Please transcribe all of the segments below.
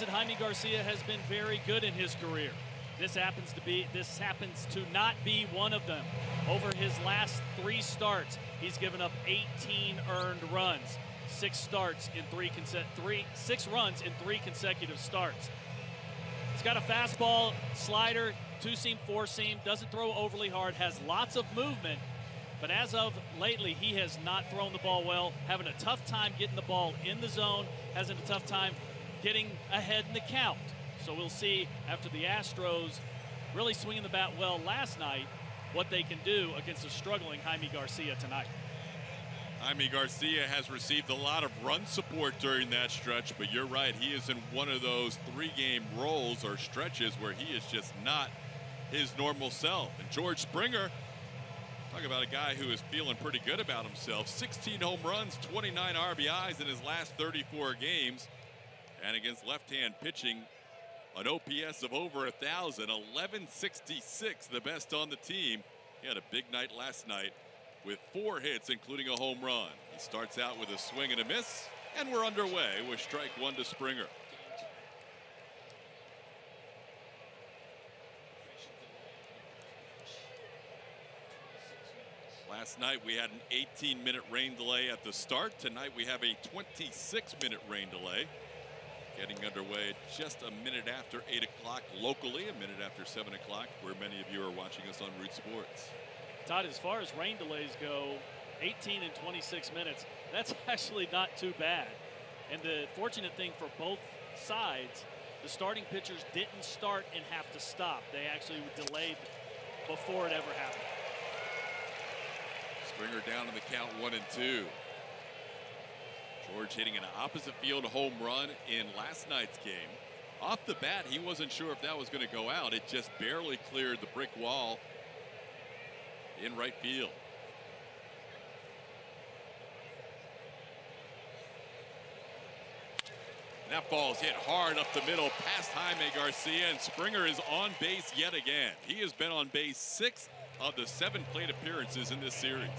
Jaime Garcia has been very good in his career. This happens to not be one of them. Over his last 3 starts, he's given up 18 earned runs. 6 runs in 3 consecutive starts. He's got a fastball, slider, 2-seam, 4-seam, doesn't throw overly hard, has lots of movement, but as of lately, he has not thrown the ball well, having a tough time getting the ball in the zone, having a tough time getting ahead in the count. So we'll see after the Astros really swinging the bat well last night, what they can do against a struggling Jaime Garcia tonight. Jaime Garcia has received a lot of run support during that stretch, but you're right, he is in one of those 3-game rolls or stretches where he is just not his normal self. And George Springer, talk about a guy who is feeling pretty good about himself. 16 home runs, 29 RBIs in his last 34 games. And against left-hand pitching, an OPS of over 1,000, 1166, the best on the team. He had a big night last night with 4 hits, including a home run. He starts out with a swing and a miss, and we're underway with strike 1 to Springer. Last night we had an 18-minute rain delay at the start. Tonight we have a 26-minute rain delay. Getting underway just a minute after 8 o'clock locally, a minute after 7 o'clock, where many of you are watching us on Root Sports. Todd, as far as rain delays go, 18 and 26 minutes, that's actually not too bad. And the fortunate thing for both sides, the starting pitchers didn't start and have to stop. They actually were delayed before it ever happened. Springer down in the count 1-2. George hitting an opposite field home run in last night's game. Off the bat, he wasn't sure if that was going to go out. It just barely cleared the brick wall in right field. That ball's hit hard up the middle past Jaime Garcia, and Springer is on base yet again. He has been on base 6 of the 7 plate appearances in this series.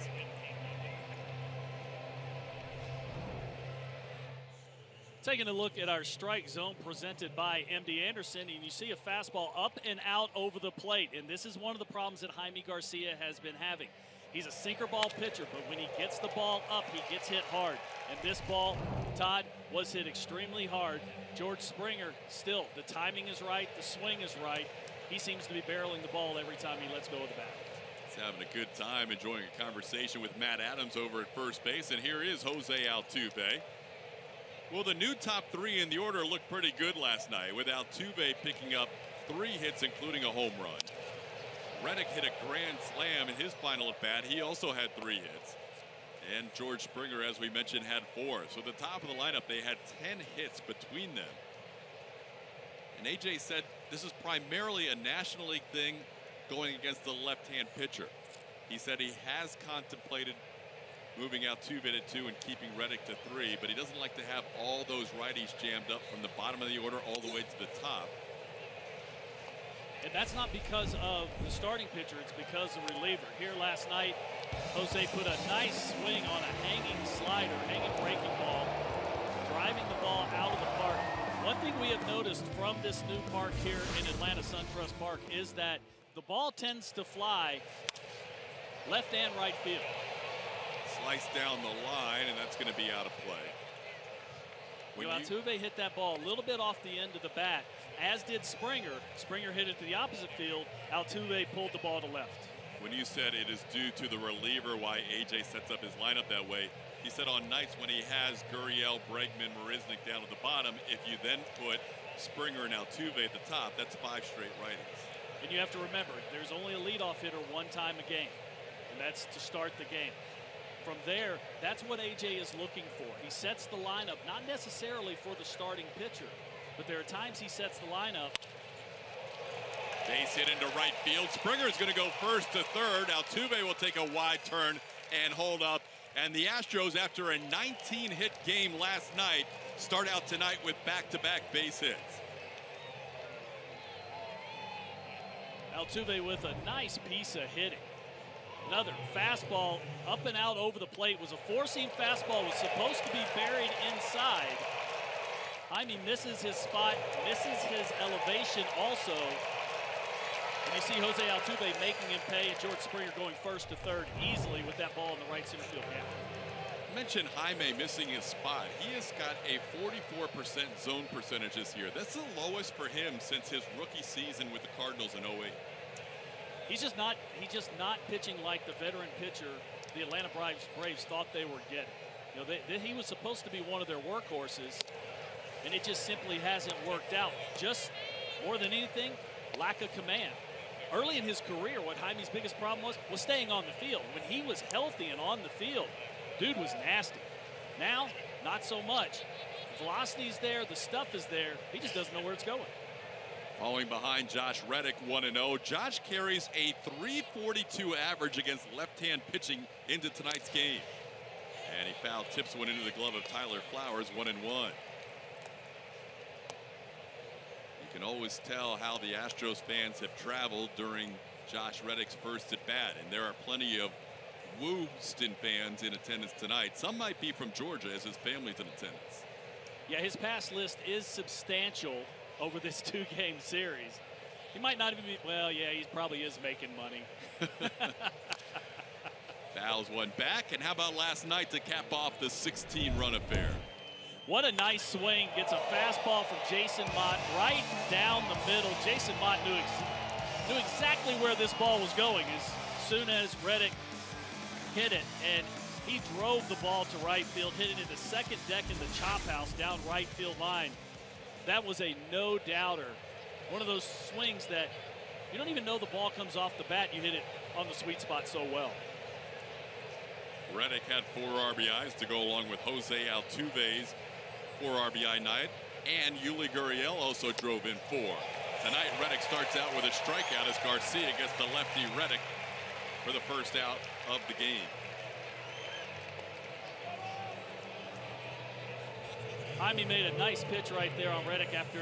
Taking a look at our strike zone presented by MD Anderson, and you see a fastball up and out over the plate. And this is one of the problems that Jaime Garcia has been having. He's a sinker ball pitcher, but when he gets the ball up, he gets hit hard. And this ball, Todd, was hit extremely hard. George Springer, still, the timing is right, the swing is right. He seems to be barreling the ball every time he lets go of the bat. He's having a good time, enjoying a conversation with Matt Adams over at first base. And here is Jose Altuve. Well, the new top 3 in the order looked pretty good last night, with Altuve picking up 3 hits, including a home run. Reddick hit a grand slam in his final at bat. He also had 3 hits. And George Springer, as we mentioned, had 4. So at the top of the lineup, they had 10 hits between them. And AJ said this is primarily a National League thing going against the left-hand pitcher. He said he has contemplated moving Altuve to 2 and keeping Reddick to 3, but he doesn't like to have all those righties jammed up from the bottom of the order all the way to the top. And that's not because of the starting pitcher, it's because of the reliever. Here last night, Jose put a nice swing on a hanging slider, hanging breaking ball, driving the ball out of the park. One thing we have noticed from this new park here in Atlanta, SunTrust Park, is that the ball tends to fly left and right field. Slice down the line, and that's going to be out of play. Altuve hit that ball a little bit off the end of the bat, as did Springer. Springer hit it to the opposite field. Altuve pulled the ball to left. When you said it is due to the reliever why AJ sets up his lineup that way, he said on nights when he has Gurriel, Bregman, Marisnick down at the bottom, if you then put Springer and Altuve at the top, that's 5 straight righties. And you have to remember, there's only a leadoff hitter 1 time a game, and that's to start the game. From there, that's what AJ is looking for. He sets the lineup, not necessarily for the starting pitcher, but there are times he sets the lineup. Base hit into right field. Springer is going to go first to third. Altuve will take a wide turn and hold up. And the Astros, after a 19-hit game last night, start out tonight with back-to-back base hits. Altuve with a nice piece of hitting. Another fastball up and out over the plate. Was a 4-seam fastball, was supposed to be buried inside. Jaime misses his spot, misses his elevation also. And you see Jose Altuve making him pay, and George Springer going first to third easily with that ball in the right center field gap. Mentioned Jaime missing his spot. He has got a 44% zone percentage this year. That's the lowest for him since his rookie season with the Cardinals in 08. He's just not pitching like the veteran pitcher the Atlanta Braves thought they were getting. You know, he was supposed to be one of their workhorses, and it just simply hasn't worked out. Just more than anything, lack of command. Early in his career, what Jaime's biggest problem was staying on the field. When he was healthy and on the field, dude was nasty. Now, not so much. The velocity's there, the stuff is there. He just doesn't know where it's going. Falling behind Josh Reddick, 1-0. Josh carries a .342 average against left-hand pitching into tonight's game. And he foul tips one into the glove of Tyler Flowers, 1-1. You can always tell how the Astros fans have traveled during Josh Reddick's first at bat, and there are plenty of Wooston fans in attendance tonight. Some might be from Georgia, as his family's in attendance. Yeah, his pass list is substantial over this two-game series. He might not even be, well, yeah, he probably is making money. Fouls one back, and how about last night to cap off the 16-run affair? What a nice swing. Gets a fastball from Jason Mott right down the middle. Jason Mott knew exactly where this ball was going as soon as Reddick hit it, and he drove the ball to right field, hit it in the second deck in the chop house down right field line. That was a no-doubter. One of those swings that you don't even know the ball comes off the bat. You hit it on the sweet spot so well. Reddick had 4 RBIs to go along with Jose Altuve's 4 RBI night, and Yuli Gurriel also drove in 4. Tonight, Reddick starts out with a strikeout as Garcia gets the lefty Reddick for the first out of the game. Jaime made a nice pitch right there on Reddick after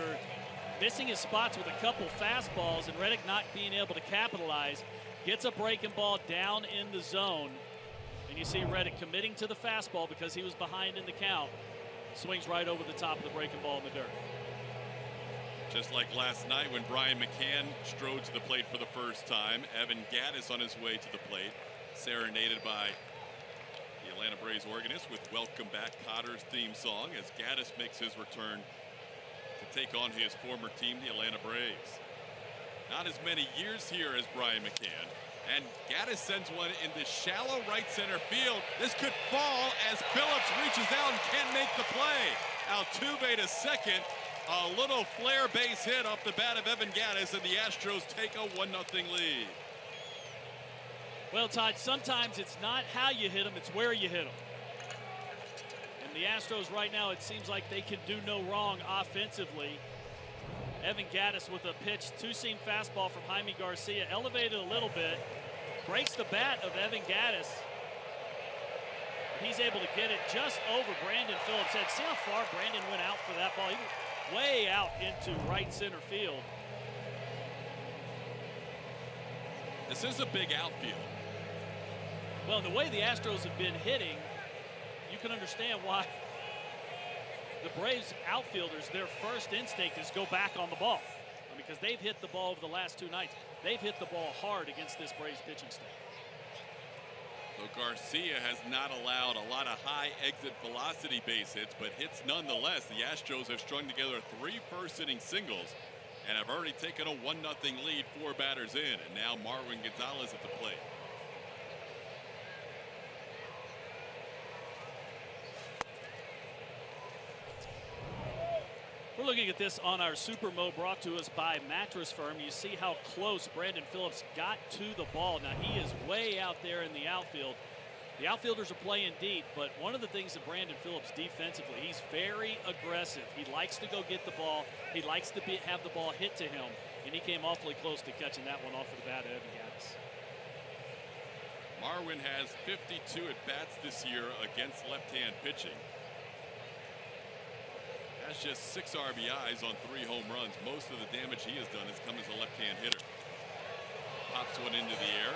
missing his spots with a couple fastballs, and Reddick not being able to capitalize. Gets a breaking ball down in the zone, and you see Reddick committing to the fastball because he was behind in the count. Swings right over the top of the breaking ball in the dirt. Just like last night when Brian McCann strode to the plate for the first time. Evan Gattis on his way to the plate, serenaded by the Atlanta Braves organist with Welcome Back Cotter's theme song as Gattis makes his return to take on his former team, the Atlanta Braves. Not as many years here as Brian McCann. And Gattis sends one into shallow right center field. This could fall as Phillips reaches out and can't make the play. Altuve to second. A little flare base hit off the bat of Evan Gattis, and the Astros take a 1-0 lead. Well, Todd, sometimes it's not how you hit them, it's where you hit them. And the Astros right now, it seems like they can do no wrong offensively. Evan Gattis with a pitch, two-seam fastball from Jaime Garcia, elevated a little bit, breaks the bat of Evan Gattis. He's able to get it just over Brandon Phillips' head. See how far Brandon went out for that ball? He went way out into right center field. This is a big outfield. Well, the way the Astros have been hitting, you can understand why the Braves outfielders, their first instinct is go back on the ball. Because they've hit the ball over the last 2 nights. They've hit the ball hard against this Braves pitching staff. So Garcia has not allowed a lot of high exit velocity base hits, but hits nonetheless. The Astros have strung together 3 first-inning singles and have already taken a 1-0 lead, 4 batters in. And now Marwin Gonzalez at the plate. We're looking at this on our Super Mo brought to us by Mattress Firm. You see how close Brandon Phillips got to the ball. Now he is way out there in the outfield. The outfielders are playing deep, but one of the things that Brandon Phillips defensively, he's very aggressive. He likes to go get the ball. He likes to have the ball hit to him, and he came awfully close to catching that one off of the bat of Evan Gattis. Marwin has 52 at-bats this year against left-hand pitching. Has just 6 RBIs on 3 home runs. Most of the damage he has done has come as a left-hand hitter. Pops one into the air.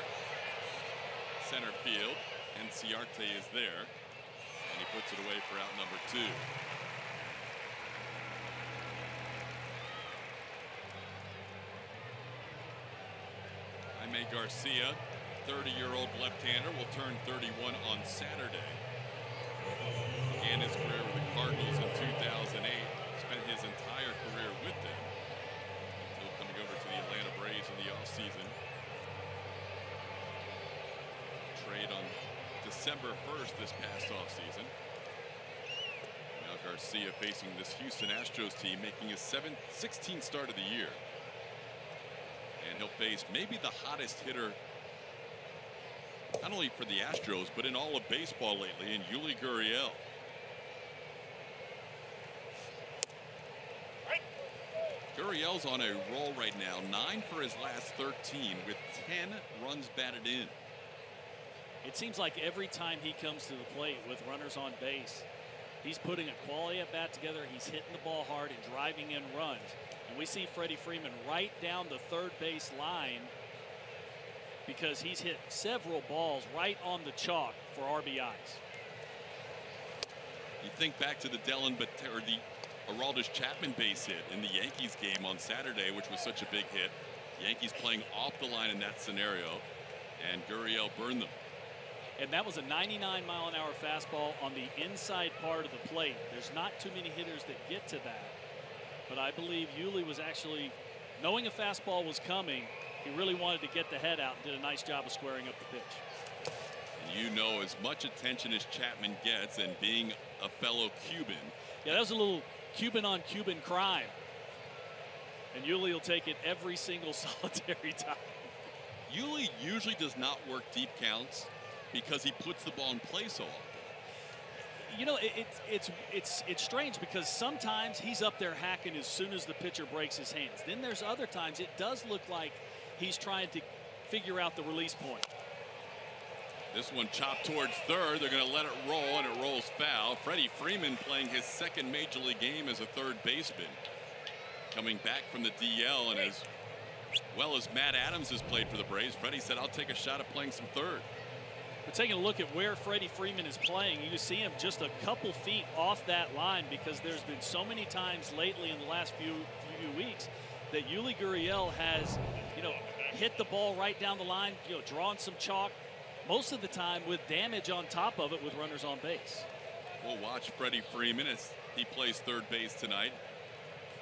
Center field. Enciarte is there. And he puts it away for out number 2. Jaime Garcia, 30-year-old left-hander, will turn 31 on Saturday. Began his career with the Cardinals in 2008. Spent his entire career with them until coming over to the Atlanta Braves in the offseason. Trade on December 1st this past offseason. Now Garcia facing this Houston Astros team, making his 16th start of the year. And he'll face maybe the hottest hitter, not only for the Astros, but in all of baseball lately, in Yuli Gurriel. Gurriel's on a roll right now, 9 for his last 13 with 10 runs batted in. It seems like every time he comes to the plate with runners on base, he's putting a quality at bat together. He's hitting the ball hard and driving in runs. And we see Freddie Freeman right down the third base line because he's hit several balls right on the chalk for RBIs. You think back to the Aroldis Chapman base hit in the Yankees game on Saturday, which was such a big hit. Yankees playing off the line in that scenario, and Gurriel burned them. And that was a 99-mile-an-hour fastball on the inside part of the plate. There's not too many hitters that get to that. But I believe Yuli was actually, knowing a fastball was coming, he really wanted to get the head out and did a nice job of squaring up the pitch. And you know, as much attention as Chapman gets, and being a fellow Cuban. Yeah, that was a little Cuban-on-Cuban crime. And Yuli will take it every single solitary time. Yuli usually does not work deep counts because he puts the ball in play so often. You know, it's strange because sometimes he's up there hacking as soon as the pitcher breaks his hands. Then there's other times it does look like he's trying to figure out the release point. This one chopped towards third. They're going to let it roll, and it rolls foul. Freddie Freeman playing his second major league game as a third baseman. Coming back from the DL, and as well as Matt Adams has played for the Braves, Freddie said, I'll take a shot at playing some third. We're taking a look at where Freddie Freeman is playing. You can see him just a couple feet off that line because there's been so many times lately in the last few weeks that Yuli Gurriel has, hit the ball right down the line, drawing some chalk, most of the time with damage on top of it with runners on base. We'll watch Freddie Freeman as he plays third base tonight.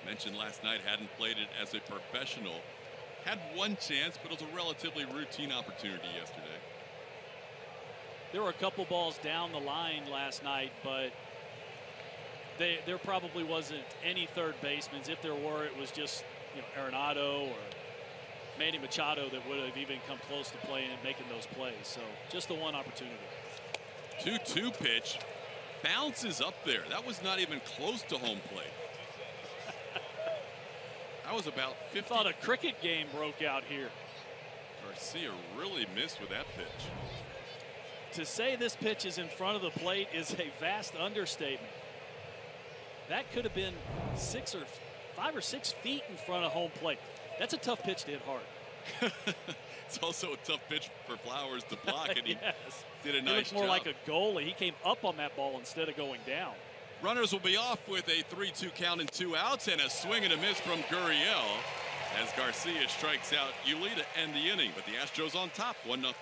Mentioned last night, hadn't played it as a professional. Had one chance, but it was a relatively routine opportunity yesterday. There were a couple balls down the line last night, but there probably wasn't any third basemen. If there were, it was just Arenado or Manny Machado that would have even come close to playing and making those plays. So just the one opportunity. 2-2 pitch bounces up there. That was not even close to home plate. That was about 50. I thought a cricket game broke out here. Garcia really missed with that pitch. To say this pitch is in front of the plate is a vast understatement. That could have been 5 or 6 feet in front of home plate. That's a tough pitch to hit hard. It's also a tough pitch for Flowers to block, and he yes. did a nice job. He looked more like a goalie. He came up on that ball instead of going down. Runners will be off with a 3-2 count and 2 outs, and a swing and a miss from Gurriel as Garcia strikes out Yuli to end the inning. But the Astros on top, 1-0.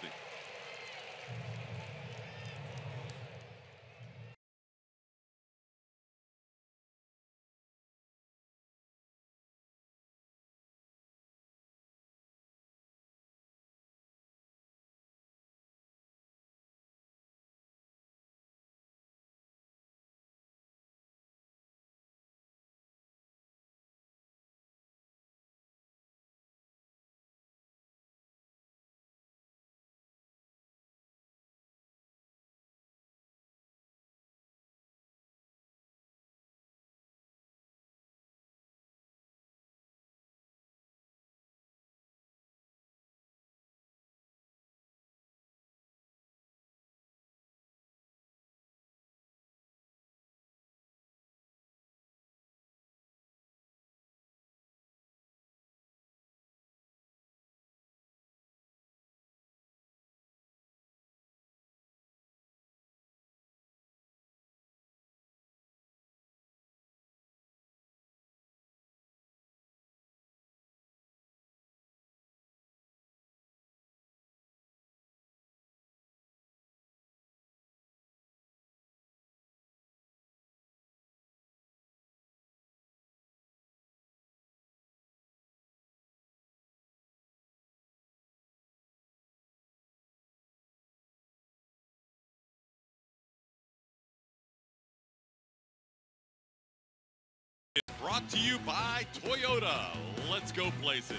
It's brought to you by Toyota. Let's go places.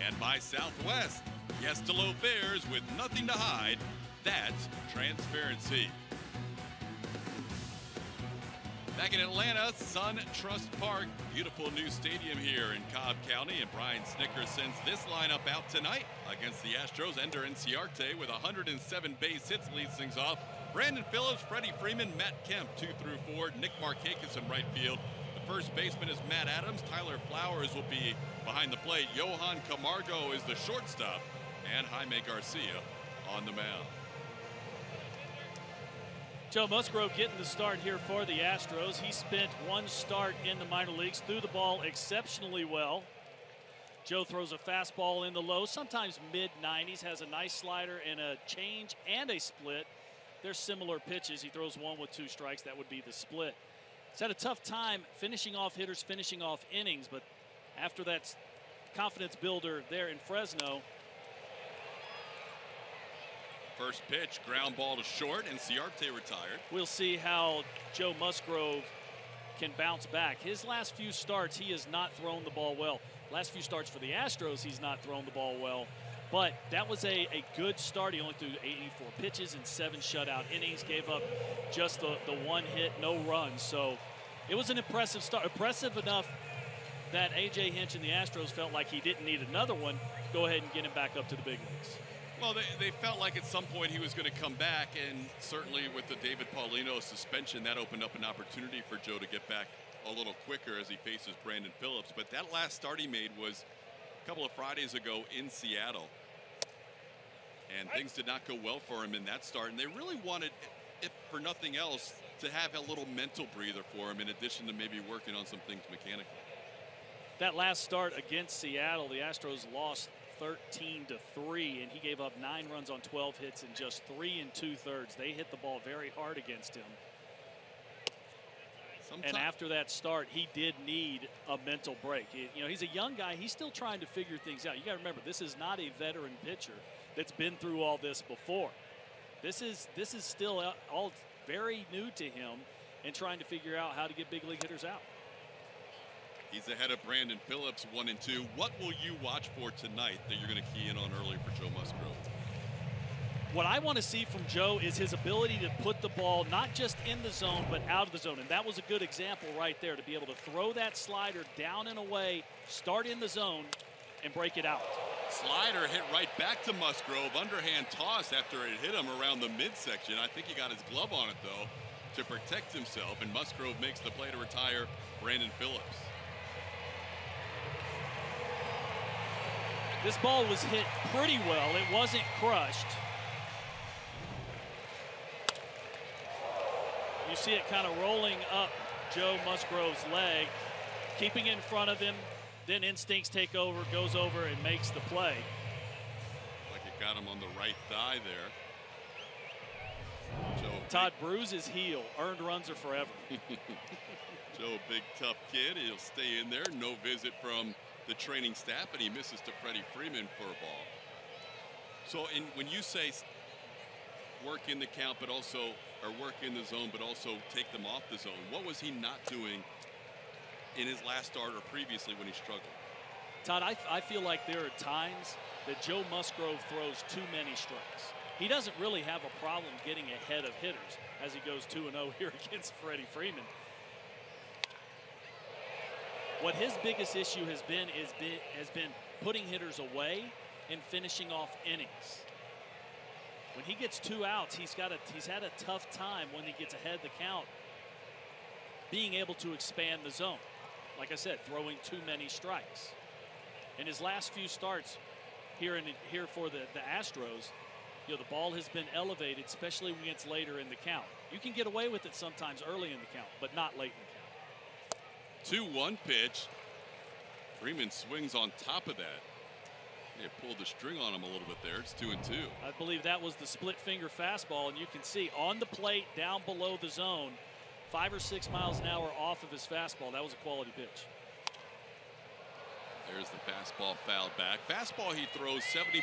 And by Southwest. Yes to low fares with nothing to hide. That's transparency. Back in Atlanta, SunTrust Park. Beautiful new stadium here in Cobb County. And Brian Snicker sends this lineup out tonight against the Astros. Ender Inciarte with 107 base hits leads things off. Brandon Phillips, Freddie Freeman, Matt Kemp 2 through 4. Nick Markakis in right field. The first baseman is Matt Adams. Tyler Flowers will be behind the plate. Johan Camargo is the shortstop. And Jaime Garcia on the mound. Joe Musgrove getting the start here for the Astros. He spent one start in the minor leagues, threw the ball exceptionally well. Joe throws a fastball in the low, sometimes mid-90s, has a nice slider and a change and a split. They're similar pitches. He throws one with 2 strikes. That would be the split. He's had a tough time finishing off hitters, finishing off innings, but after that confidence builder there in Fresno. First pitch, ground ball to short, and Ciarte retired. We'll see how Joe Musgrove can bounce back. His last few starts, he has not thrown the ball well. Last few starts for the Astros, he's not thrown the ball well. But that was a good start. He only threw 84 pitches and 7 shutout innings, gave up just the 1 hit, no runs. So it was an impressive start. Impressive enough that A.J. Hinch and the Astros felt like he didn't need another one. Go ahead and get him back up to the big leagues. Well, they felt like at some point he was going to come back, and certainly with the David Paulino suspension, that opened up an opportunity for Joe to get back a little quicker as he faces Brandon Phillips. But that last start he made was a couple of Fridays ago in Seattle, and things did not go well for him in that start. And they really wanted, if for nothing else, to have a little mental breather for him in addition to maybe working on some things mechanically. That last start against Seattle, the Astros lost 13-3, and he gave up 9 runs on 12 hits in just 3 2/3. They hit the ball very hard against him. And after that start, he did need a mental break. You know, he's a young guy. He's still trying to figure things out. You got to remember, this is not a veteran pitcher that's been through all this before. This is still all very new to him and trying to figure out how to get big league hitters out. He's ahead of Brandon Phillips 1-2. What will you watch for tonight that you're going to key in on early for Joe Musgrove? What I want to see from Joe is his ability to put the ball not just in the zone but out of the zone. And that was a good example right there, to be able to throw that slider down and away, start in the zone, and break it out. Slider hit right back to Musgrove. Underhand toss after it hit him around the midsection. I think he got his glove on it, though, to protect himself. And Musgrove makes the play to retire Brandon Phillips. This ball was hit pretty well. It wasn't crushed. You see it kind of rolling up Joe Musgrove's leg, keeping in front of him. Then instincts take over, goes over, and makes the play. Like it got him on the right thigh there. Joe, Todd bruises heel. Earned runs are forever. Joe, big tough kid. He'll stay in there. No visit from the training staff, and he misses to Freddie Freeman for a ball. So when you say work in the count, but also, or work in the zone, but also take them off the zone, what was he not doing in his last start or previously when he struggled? Todd, I feel like there are times that Joe Musgrove throws too many strikes. He doesn't really have a problem getting ahead of hitters as he goes 2-0 here against Freddie Freeman. What his biggest issue has been putting hitters away and finishing off innings. When he gets 2 outs, he's had a tough time when he gets ahead the count being able to expand the zone. Like I said, throwing too many strikes. In his last few starts here for the Astros, you know, the ball has been elevated, especially when it's later in the count. You can get away with it sometimes early in the count, but not late in the count. 2-1 pitch. Freeman swings on top of that. They pulled the string on him a little bit there. It's 2-2. I believe that was the split finger fastball, and you can see on the plate down below the zone, 5 or 6 miles an hour off of his fastball. That was a quality pitch. There's the fastball fouled back. Fastball he throws 70%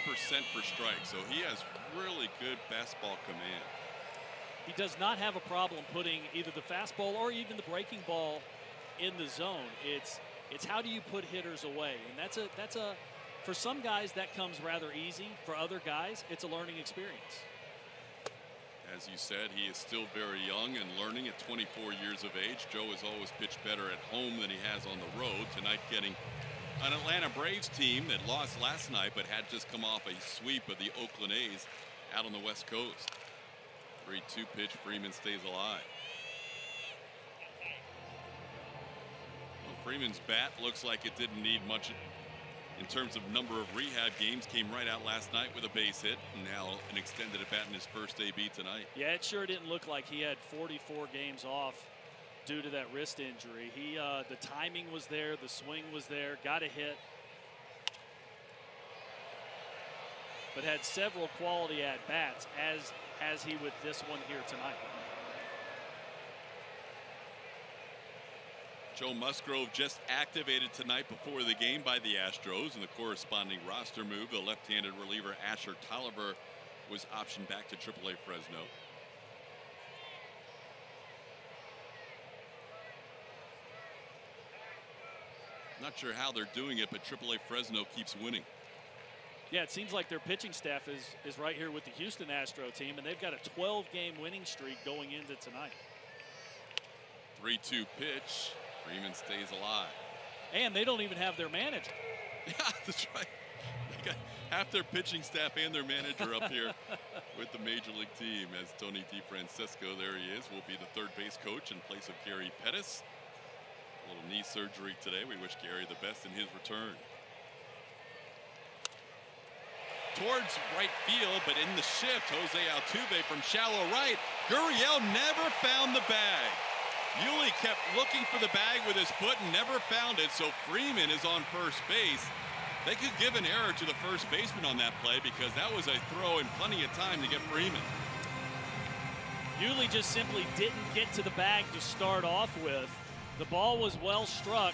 for strikes, so he has really good fastball command. He does not have a problem putting either the fastball or even the breaking ball in the zone. It's how do you put hitters away, and that's a for some guys that comes rather easy. For other guys, it's a learning experience. As you said, he is still very young and learning at 24 years of age. Joe has always pitched better at home than he has on the road. Tonight getting an Atlanta Braves team that lost last night but had just come off a sweep of the Oakland A's out on the West Coast. 3-2 pitch, Freeman stays alive. Well, Freeman's bat looks like it didn't need much in terms of number of rehab games. Came right out last night with a base hit, and now an extended at bat in his first AB tonight. Yeah, it sure didn't look like he had 44 games off due to that wrist injury. The timing was there, the swing was there, got a hit, but had several quality at bats, as has he with this one here tonight. Joe Musgrove just activated tonight before the game by the Astros, and the corresponding roster move. The left-handed reliever Asher Tolliver was optioned back to AAA Fresno. Not sure how they're doing it, but AAA Fresno keeps winning. Yeah, it seems like their pitching staff is right here with the Houston Astro team, and they've got a 12-game winning streak going into tonight. 3-2 pitch. Freeman stays alive. And they don't even have their manager. Yeah, that's right. They got half their pitching staff and their manager up here with the Major League team, as Tony DeFrancesco, there he is, will be the third base coach in place of Gary Pettis. A little knee surgery today. We wish Gary the best in his return. Towards right field, but in the shift, Jose Altuve from shallow right. Gurriel never found the bag. Yuli kept looking for the bag with his foot and never found it, so Freeman is on first base. They could give an error to the first baseman on that play because that was a throw in plenty of time to get Freeman. Yuli just simply didn't get to the bag to start off with. The ball was well struck,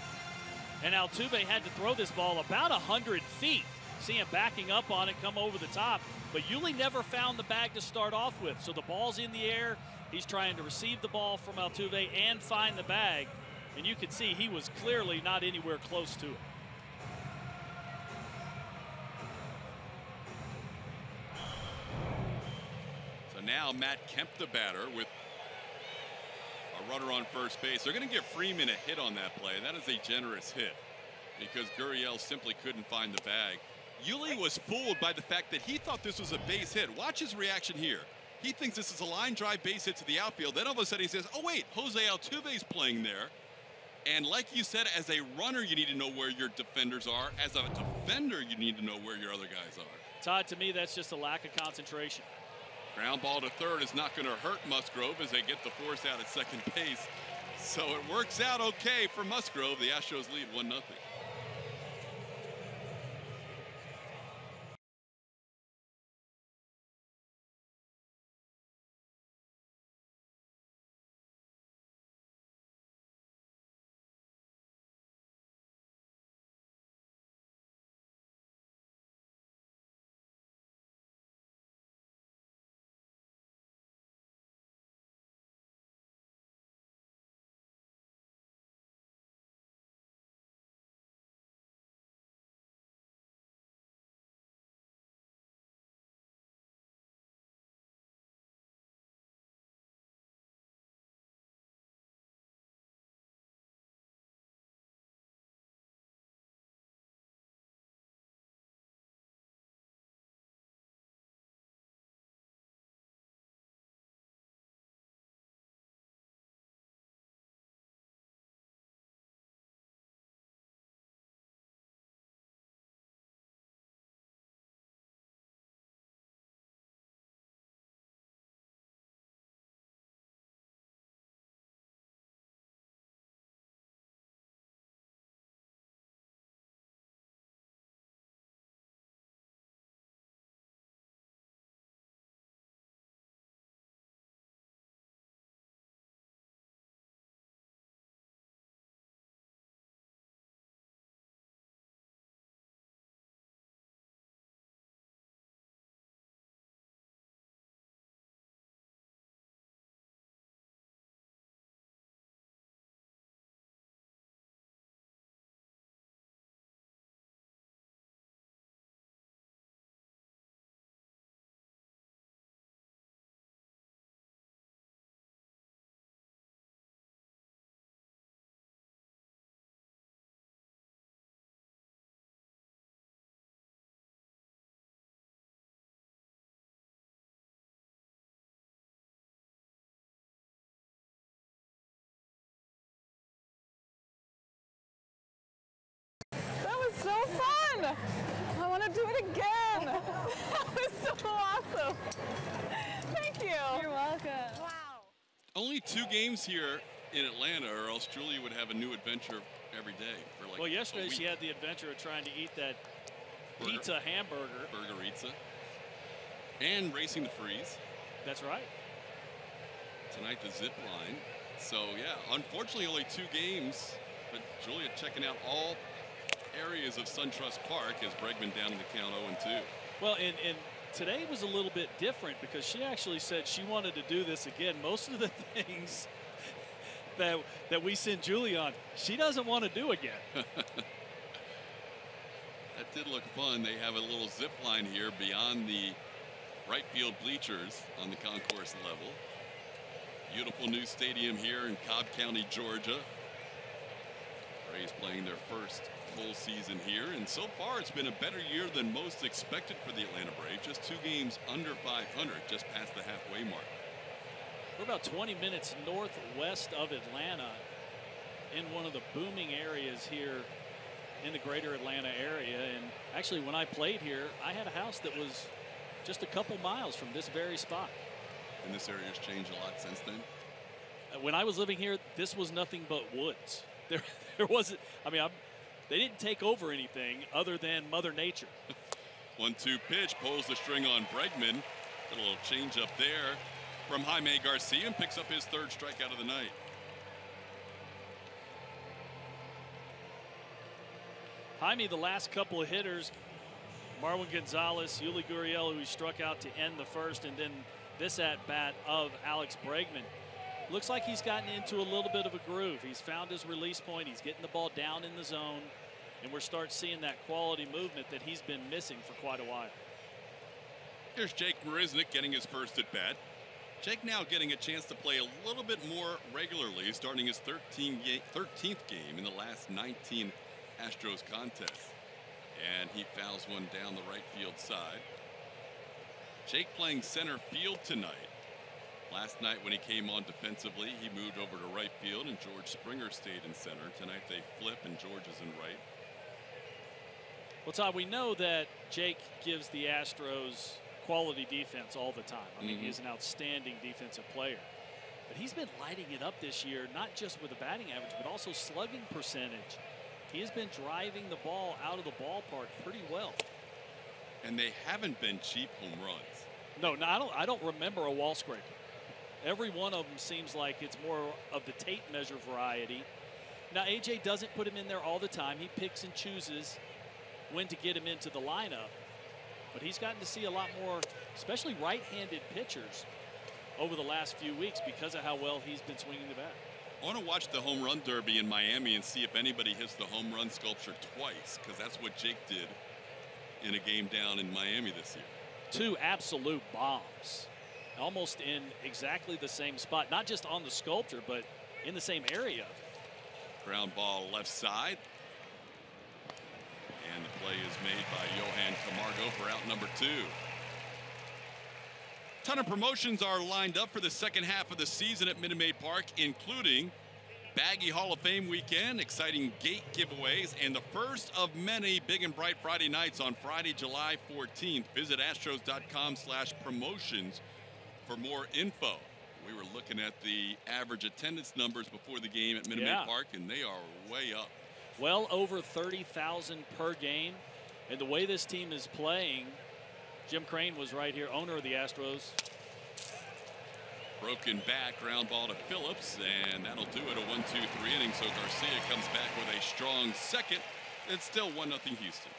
and Altuve had to throw this ball about 100 feet. See him backing up on it, come over the top, but Yuli never found the bag to start off with. So the ball's in the air. He's trying to receive the ball from Altuve and find the bag, and you can see he was clearly not anywhere close to it. So now Matt Kemp, the batter, with a runner on first base. They're going to give Freeman a hit on that play. That is a generous hit because Gurriel simply couldn't find the bag. Yuli was fooled by the fact that he thought this was a base hit. Watch his reaction here. He thinks this is a line drive base hit to the outfield. Then all of a sudden he says, oh, wait, Jose Altuve's playing there. And like you said, as a runner, you need to know where your defenders are. As a defender, you need to know where your other guys are. Todd, to me, that's just a lack of concentration. Ground ball to third is not going to hurt Musgrove as they get the force out at second base. So it works out okay for Musgrove. The Astros lead 1-0. again. That was so awesome. Thank you. You're welcome. Wow. Only 2 games here in Atlanta, or else Julia would have a new adventure every day for like. Well, yesterday she had the adventure of trying to eat that pizza hamburger. Burgerizza. And racing the freeze. That's right. Tonight the zip line. So yeah, unfortunately only 2 games, but Julia checking out all areas of SunTrust Park as Bregman down in the count 0-2. Well, and today was a little bit different because she actually said she wanted to do this again. Most of the things that we send Julie on, she doesn't want to do again. That did look fun. They have a little zip line here beyond the right field bleachers on the concourse level. Beautiful new stadium here in Cobb County, Georgia. Braves playing their first full season here, and so far it's been a better year than most expected for the Atlanta Braves. Just 2 games under 500, just past the halfway mark. We're about 20 minutes northwest of Atlanta, in one of the booming areas here in the greater Atlanta area. And actually, when I played here, I had a house that was just a couple miles from this very spot. And this area has changed a lot since then. When I was living here, this was nothing but woods. There wasn't, I mean, they didn't take over anything other than Mother Nature. 1-2 pitch, pulls the string on Bregman. A little change up there from Jaime Garcia, and picks up his 3rd strikeout of the night. Jaime, the last couple of hitters, Marwin Gonzalez, Yuli Gurriel, who he struck out to end the first, and then this at-bat of Alex Bregman. Looks like he's gotten into a little bit of a groove. He's found his release point. He's getting the ball down in the zone, and we're starting seeing that quality movement that he's been missing for quite a while. Here's Jake Marisnick getting his first at-bat. Jake now getting a chance to play a little bit more regularly, starting his 13th game in the last 19 Astros contests. And he fouls one down the right field side. Jake playing center field tonight. Last night when he came on defensively, he moved over to right field, and George Springer stayed in center. Tonight they flip, and George is in right. Well, Todd, we know that Jake gives the Astros quality defense all the time. I mean, he's an outstanding defensive player. But he's been lighting it up this year, not just with the batting average, but also slugging percentage. He has been driving the ball out of the ballpark pretty well. And they haven't been cheap home runs. No, I don't remember a wall scraper. Every one of them seems like it's more of the tape measure variety. Now, AJ doesn't put him in there all the time. He picks and chooses when to get him into the lineup. But he's gotten to see a lot more, especially right-handed pitchers, over the last few weeks because of how well he's been swinging the bat. I want to watch the home run derby in Miami and see if anybody hits the home run sculpture twice, because that's what Jake did in a game down in Miami this year. 2 absolute bombs, almost in exactly the same spot, not just on the sculpture, but in the same area. Ground ball left side. And the play is made by Johan Camargo for out number 2. Ton of promotions are lined up for the second half of the season at Minute Maid Park, including Baggy Hall of Fame weekend, exciting gate giveaways, and the first of many big and bright Friday nights on Friday, July 14th. Visit astros.com/promotions for more info. We were looking at the average attendance numbers before the game at Minute Maid Park, and they are way up. Well over 30,000 per game. And the way this team is playing, Jim Crane was right here, owner of the Astros. Broken back, ground ball to Phillips, and that'll do it, a 1-2-3 inning. So Garcia comes back with a strong second. It's still 1-0 Houston.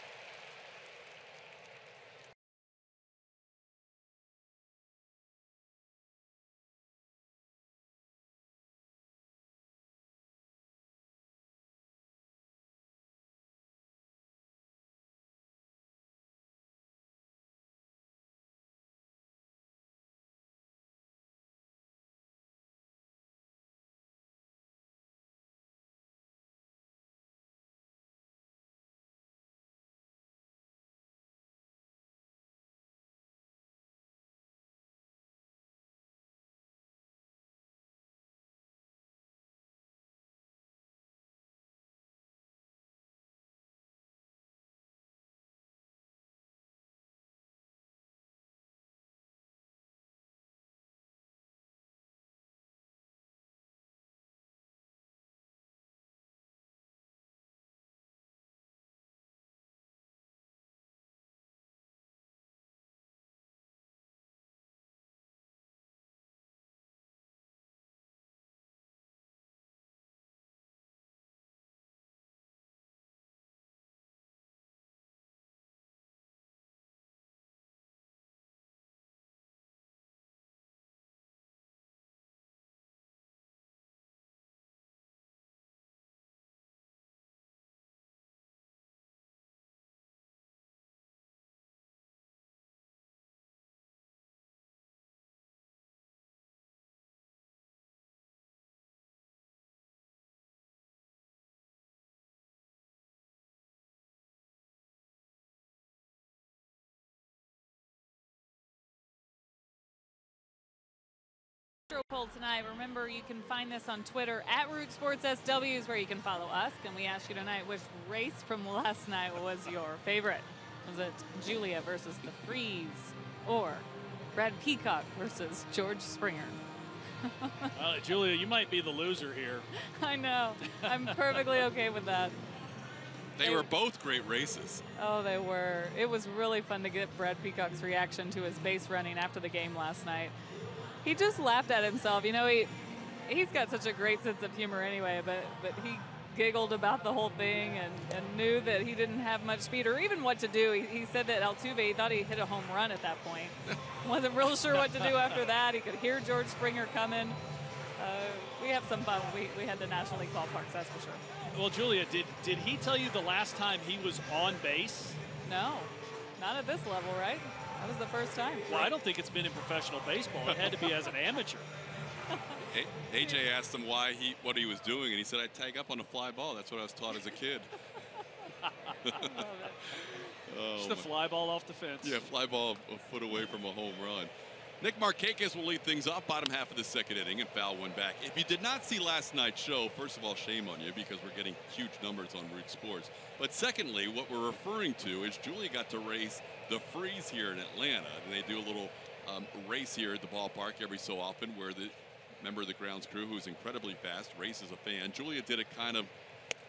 Astro poll tonight. Remember, you can find this on Twitter at Root Sports SW is where you can follow us. And we asked you tonight, which race from last night was your favorite? Was it Julia versus the Freeze or Brad Peacock versus George Springer? Julia, you might be the loser here. I know. I'm perfectly okay with that. They were both great races. Oh, they were. It was really fun to get Brad Peacock's reaction to his base running after the game last night. He just laughed at himself. You know, he's got such a great sense of humor anyway, but he giggled about the whole thing and knew that he didn't have much speed or even what to do. He said that Altuve, he thought he hit a home run at that point. Wasn't real sure what to do after that. He could hear George Springer coming. We have some fun. We had the National League ballparks, that's for sure. Well, Julia, did he tell you the last time he was on base? No, not at this level, right? That was the first time. Well, I don't think it's been in professional baseball. It had to be as an amateur. AJ asked him what he was doing, and he said, "I tag up on a fly ball. That's what I was taught as a kid." Just a fly ball off the fence. Yeah, fly ball a foot away from a home run. Nick Markakis will lead things off bottom half of the second inning and foul one back. If you did not see last night's show, first of all, shame on you because we're getting huge numbers on Root Sports. But secondly, what we're referring to is Julia got to race the Freeze here in Atlanta. And they do a little race here at the ballpark every so often where the member of the grounds crew, who's incredibly fast, races a fan. Julia did it kind of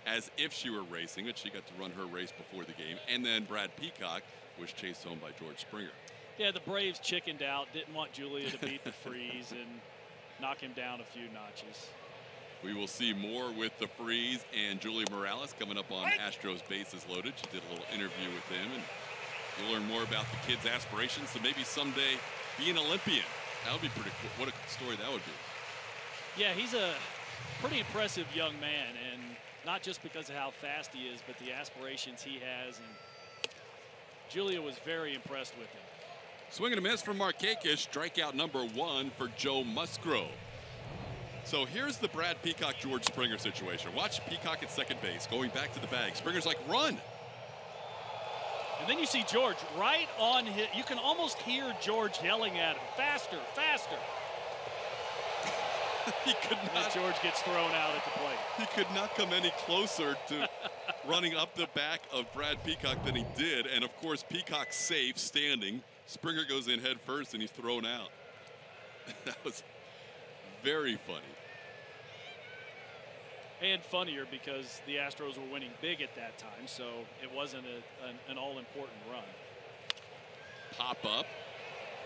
as if she were racing it. She got to run her race before the game. And then Brad Peacock was chased home by George Springer. Yeah, the Braves chickened out, didn't want Julia to beat the Freeze and knock him down a few notches. We will see more with the Freeze and Julia Morales coming up on Astros Bases Loaded. She did a little interview with him, and you'll learn more about the kid's aspirations to maybe someday be an Olympian. That would be pretty cool. What a story that would be. Yeah, he's a pretty impressive young man, and not just because of how fast he is, but the aspirations he has. And Julia was very impressed with him. Swing and a miss from Markakis. Strikeout number 1 for Joe Musgrove. So here's the Brad Peacock, George Springer situation. Watch Peacock at second base, going back to the bag. Springer's like, run. And then you see George right on his, you can almost hear George yelling at him, faster, faster. He could not. And George gets thrown out at the plate. He could not come any closer to running up the back of Brad Peacock than he did. And of course, Peacock's safe, standing. Springer goes in head first and he's thrown out. That was very funny. And funnier because the Astros were winning big at that time, so it wasn't an all-important run. Pop up,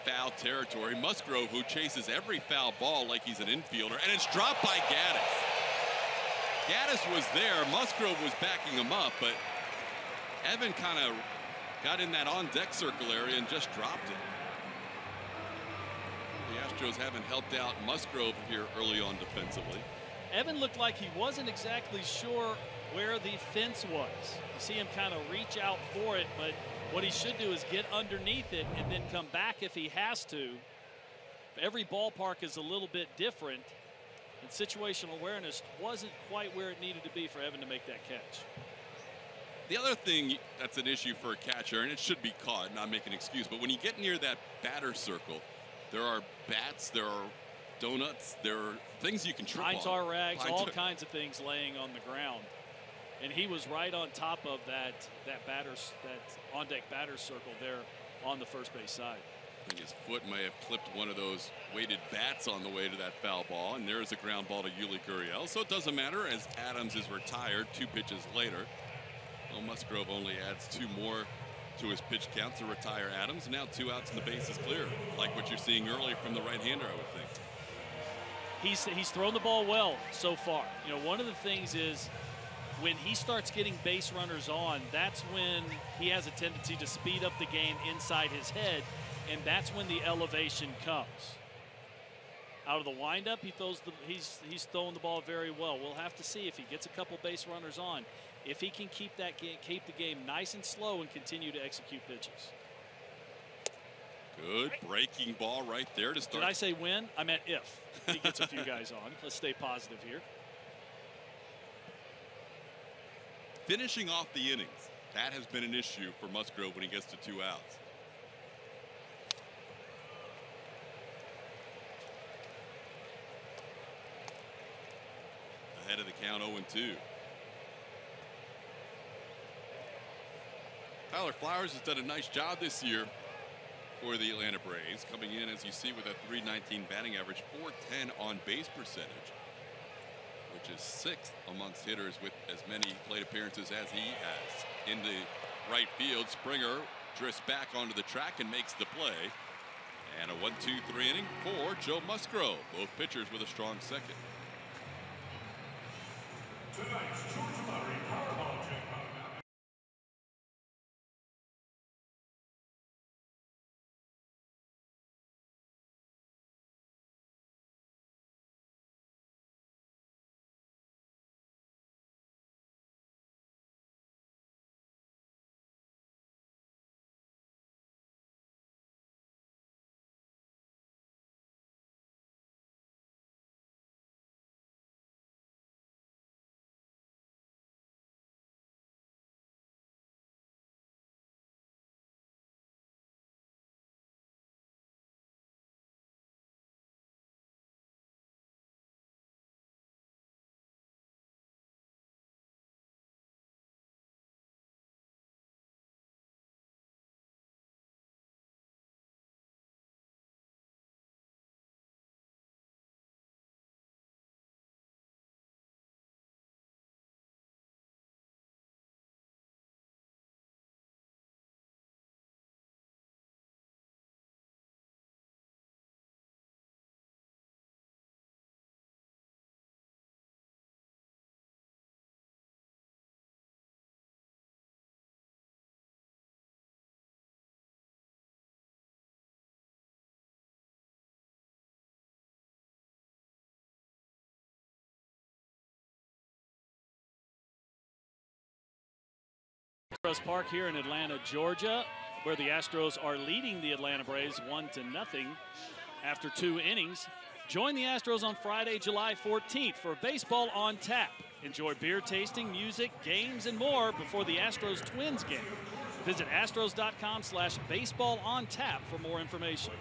foul territory. Musgrove, who chases every foul ball like he's an infielder, and it's dropped by Gaddis. Gaddis was there. Musgrove was backing him up, but Evan kind of got in that on-deck circle area and just dropped it. The Astros haven't helped out Musgrove here early on defensively. Evan looked like he wasn't exactly sure where the fence was. You see him kind of reach out for it, but what he should do is get underneath it and then come back if he has to. Every ballpark is a little bit different, and situational awareness wasn't quite where it needed to be for Evan to make that catch. The other thing that's an issue for a catcher, and it should be caught, not make an excuse, but when you get near that batter circle, there are bats, there are donuts, there are things you can trip Pine on. tar rags, all kinds of things laying on the ground. And he was right on top of that on-deck batter circle there on the first base side. I think his foot may have clipped one of those weighted bats on the way to that foul ball, and there's a ground ball to Yuli Gurriel. So it doesn't matter as Adams is retired 2 pitches later. Well, Musgrove only adds 2 more to his pitch count to retire Adams. Now 2 outs and the base is clear, like what you're seeing early from the right-hander, I would think. He's thrown the ball well so far. You know, one of the things is when he starts getting base runners on, that's when he has a tendency to speed up the game inside his head, and that's when the elevation comes. Out of the windup, he's throwing the ball very well. We'll have to see if he gets a couple base runners on, if he can keep the game nice and slow and continue to execute pitches. Good breaking ball right there to start. Did I say when? I meant if he gets a few guys on. Let's stay positive here. Finishing off the innings. That has been an issue for Musgrove when he gets to 2 outs. count 0-2. Tyler Flowers has done a nice job this year for the Atlanta Braves, coming in, as you see, with a .319 batting average, .410 on base percentage, which is 6th amongst hitters with as many plate appearances as he has. In the right field, Springer drifts back onto the track and makes the play. And a 1-2-3 inning for Joe Musgrove. Both pitchers with a strong second. Astros Park here in Atlanta, Georgia, where the Astros are leading the Atlanta Braves 1-0 after 2 innings. Join the Astros on Friday, July 14th for Baseball on Tap. Enjoy beer tasting, music, games, and more before the Astros-Twins game. Visit astros.com/baseballontap for more information.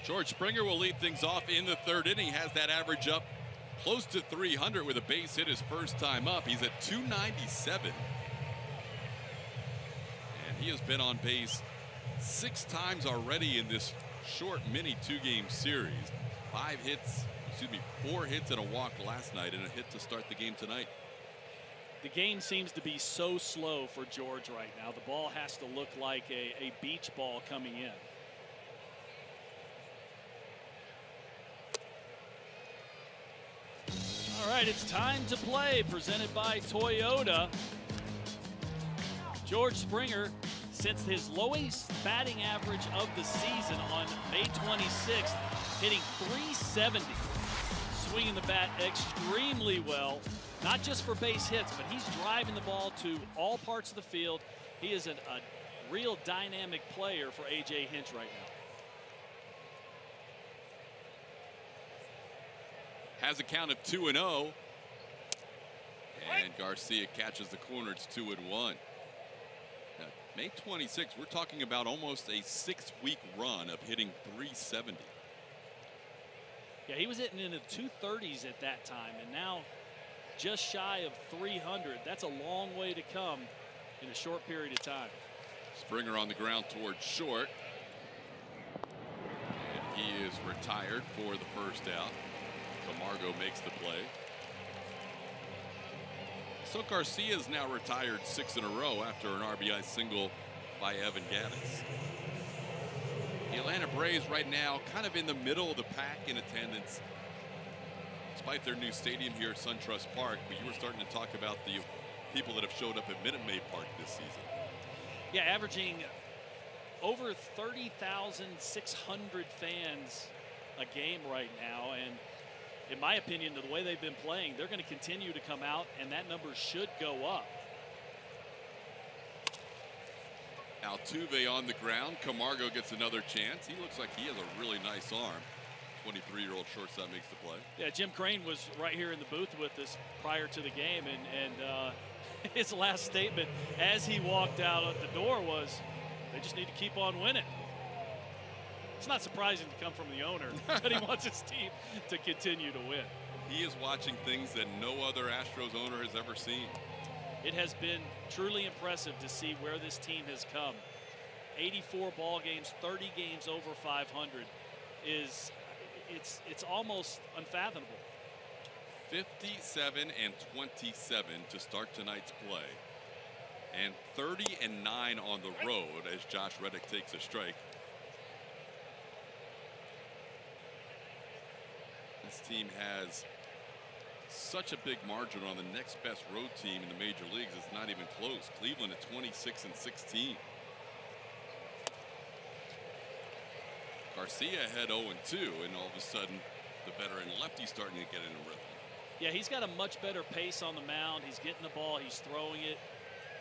George Springer will lead things off in the 3rd inning. Has that average up close to 300 with a base hit his first time up. He's at .297. And he has been on base 6 times already in this short mini 2-game series. 4 hits and a walk last night and a hit to start the game tonight. The game seems to be so slow for George right now. The ball has to look like a beach ball coming in. All right, it's time to play, presented by Toyota. George Springer, since his lowest batting average of the season on May 26th, hitting .370. Swinging the bat extremely well, not just for base hits, but he's driving the ball to all parts of the field. He is a real dynamic player for A.J. Hinch right now. Has a count of 2-0. And Garcia catches the corner. It's 2-1. Now, May 26th, we're talking about almost a 6-week run of hitting .370. Yeah, he was hitting into the 230s at that time, and now just shy of 300. That's a long way to come in a short period of time. Springer on the ground towards short. And he is retired for the first out. Camargo makes the play. So Garcia is now retired 6 in a row after an RBI single by Evan Gattis. The Atlanta Braves right now kind of in the middle of the pack in attendance, despite their new stadium here at SunTrust Park. But you were starting to talk about the people that have showed up at Minute Maid Park this season. Yeah, averaging over 30,600 fans a game right now, and in my opinion, the way they've been playing, they're going to continue to come out, and that number should go up. Altuve on the ground. Camargo gets another chance. He looks like he has a really nice arm. 23-year-old shortstop makes the play. Yeah, Jim Crane was right here in the booth with us prior to the game, and his last statement as he walked out at the door was, they just need to keep on winning. It's not surprising to come from the owner that he wants his team to continue to win. He is watching things that no other Astros owner has ever seen. It has been truly impressive to see where this team has come. 84 ball games, 30 games over 500 it's almost unfathomable. 57 and 27 to start tonight's play, and 30 and 9 on the road as Josh Reddick takes a strike. This team has such a big margin on the next best road team in the major leagues. It's not even close. Cleveland at 26 and 16. Garcia had 0 and 2, and all of a sudden the veteran lefty's starting to get in a rhythm. Yeah, he's got a much better pace on the mound. He's getting the ball, he's throwing it.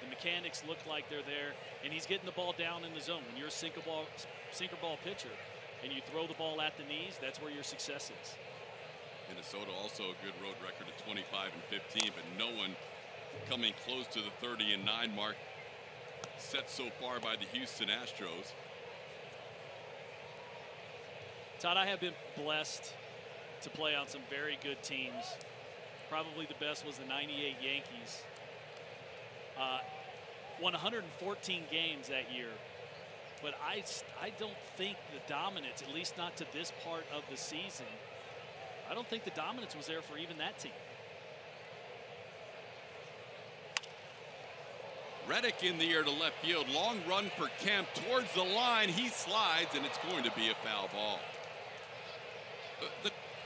The mechanics look like they're there, and he's getting the ball down in the zone. When you're a sinker ball pitcher and you throw the ball at the knees, that's where your success is. Minnesota also a good road record of 25 and 15, but no one coming close to the 30 and 9 mark set so far by the Houston Astros. Todd, I have been blessed to play on some very good teams. Probably the best was the '98 Yankees. Won 114 games that year, but I don't think the dominance, at least not to this part of the season, I don't think the dominance was there for even that team. Reddick in the air to left field. Long run for Kemp towards the line. He slides, and it's going to be a foul ball.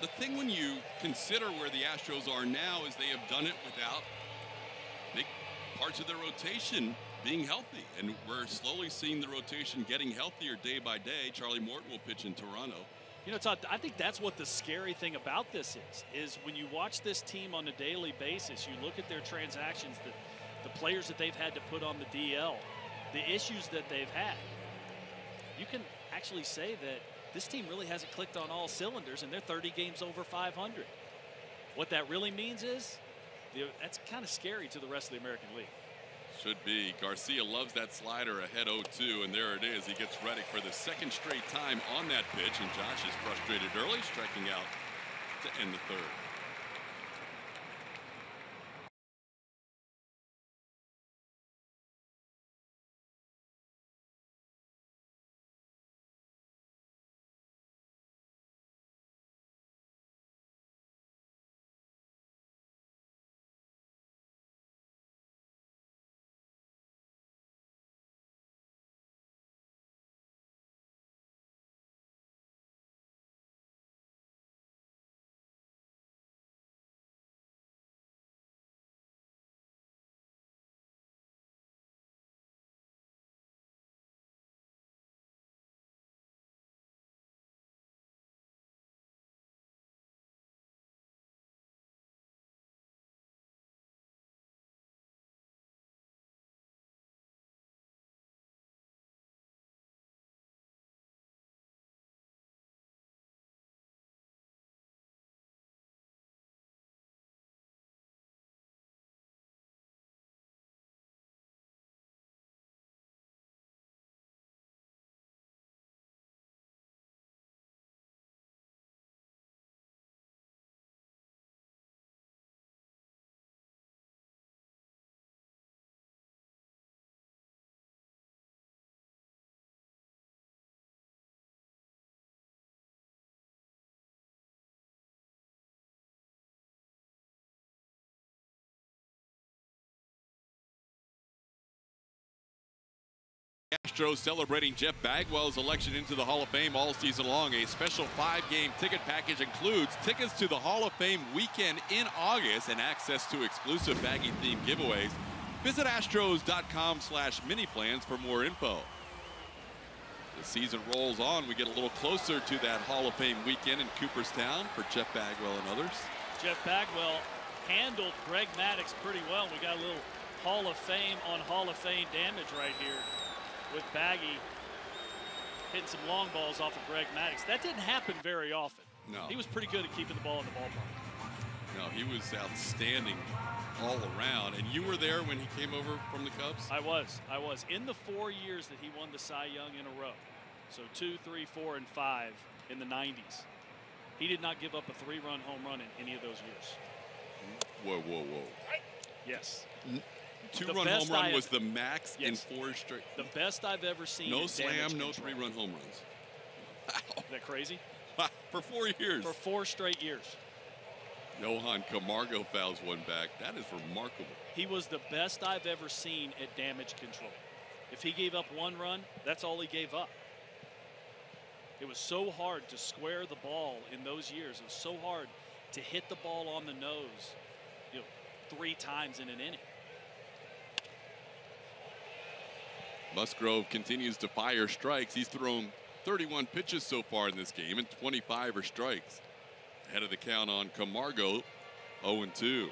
The thing when you consider where the Astros are now is they have done it without big parts of their rotation being healthy, and we're slowly seeing the rotation getting healthier day by day. Charlie Morton will pitch in Toronto. You know, Todd, I think that's what the scary thing about this is when you watch this team on a daily basis, you look at their transactions, the players that they've had to put on the DL, the issues that they've had. You can actually say that this team really hasn't clicked on all cylinders, and they're 30 games over 500. What that really means is that's kind of scary to the rest of the American League. Should be. Garcia loves that slider ahead 0-2, and there it is. He gets Reddick for the second straight time on that pitch, and Josh is frustrated early, striking out to end the third. Astros celebrating Jeff Bagwell's election into the Hall of Fame all season long. A special 5-game ticket package includes tickets to the Hall of Fame weekend in August and access to exclusive Baggy-themed giveaways. Visit Astros.com/mini-plans for more info. The season rolls on. We get a little closer to that Hall of Fame weekend in Cooperstown for Jeff Bagwell and others. Jeff Bagwell handled Greg Maddux pretty well. We got a little Hall of Fame on Hall of Fame damage right here, with Baggy hitting some long balls off of Greg Maddux. That didn't happen very often. No. He was pretty good at keeping the ball in the ballpark. No, he was outstanding all around. And you were there when he came over from the Cubs? I was. In the 4 years that he won the Cy Young in a row. So 2, 3, 4, and 5 in the 90s. He did not give up a 3-run home run in any of those years. Whoa, whoa, whoa. Yes. 2-run home run was the max in 4 straight. The best I've ever seen. No slam, no 3-run home runs. Wow. Is that crazy? For 4 years. For 4 straight years. Johan Camargo fouls one back. That is remarkable. He was the best I've ever seen at damage control. If he gave up 1 run, that's all he gave up. It was so hard to square the ball in those years. It was so hard to hit the ball on the nose, 3 times in an inning. Musgrove continues to fire strikes. He's thrown 31 pitches so far in this game, and 25 are strikes. Ahead of the count on Camargo, 0-2.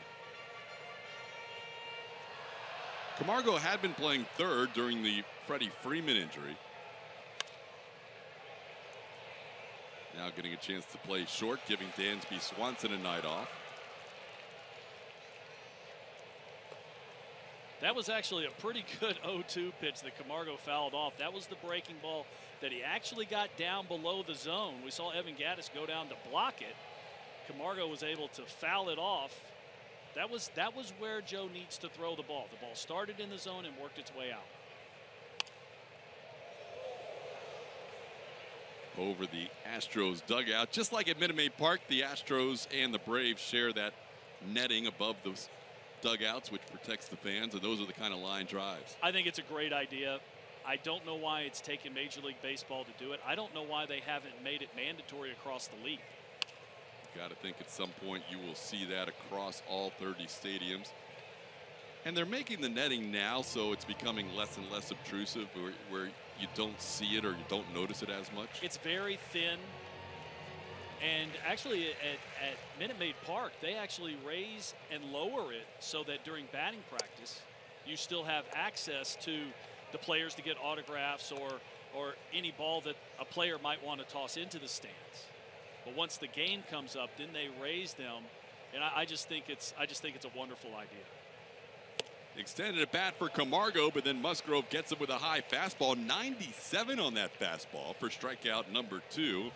Camargo had been playing third during the Freddie Freeman injury. Now getting a chance to play short, giving Dansby Swanson a night off. That was actually a pretty good 0-2 pitch that Camargo fouled off. That was the breaking ball that he actually got down below the zone. We saw Evan Gattis go down to block it. Camargo was able to foul it off. That was where Joe needs to throw the ball. The ball started in the zone and worked its way out. Over the Astros dugout. Just like at Minute Maid Park, the Astros and the Braves share that netting above those dugouts, which protects the fans, and those are the kind of line drives. I think it's a great idea. I don't know why it's taken Major League Baseball to do it. I don't know why they haven't made it mandatory across the league. Got to think at some point you will see that across all 30 stadiums. And they're making the netting now, so it's becoming less and less obtrusive, where you don't see it or you don't notice it as much. It's very thin. And actually at Minute Maid Park, they actually raise and lower it so that during batting practice, you still have access to the players to get autographs or any ball that a player might want to toss into the stands. But once the game comes up, then they raise them, and I just think it's a wonderful idea. Extended at bat for Camargo, but then Musgrove gets it with a high fastball. 97 on that fastball for strikeout number 2.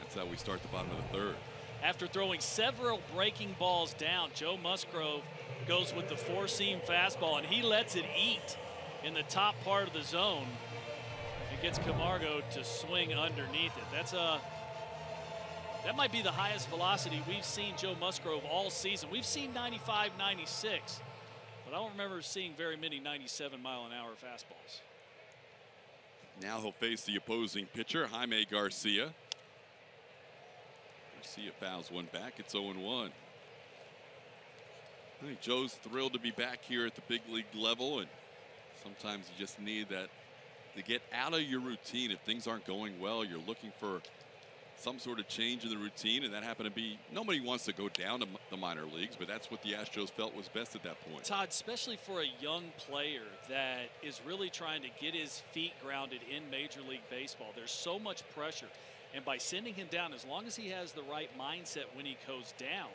That's how we start the bottom of the 3rd. After throwing several breaking balls down, Joe Musgrove goes with the 4-seam fastball, and he lets it eat in the top part of the zone. It gets Camargo to swing underneath it. That might be the highest velocity we've seen Joe Musgrove all season. We've seen 95, 96, but I don't remember seeing very many 97-mile-an-hour fastballs. Now he'll face the opposing pitcher, Jaime Garcia. Garcia fouls one back. It's 0-1. I think Joe's thrilled to be back here at the big league level, and sometimes you just need that to get out of your routine. If things aren't going well, you're looking for some sort of change in the routine, and that happened to be, nobody wants to go down to the minor leagues, but that's what the Astros felt was best at that point. Todd, especially for a young player that is really trying to get his feet grounded in Major League Baseball, there's so much pressure. And by sending him down, as long as he has the right mindset when he goes down,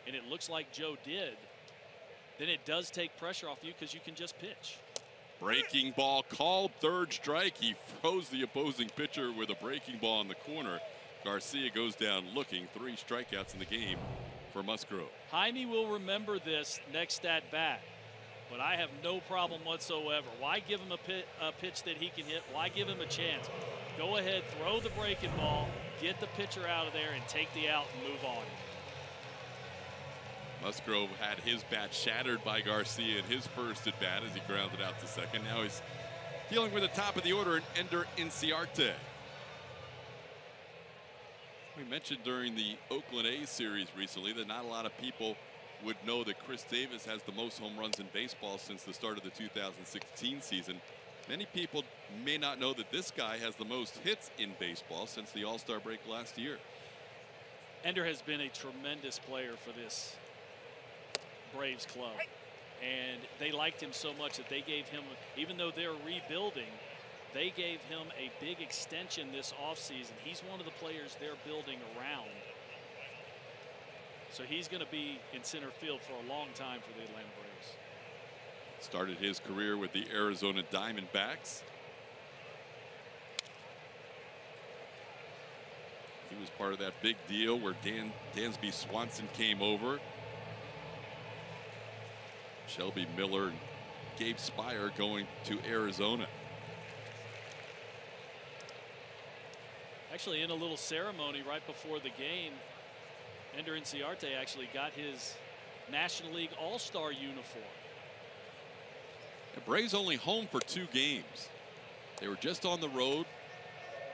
and it looks like Joe did, then it does take pressure off you because you can just pitch. Breaking ball called, 3rd strike. He froze the opposing pitcher with a breaking ball in the corner. Garcia goes down looking. 3 strikeouts in the game for Musgrove. Jaime will remember this next at bat, but I have no problem whatsoever. Why give him a pitch that he can hit? Why give him a chance? Go ahead, throw the breaking ball, get the pitcher out of there, and take the out and move on. Musgrove had his bat shattered by Garcia in his first at bat as he grounded out to second. Now he's dealing with the top of the order, Ender Inciarte. We mentioned during the Oakland A's series recently that not a lot of people would know that Chris Davis has the most home runs in baseball since the start of the 2016 season. Many people may not know that this guy has the most hits in baseball since the All-Star break last year. Ender has been a tremendous player for this Braves club, and they liked him so much that they gave him, even though they're rebuilding, they gave him a big extension this offseason. He's one of the players they're building around, so he's going to be in center field for a long time for the Atlanta Braves. Started his career with the Arizona Diamondbacks. He was part of that big deal where Dansby Swanson came over. Shelby Miller and Gabe Spire going to Arizona. Actually, in a little ceremony right before the game, Ender Inciarte actually got his National League All-Star uniform. The Braves only home for 2 games. They were just on the road,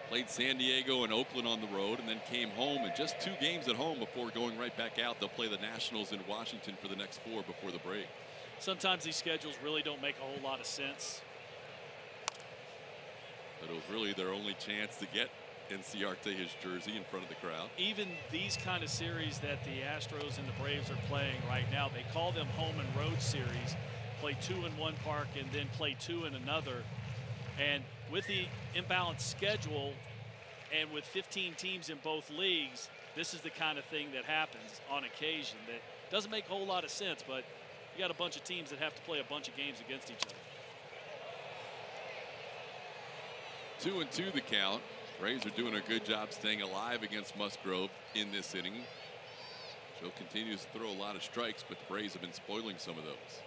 played San Diego and Oakland on the road, and then came home, and just 2 games at home before going right back out. They'll play the Nationals in Washington for the next 4 before the break. Sometimes these schedules really don't make a whole lot of sense. But it was really their only chance to get Inciarte his jersey in front of the crowd. Even these kind of series that the Astros and the Braves are playing right now, they call them home and road series. Play 2 in one park and then play 2 in another. And with the imbalanced schedule and with 15 teams in both leagues, this is the kind of thing that happens on occasion that doesn't make a whole lot of sense, but you got a bunch of teams that have to play a bunch of games against each other. 2-2 the count. Braves are doing a good job staying alive against Musgrove in this inning. Joe continues to throw a lot of strikes, but the Braves have been spoiling some of those.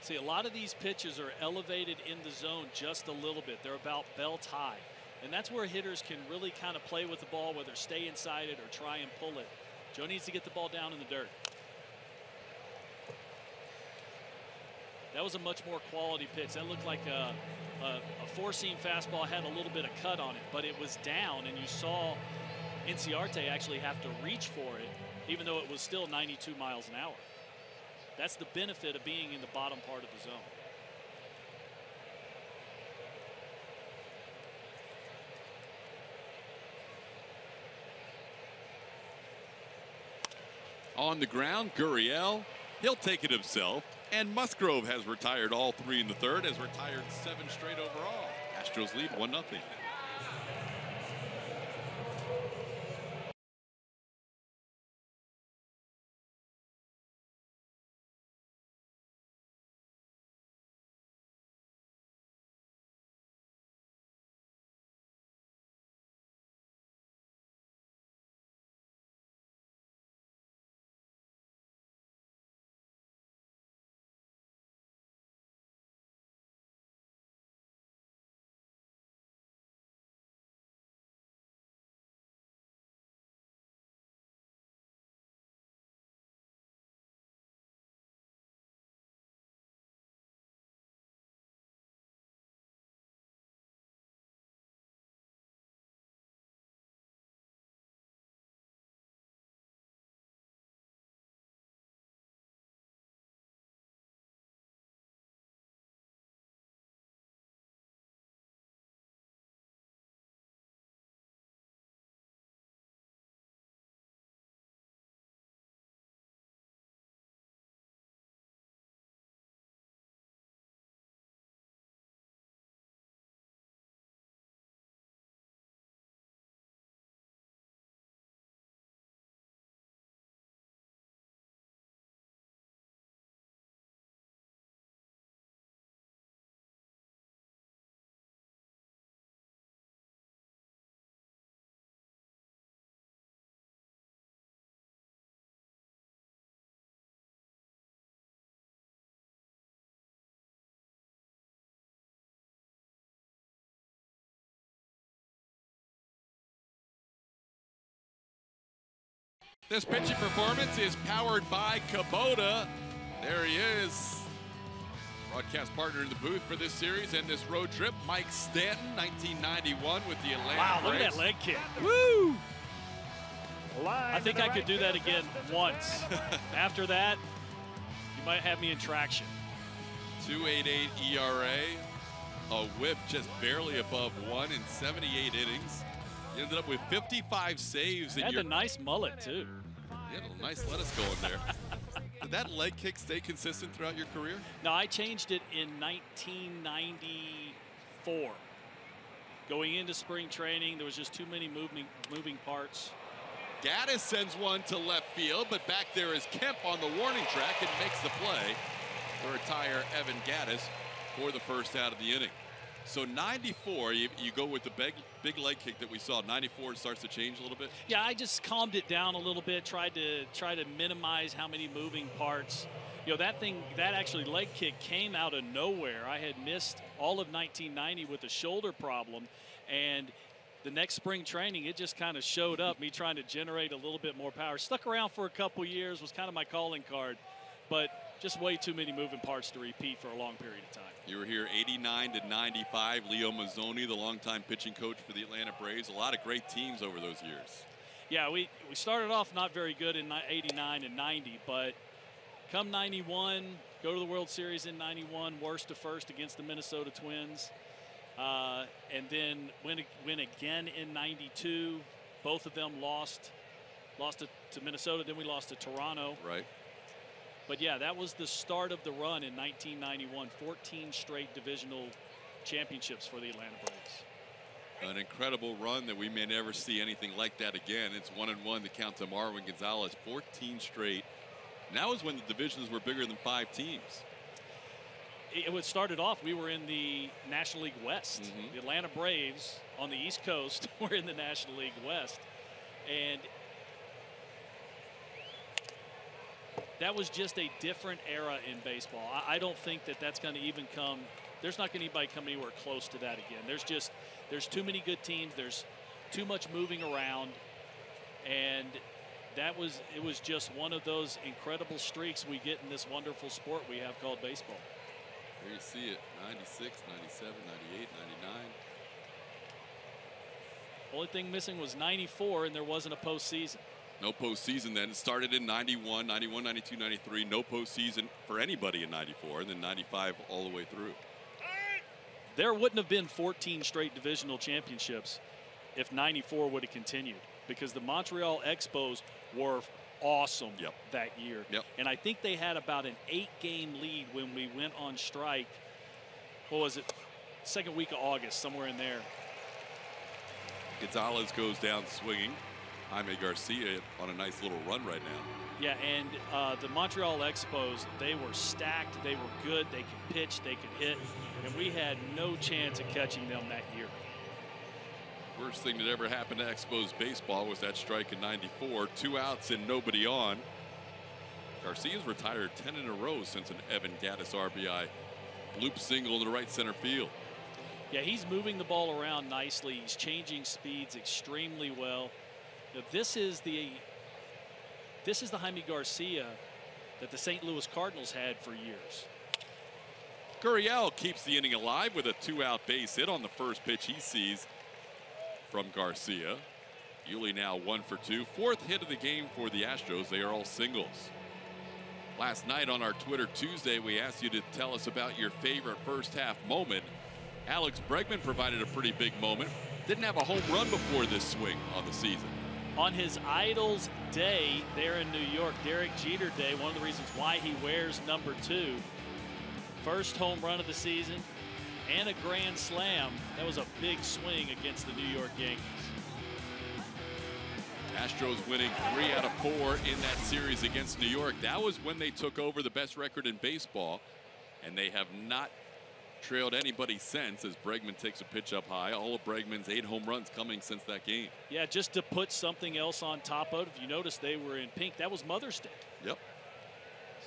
See, a lot of these pitches are elevated in the zone just a little bit. They're about belt high. And that's where hitters can really kind of play with the ball, whether stay inside it or try and pull it. Joe needs to get the ball down in the dirt. That was a much more quality pitch. That looked like a 4-seam fastball, had a little bit of cut on it, but it was down, and you saw Inciarte actually have to reach for it, even though it was still 92 miles an hour. That's the benefit of being in the bottom part of the zone. On the ground, Gurriel, he'll take it himself. And Musgrove has retired all 3 in the third, has retired 7 straight overall. Astros lead 1-0. This pitching performance is powered by Kubota. There he is. Broadcast partner in the booth for this series and this road trip, Mike Stanton, 1991 with the Atlanta Wow, look at Braves. that leg kick. Woo! I think I could do that again once. After that, you might have me in traction. 2.88 ERA, a whip just barely above 1 in 78 innings. You ended up with 55 saves. Had a nice mullet, too. You had a nice lettuce going there. Did that leg kick stay consistent throughout your career? No, I changed it in 1994. Going into spring training, there was just too many moving parts. Gaddis sends one to left field, but back there is Kemp on the warning track and makes the play to retire Evan Gaddis for the first out of the inning. So 94, you go with the big leg kick that we saw. 94 starts to change a little bit. Yeah, I just calmed it down a little bit. Tried to minimize how many moving parts. You know, that actually leg kick came out of nowhere. I had missed all of 1990 with a shoulder problem, and the next spring training, it just kind of showed up. Me trying to generate a little bit more power. Stuck around for a couple years, was kind of my calling card, but just way too many moving parts to repeat for a long period of time. You were here 89 to 95. Leo Mazzoni, the longtime pitching coach for the Atlanta Braves. A lot of great teams over those years. Yeah, we started off not very good in 89 and 90, but come 91, go to the World Series in 91, worst to first against the Minnesota Twins. And then win again in 92. Both of them lost to Minnesota. Then we lost to Toronto. Right. But yeah, that was the start of the run in 1991. 14 straight divisional championships for the Atlanta Braves. An incredible run that we may never see anything like that again. It's 1-1 to count to Marwin Gonzalez. 14 straight. And that was when the divisions were bigger than 5 teams. It started off, we were in the National League West. The Atlanta Braves on the East Coast were in the National League West. And that was just a different era in baseball. I don't think that that's going to even come. There's not going to anybody come anywhere close to that again. There's too many good teams. There's too much moving around. And it was just one of those incredible streaks we get in this wonderful sport we have called baseball. There you see it, 96, 97, 98, 99. Only thing missing was 94, and there wasn't a postseason. No postseason then. It started in 91, 91, 92, 93. No postseason for anybody in 94, and then 95 all the way through. There wouldn't have been 14 straight divisional championships if 94 would have continued, because the Montreal Expos were awesome that year. And I think they had about an 8-game lead when we went on strike. What was it? Second week of August, somewhere in there. Gonzalez goes down swinging. Jaime Garcia on a nice little run right now. Yeah, and the Montreal Expos, they were stacked. They were good. They could pitch. They could hit. And we had no chance of catching them that year. Worst thing that ever happened to Expos baseball was that strike in 94. 2 outs and nobody on. Garcia's retired 10 in a row since an Evan Gattis RBI bloop single to right center field. Yeah, he's moving the ball around nicely. He's changing speeds extremely well. Now, this is the Jaime Garcia that the St. Louis Cardinals had for years. Gurriel keeps the inning alive with a 2-out base hit on the first pitch he sees from Garcia. Yuli now 1 for 2. 4th hit of the game for the Astros. They are all singles. Last night on our Twitter Tuesday, we asked you to tell us about your favorite first half moment. Alex Bregman provided a pretty big moment. Didn't have a home run before this swing on the season. On his Idols Day there in New York, Derek Jeter Day, one of the reasons why he wears number 2. First home run of the season and a grand slam. That was a big swing against the New York Yankees. Astros winning 3 out of 4 in that series against New York. That was when they took over the best record in baseball, and they have not trailed anybody since, as Bregman takes a pitch up high. All of Bregman's 8 home runs coming since that game. Yeah, just to put something else on top of it, if you notice they were in pink, that was Mother's Day. Yep.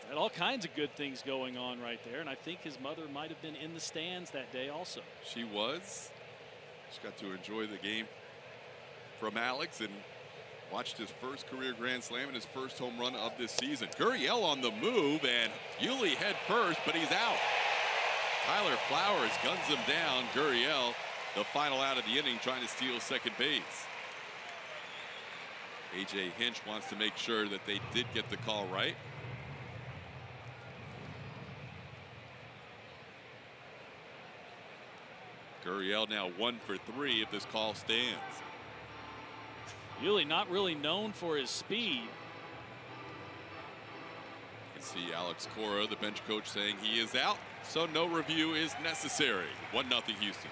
So had all kinds of good things going on right there, and I think his mother might have been in the stands that day also. She was. She got to enjoy the game from Alex and watched his first career grand slam and his first home run of this season. Gurriel on the move, and Yuli head first, but he's out. Tyler Flowers guns him down. Gurriel, the final out of the inning, trying to steal second base. A.J. Hinch wants to make sure that they did get the call right. Gurriel now 1 for 3 if this call stands. Yuli not really known for his speed. You can see Alex Cora, the bench coach, saying he is out, so no review is necessary. 1-0 Houston.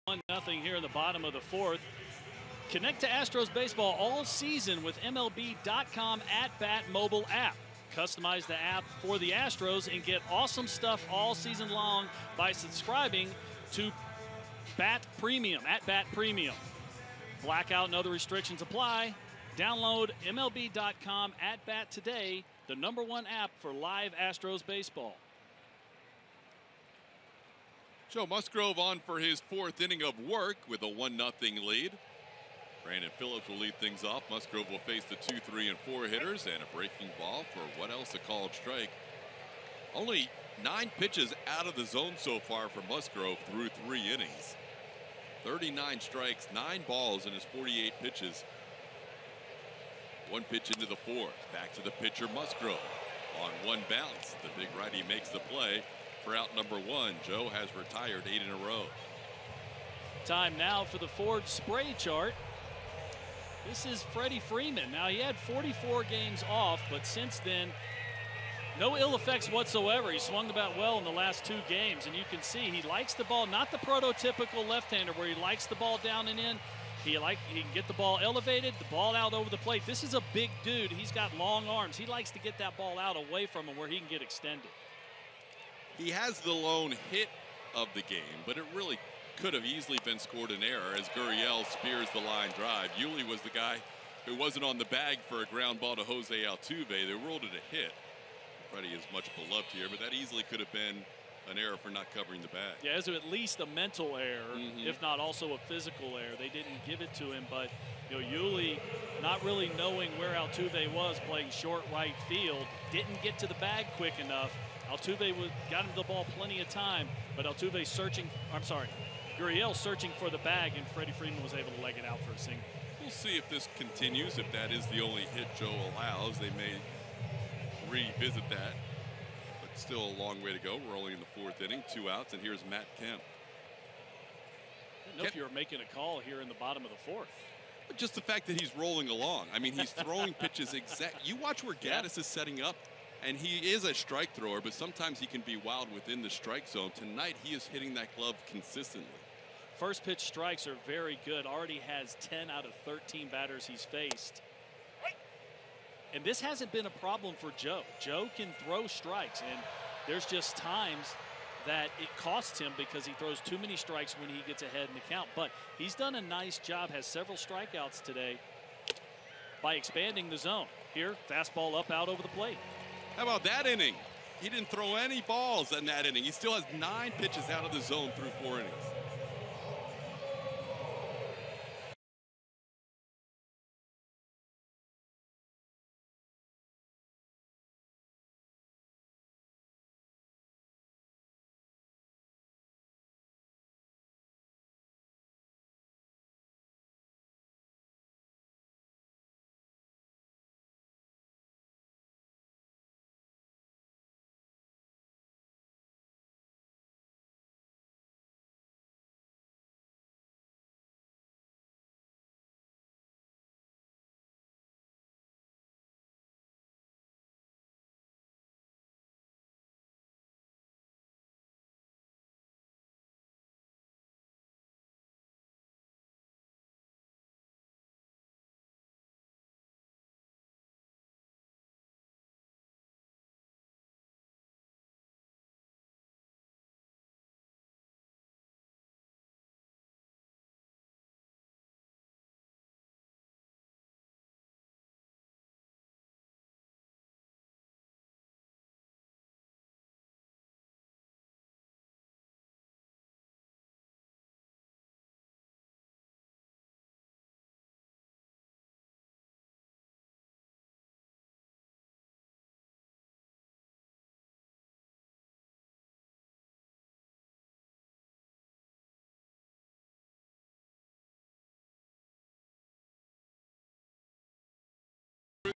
1-0 here in the bottom of the fourth. Connect to Astros baseball all season with MLB.com @Bat mobile app. Customize the app for the Astros and get awesome stuff all season long by subscribing to Bat Premium, @Bat Premium. Blackout and other restrictions apply. Download MLB.com @Bat today, the #1 app for live Astros baseball. Joe Musgrove on for his 4th inning of work with a 1-0 lead. Brandon Phillips will lead things off. Musgrove will face the 2, 3, and 4 hitters and a breaking ball for what else a called strike. Only 9 pitches out of the zone so far for Musgrove through 3 innings. 39 strikes, 9 balls in his 48 pitches. 1 pitch into the 4th. Back to the pitcher Musgrove. On 1 bounce, the big righty makes the play for out number 1. Joe has retired 8 in a row. Time now for the Ford spray chart. This is Freddie Freeman. Now, he had 44 games off, but since then, no ill effects whatsoever. He swung the bat well in the last 2 games, and you can see he likes the ball, not the prototypical left-hander where he likes the ball down and in. He can get the ball elevated, the ball out over the plate. This is a big dude. He's got long arms. He likes to get that ball out away from him where he can get extended. He has the lone hit of the game, but it really could have easily been scored an error as Gurriel spears the line drive. Yuli was the guy who wasn't on the bag for a ground ball to Jose Altuve. They ruled it a hit. Freddie is much beloved here, but that easily could have been an error for not covering the bag. Yeah, it was at least a mental error, if not also a physical error. They didn't give it to him, but Yuli, not really knowing where Altuve was, playing short right field, didn't get to the bag quick enough. Altuve got him the ball plenty of time, but Altuve Gurriel searching for the bag, and Freddie Freeman was able to leg it out for a single. We'll see if this continues. If that is the only hit Joe allows, they may revisit that. But still a long way to go. We're only in the 4th inning, 2 outs, and here's Matt Kemp. I didn't know if you were making a call here in the bottom of the 4th. Just the fact that he's rolling along. I mean, he's throwing pitches You watch where Gaddis is setting up, and he is a strike thrower, but sometimes he can be wild within the strike zone. Tonight, he is hitting that glove consistently. First pitch strikes are very good. Already has 10 out of 13 batters he's faced. And this hasn't been a problem for Joe. Joe can throw strikes, and there's just times that it costs him because he throws too many strikes when he gets ahead in the count. But he's done a nice job, has several strikeouts today by expanding the zone. Here, fastball up, out over the plate. How about that inning? He didn't throw any balls in that inning. He still has 9 pitches out of the zone through 4 innings.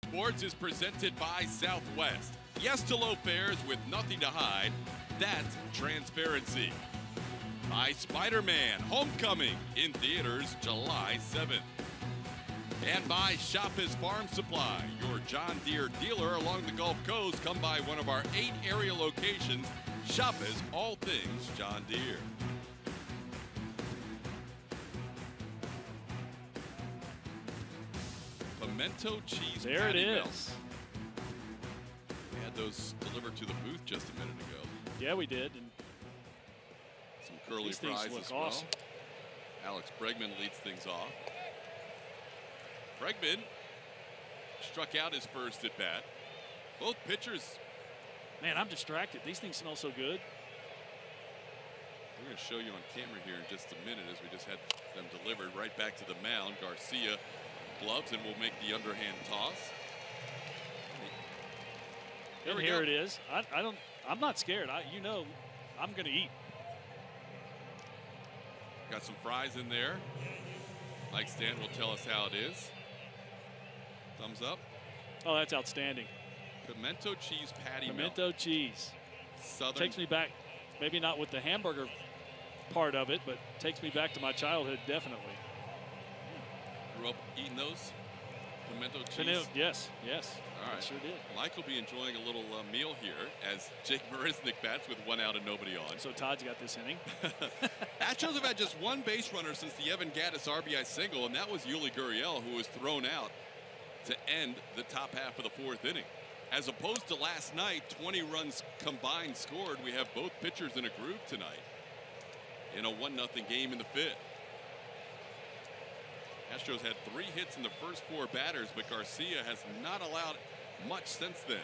Sports is presented by Southwest. Yes to low fares with nothing to hide. That's transparency. By Spider-Man Homecoming in theaters July 7th. And by Shop His Farm Supply, your John Deere dealer along the Gulf Coast. Come by one of our 8 area locations. Shop His all things John Deere. pimento cheese There patty it is. melts. We had those delivered to the booth just a minute ago. Yeah, we did. And some curly these things fries look as well. awesome. Alex Bregman leads things off. Bregman struck out his first at bat. Both pitchers. Man, I'm distracted. These things smell so good. We're going to show you on camera here in just a minute as we just had them delivered right back to the mound. Garcia gloves and will make the underhand toss. And here it is. I'm not scared. I'm going to eat. Got some fries in there. Mike Stanton will tell us how it is. Thumbs up. Oh, that's outstanding. Pimento cheese patty Pimento melt. cheese. Southern. Takes me back, maybe not with the hamburger part of it, but takes me back to my childhood, definitely. Grew up eating those? Pimento cheese? Yes. All right. I sure did. Mike will be enjoying a little meal here as Jake Marisnick bats with 1 out and nobody on. So Todd's got this inning. Astros have had just one base runner since the Evan Gattis RBI single, and that was Yuli Gurriel, who was thrown out to end the top half of the 4th inning. As opposed to last night, 20 runs combined scored. We have both pitchers in a groove tonight in a 1-0 game in the 5th. Astros had 3 hits in the first 4 batters, but Garcia has not allowed much since then.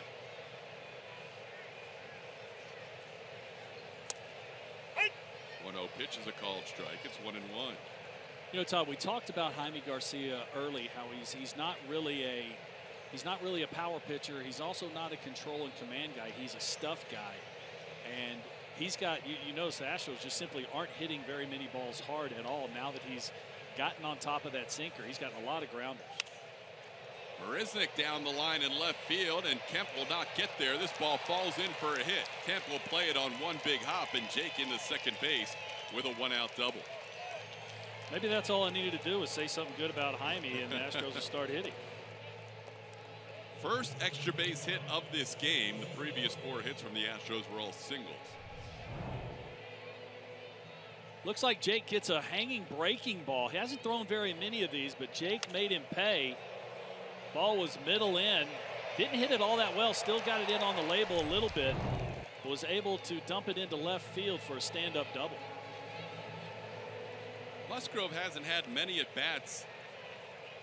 Hey. 1-0 pitch is a called strike. It's 1-1. You know, Todd, we talked about Jaime Garcia early, how he's not really a power pitcher. He's also not a control and command guy. He's a stuff guy. And he's got, you notice the Astros just simply aren't hitting very many balls hard at all now that he's gotten on top of that sinker. He's gotten a lot of grounders. Marisnick down the line in left field, and Kemp will not get there. This ball falls in for a hit. Kemp will play it on one big hop, and Jake into second base with a 1-out double. Maybe that's all I needed to do was say something good about Jaime, and the Astros will start hitting. First extra base hit of this game. The previous 4 hits from the Astros were all singles. Looks like Jake gets a hanging breaking ball. He hasn't thrown very many of these, but Jake made him pay. Ball was middle in. Didn't hit it all that well. Still got it in on the label a little bit. Was able to dump it into left field for a stand-up double. Musgrove hasn't had many at-bats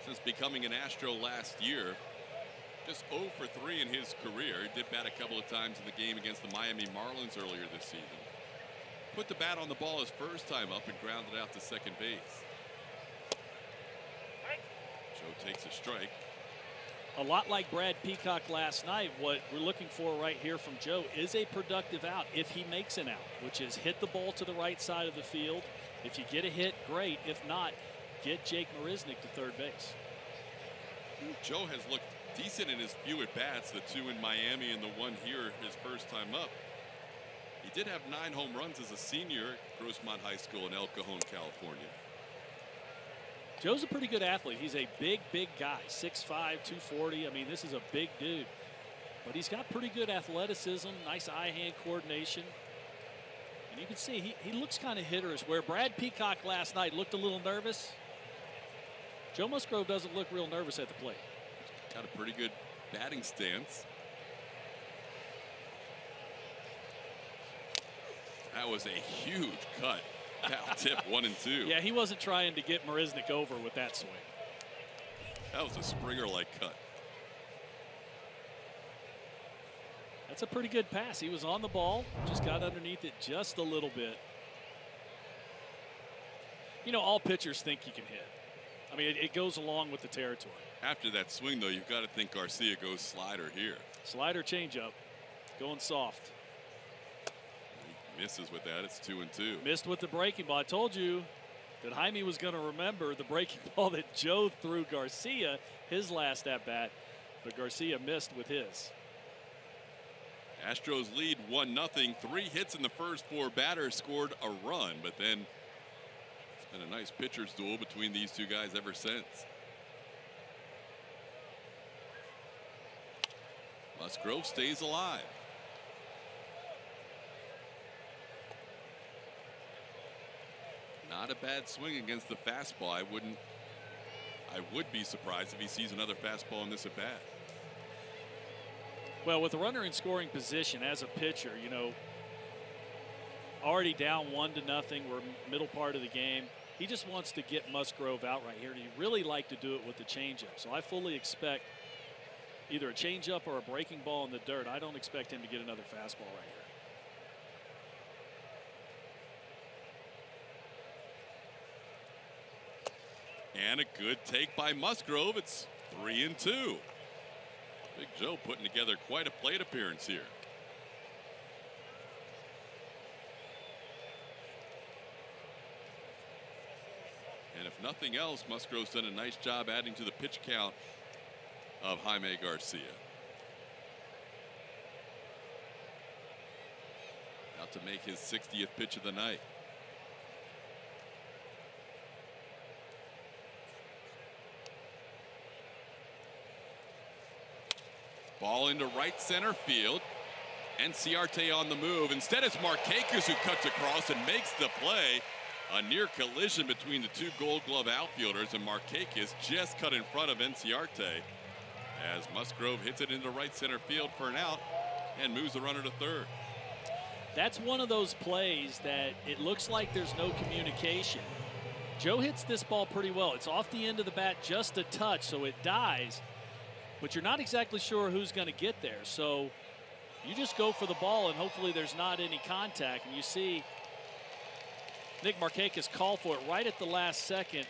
since becoming an Astro last year. Just 0 for 3 in his career. He did bat a couple of times in the game against the Miami Marlins earlier this season. Put the bat on the ball his first time up and grounded out to second base. Joe takes a strike. A lot like Brad Peacock last night, what we're looking for right here from Joe is a productive out if he makes an out, which is hit the ball to the right side of the field. If you get a hit, great. If not, get Jake Marisnick to third base. Joe has looked decent in his few at-bats, the 2 in Miami and the 1 here his first time up. He did have 9 home runs as a senior at Grossmont High School in El Cajon, California. Joe's a pretty good athlete. He's a big guy, 6'5", 240. I mean, this is a big dude. But he's got pretty good athleticism, nice eye-hand coordination. And you can see he looks kind of hitterish. Where Brad Peacock last night looked a little nervous, Joe Musgrove doesn't look real nervous at the plate. Got a pretty good batting stance. That was a huge cut. Foul tip 1-2. Yeah, he wasn't trying to get Marisnick over with that swing. That was a Springer-like cut. That's a pretty good pass. He was on the ball, just got underneath it just a little bit. You know, all pitchers think you can hit. I mean, it goes along with the territory. After that swing, though, you've got to think Garcia goes slider here. Slider changeup, going soft. He misses with that. It's 2-2. Missed with the breaking ball. I told you that Jaime was going to remember the breaking ball that Joe threw Garcia his last at bat, but Garcia missed with his. Astros lead 1-0. 3 hits in the first 4 batters scored a run, but then it's been a nice pitcher's duel between these two guys ever since. Musgrove stays alive. Not a bad swing against the fastball. I I would be surprised if he sees another fastball in this at bat. Well, with a runner in scoring position as a pitcher, you know, already down 1-0, we're middle part of the game. He just wants to get Musgrove out right here, and he'd really like to do it with the changeup. So I fully expect either a changeup or a breaking ball in the dirt. I don't expect him to get another fastball right here. And a good take by Musgrove. It's 3-2. Big Joe putting together quite a plate appearance here. And if nothing else, Musgrove's done a nice job adding to the pitch count of Jaime Garcia. About to make his 60th pitch of the night. Ball into right center field. Enciarte on the move. Instead, it's Markakis who cuts across and makes the play. A near collision between the two Gold Glove outfielders, and Markakis just cut in front of Enciarte as Musgrove hits it into right center field for an out and moves the runner to third. That's one of those plays that it looks like there's no communication. Joe hits this ball pretty well. It's off the end of the bat just a touch, so it dies. But you're not exactly sure who's going to get there. So you just go for the ball, and hopefully there's not any contact. And you see Nick Markakis call for it right at the last second,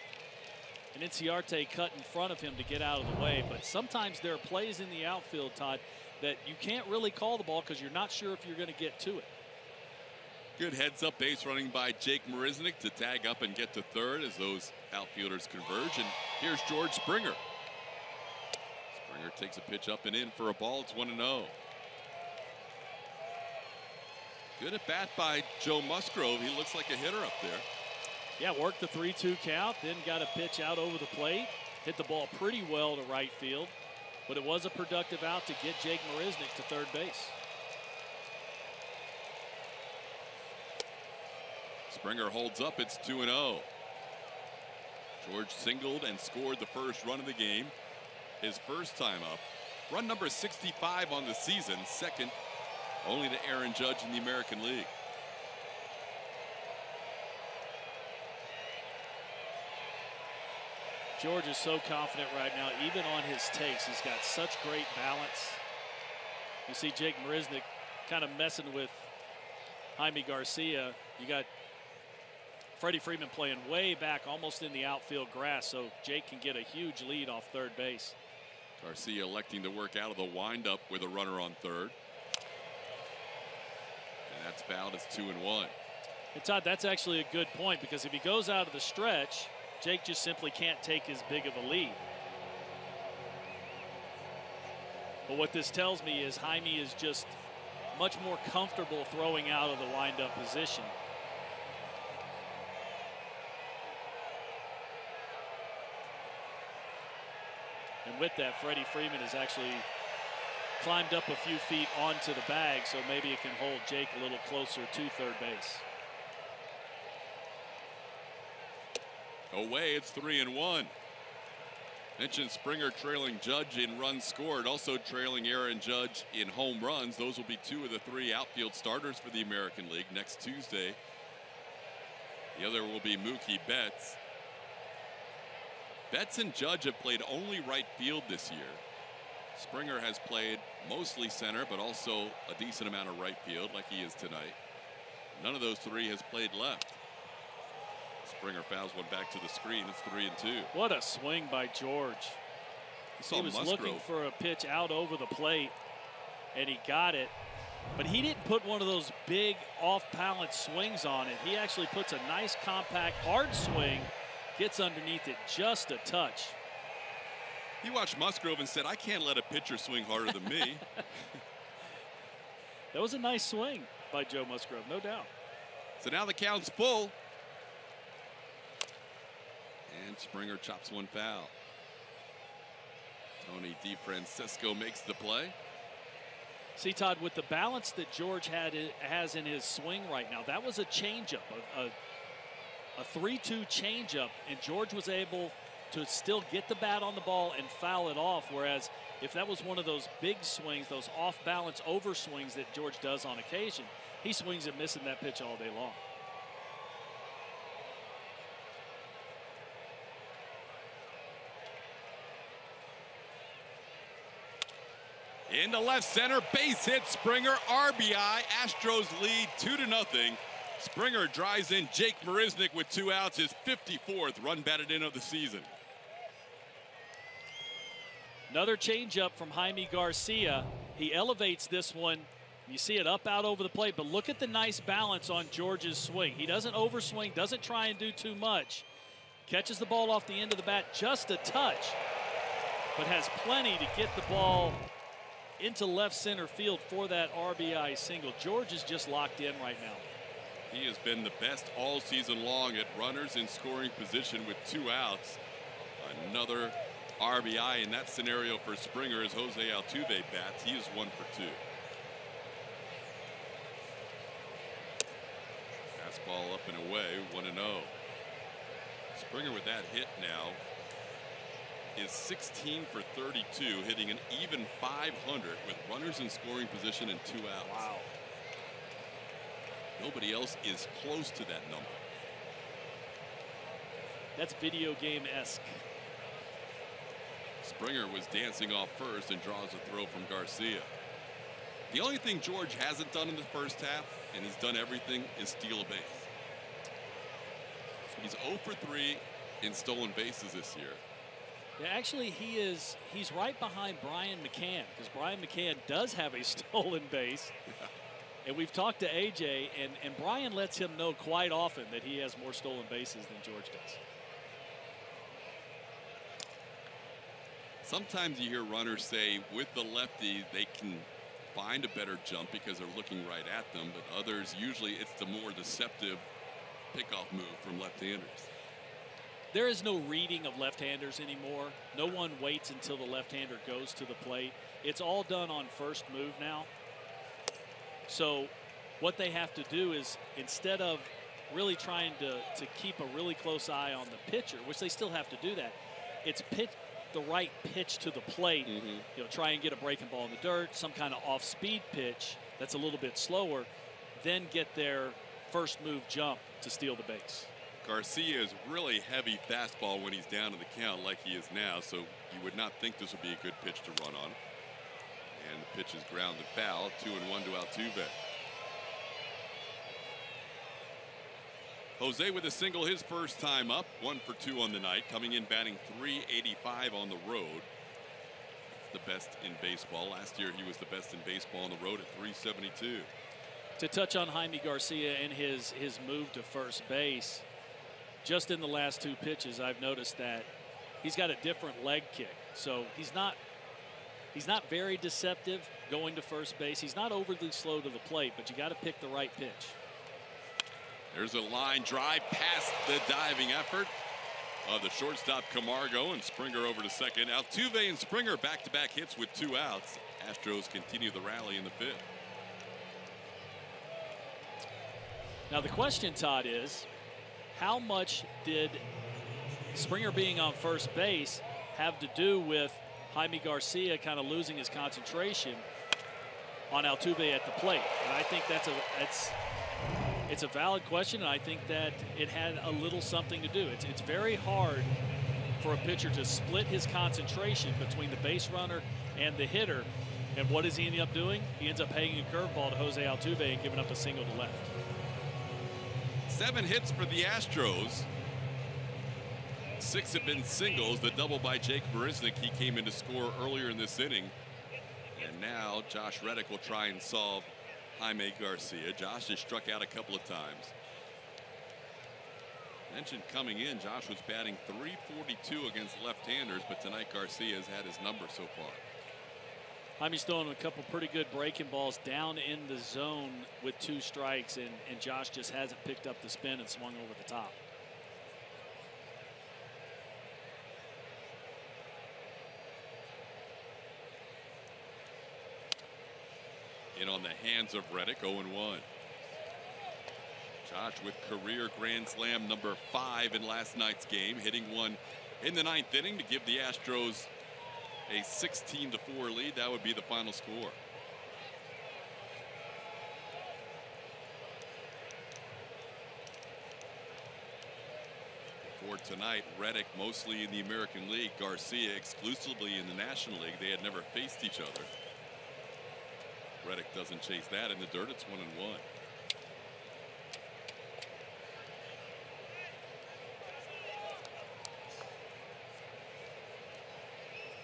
and Enciarte cut in front of him to get out of the way. But sometimes there are plays in the outfield, Todd, that you can't really call the ball because you're not sure if you're going to get to it. Good heads-up base running by Jake Marisnick to tag up and get to third as those outfielders converge. And here's George Springer. Springer takes a pitch up and in for a ball. It's 1-0. Good at bat by Joe Musgrove. He looks like a hitter up there. Yeah, worked the 3-2 count, then got a pitch out over the plate. Hit the ball pretty well to right field, but it was a productive out to get Jake Marisnick to third base. Springer holds up. It's 2-0. George singled and scored the first run of the game. His first time up. Run number 65 on the season. Second only to Aaron Judge in the American League. George is so confident right now, even on his takes. He's got such great balance. You see Jake Marisnick kind of messing with Jaime Garcia. You got Freddie Freeman playing way back, almost in the outfield grass, so Jake can get a huge lead off third base. Garcia electing to work out of the windup with a runner on third. And that's fouled. It's 2-1. And Todd, that's actually a good point, because if he goes out of the stretch, Jake just simply can't take as big of a lead. But what this tells me is Jaime is just much more comfortable throwing out of the windup position. And with that, Freddie Freeman has actually climbed up a few feet onto the bag, so maybe it can hold Jake a little closer to third base. Away, it's 3-1. Mentioned Springer trailing Judge in runs scored, also trailing Aaron Judge in home runs. Those will be two of the three outfield starters for the American League next Tuesday. The other will be Mookie Betts. Betts and Judge have played only right field this year. Springer has played mostly center, but also a decent amount of right field like he is tonight. None of those three has played left. Springer fouls one back to the screen. It's 3-2. What a swing by George. He was looking for a pitch out over the plate, and he got it. But he didn't put one of those big off-balance swings on it. He actually puts a nice, compact, hard swing, gets underneath it just a touch. He watched Musgrove and said, I can't let a pitcher swing harder than me. That was a nice swing by Joe Musgrove, no doubt. So now the count's full. And Springer chops one foul. Tony DeFrancisco makes the play. See, Todd, with the balance that George has in his swing right now, that was a changeup, a 3-2 changeup, and George was able to still get the bat on the ball and foul it off, whereas if that was one of those big swings, those off-balance overswings that George does on occasion, he swings at missing that pitch all day long. Into left center, base hit, Springer, RBI. Astros lead 2-0. Springer drives in Jake Marisnick with 2 outs, his 54th run batted in of the season. Another changeup from Jaime Garcia. He elevates this one. You see it up out over the plate, but look at the nice balance on George's swing. He doesn't overswing, doesn't try and do too much. Catches the ball off the end of the bat just a touch, but has plenty to get the ball into left center field for that RBI single. George is just locked in right now. He has been the best all season long at runners in scoring position with 2 outs. Another RBI in that scenario for Springer as Jose Altuve bats. He is 1 for 2. Fastball up and away, 1-0. Springer with that hit now is 16 for 32, hitting an even .500 with runners in scoring position and 2 outs. Wow. Nobody else is close to that number. That's video game-esque. Springer was dancing off first and draws a throw from Garcia. The only thing George hasn't done in the first half, and he's done everything, is steal a base. He's 0 for 3 in stolen bases this year. Yeah, actually, he's right behind Brian McCann, because Brian McCann does have a stolen base. And we've talked to AJ, and Brian lets him know quite often that he has more stolen bases than George does. Sometimes you hear runners say with the lefty they can find a better jump because they're looking right at them, but others, usually it's the more deceptive pickoff move from left-handers. There is no reading of left-handers anymore. No one waits until the left-hander goes to the plate. It's all done on first move now. So what they have to do is, instead of really trying to keep a really close eye on the pitcher, which they still have to do that, it's the right pitch to the plate. You know, try and get a breaking ball in the dirt, some kind of off-speed pitch that's a little bit slower, then get their first move jump to steal the base. Garcia's really heavy fastball when he's down in the count like he is now, so you would not think this would be a good pitch to run on. And the pitch is grounded foul, 2-1 to Altuve. Jose with a single his first time up, 1 for 2 on the night, coming in batting .385 on the road. That's the best in baseball. Last year he was the best in baseball on the road at .372. To touch on Jaime Garcia and his move to first base, just in the last 2 pitches, I've noticed that he's got a different leg kick. So he's not very deceptive going to first base. He's not overly slow to the plate, but you got to pick the right pitch. There's a line drive past the diving effort of the shortstop Camargo, and Springer over to second. Altuve and Springer back-to-back hits with 2 outs. Astros continue the rally in the 5th. Now the question, Todd, is how much did Springer being on first base have to do with Jaime Garcia kind of losing his concentration on Altuve at the plate? And I think it's a valid question, and I think that it had a little something to do. It's very hard for a pitcher to split his concentration between the base runner and the hitter. And what does he end up doing? He ends up hanging a curveball to Jose Altuve and giving up a single to left. 7 hits for the Astros. 6 have been singles. The double by Jake Marisnick, he came in to score earlier in this inning. And now Josh Reddick will try and solve Jaime Garcia. Josh has struck out a couple of times. Mentioned coming in, Josh was batting .342 against left-handers, but tonight Garcia has had his number so far. Jaime's throwing a couple pretty good breaking balls down in the zone with 2 strikes, and Josh just hasn't picked up the spin and swung over the top. In on the hands of Reddick, 0-1. Josh with career grand slam number 5 in last night's game, hitting one in the 9th inning to give the Astros a 16-4 lead. That would be the final score. For tonight, Reddick mostly in the American League, Garcia exclusively in the National League. They had never faced each other. Reddick doesn't chase that in the dirt. It's 1-1.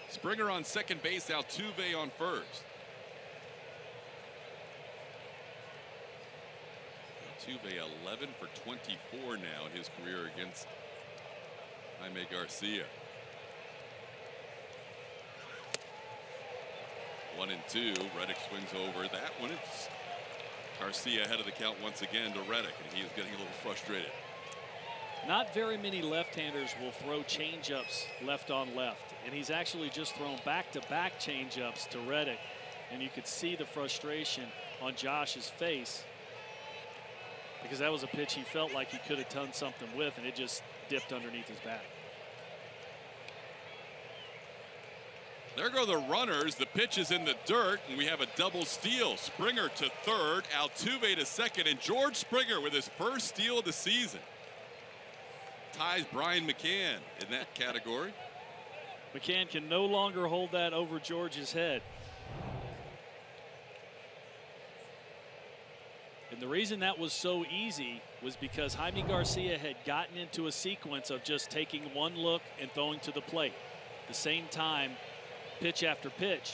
Springer on second base, Altuve on first. Altuve 11 for 24 now in his career against Jaime Garcia. 1-2. Reddick swings over that one. It's Garcia ahead of the count once again to Reddick, and he is getting a little frustrated. Not very many left-handers will throw changeups left on left, and he's actually just thrown back-to-back changeups to Reddick, and you could see the frustration on Josh's face because that was a pitch he felt like he could have done something with, and it just dipped underneath his back. There go the runners. The pitch is in the dirt, and we have a double steal. Springer to third, Altuve to second, and George Springer with his first steal of the season ties Brian McCann in that category. McCann can no longer hold that over George's head. And the reason that was so easy was because Jaime Garcia had gotten into a sequence of just taking one look and throwing to the plate. At the same time, pitch after pitch,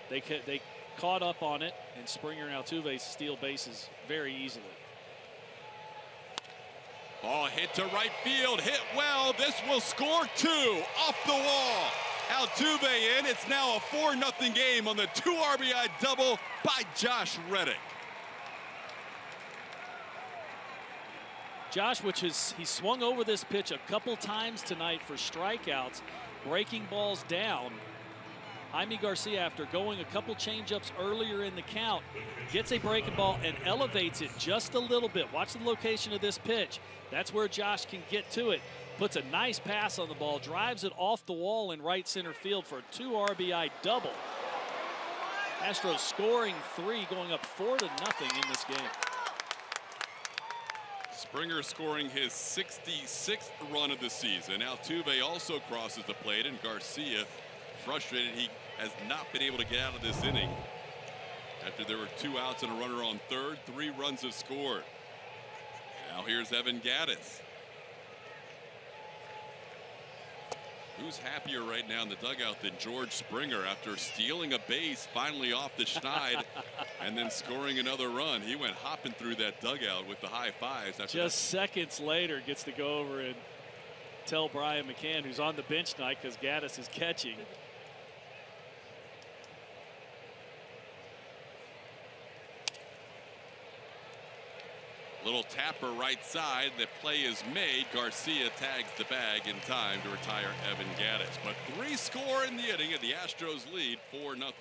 they caught up on it, and Springer and Altuve steal bases very easily. Ball hit to right field, hit well. This will score 2 off the wall. Altuve in. It's now a 4-0 game on the 2 RBI double by Josh Reddick. Josh, he swung over this pitch a couple times tonight for strikeouts, breaking balls down. Jaime Garcia, after going a couple changeups earlier in the count, gets a breaking ball and elevates it just a little bit. Watch the location of this pitch. That's where Josh can get to it. Puts a nice pass on the ball, drives it off the wall in right center field for a 2 RBI double. Astros scoring 3, going up 4-0 in this game. Springer scoring his 66th run of the season. Altuve also crosses the plate, and Garcia, frustrated he has not been able to get out of this inning after there were 2 outs and a runner on third. 3 runs have scored. Now here's Evan Gattis. Who's happier right now in the dugout than George Springer after stealing a base finally off the Schneid and then scoring another run? He went hopping through that dugout with the high fives. Just seconds later gets to go over and tell Brian McCann, who's on the bench tonight because Gattis is catching. Little tapper right side. The play is made. Garcia tags the bag in time to retire Evan Gattis. But 3 score in the inning, and the Astros lead 4-0.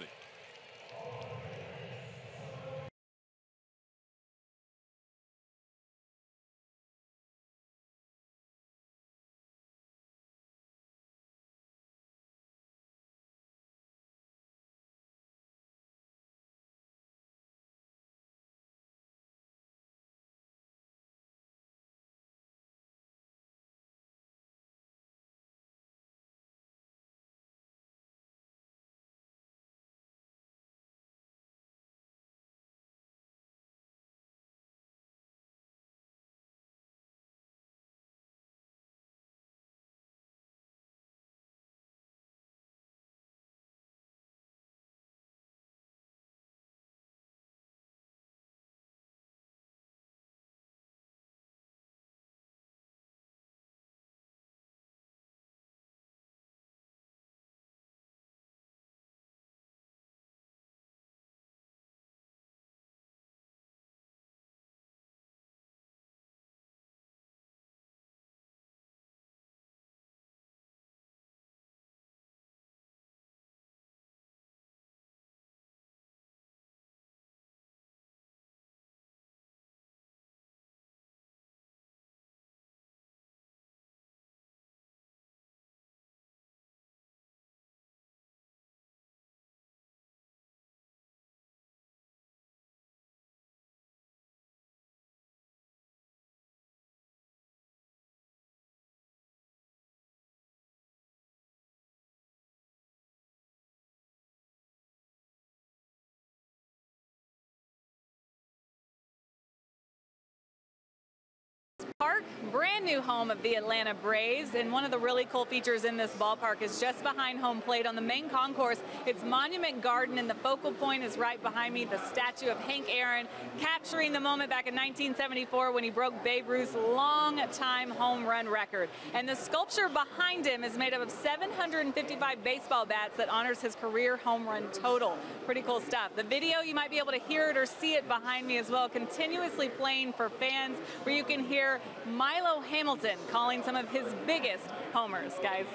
Park, brand new home of the Atlanta Braves, and one of the really cool features in this ballpark is just behind home plate on the main concourse. It's Monument Garden, and the focal point is right behind me, the statue of Hank Aaron, capturing the moment back in 1974 when he broke Babe Ruth's long-time home run record. And the sculpture behind him is made up of 755 baseball bats that honors his career home run total. Pretty cool stuff. The video, you might be able to hear it or see it behind me as well, continuously playing for fans, where you can hear Milo Hamilton calling some of his biggest homers, guys.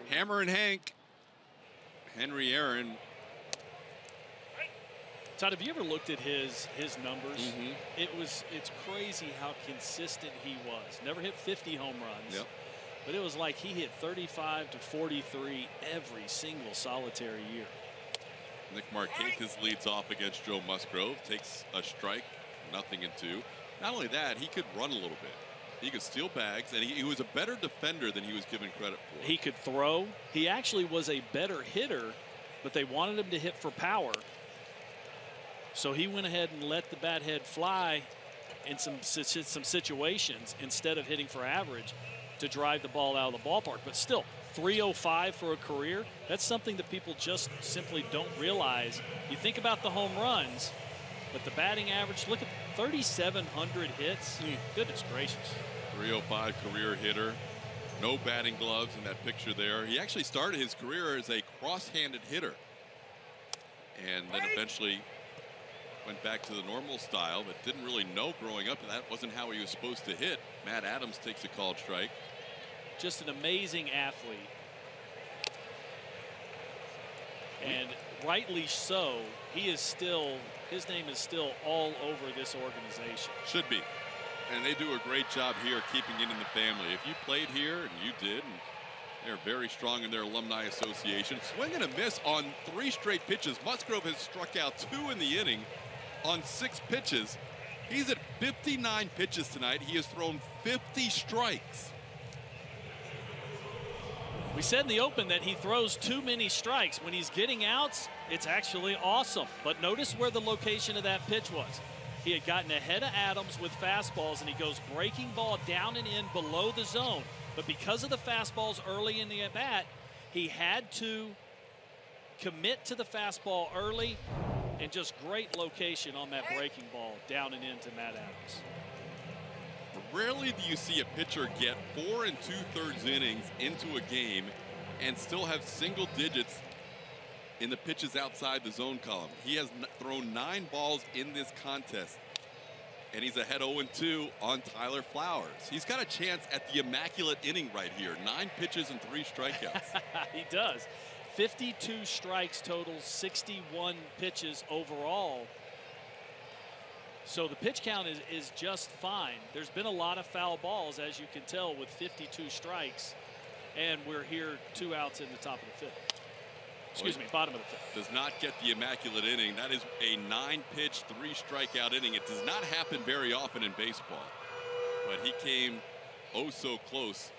Hammer and Hank. Henry Aaron. Todd, have you ever looked at his numbers? It's crazy how consistent he was. Never hit 50 home runs. Yep. But it was like he hit 35 to 43 every single solitary year. Nick Markakis leads off against Joe Musgrove. Takes a strike, 0-2. Not only that, he could run a little bit. He could steal bags, and he was a better defender than he was given credit for. He could throw. He actually was a better hitter, but they wanted him to hit for power. So he went ahead and let the bat head fly in some situations instead of hitting for average to drive the ball out of the ballpark. But still, 305 for a career, that's something that people just simply don't realize. You think about the home runs, but the batting average, look at 3,700 hits. Goodness gracious. 305 career hitter. No batting gloves in that picture there. He actually started his career as a cross-handed hitter. And then eventually went back to the normal style, but didn't really know growing up that wasn't how he was supposed to hit. Matt Adams takes a called strike. Just an amazing athlete. And rightly so, he is still, his name is still all over this organization. Should be. And they do a great job here keeping it in the family. If you played here, and you did, and they're very strong in their alumni association. Swing and a miss on 3 straight pitches. Musgrove has struck out 2 in the inning on 6 pitches. He's at 59 pitches tonight. He has thrown 50 strikes. We said in the open that he throws too many strikes. When he's getting outs, it's actually awesome. But notice where the location of that pitch was. He had gotten ahead of Adams with fastballs, and he goes breaking ball down and in below the zone. But because of the fastballs early in the at-bat, he had to commit to the fastball early, and just great location on that breaking ball down and into Matt Adams. Rarely do you see a pitcher get 4 2/3 innings into a game and still have single digits in the pitches outside the zone column. He has thrown 9 balls in this contest, and he's ahead 0-2 on Tyler Flowers. He's got a chance at the immaculate inning right here. 9 pitches and 3 strikeouts. He does. 52 strikes total, 61 pitches overall. So the pitch count is just fine. There's been a lot of foul balls, as you can tell, with 52 strikes. And we're here 2 outs in the top of the 5th. Excuse me, bottom of the 5th. Does not get the immaculate inning. That is a 9-pitch, 3-strikeout inning. It does not happen very often in baseball. But he came oh so close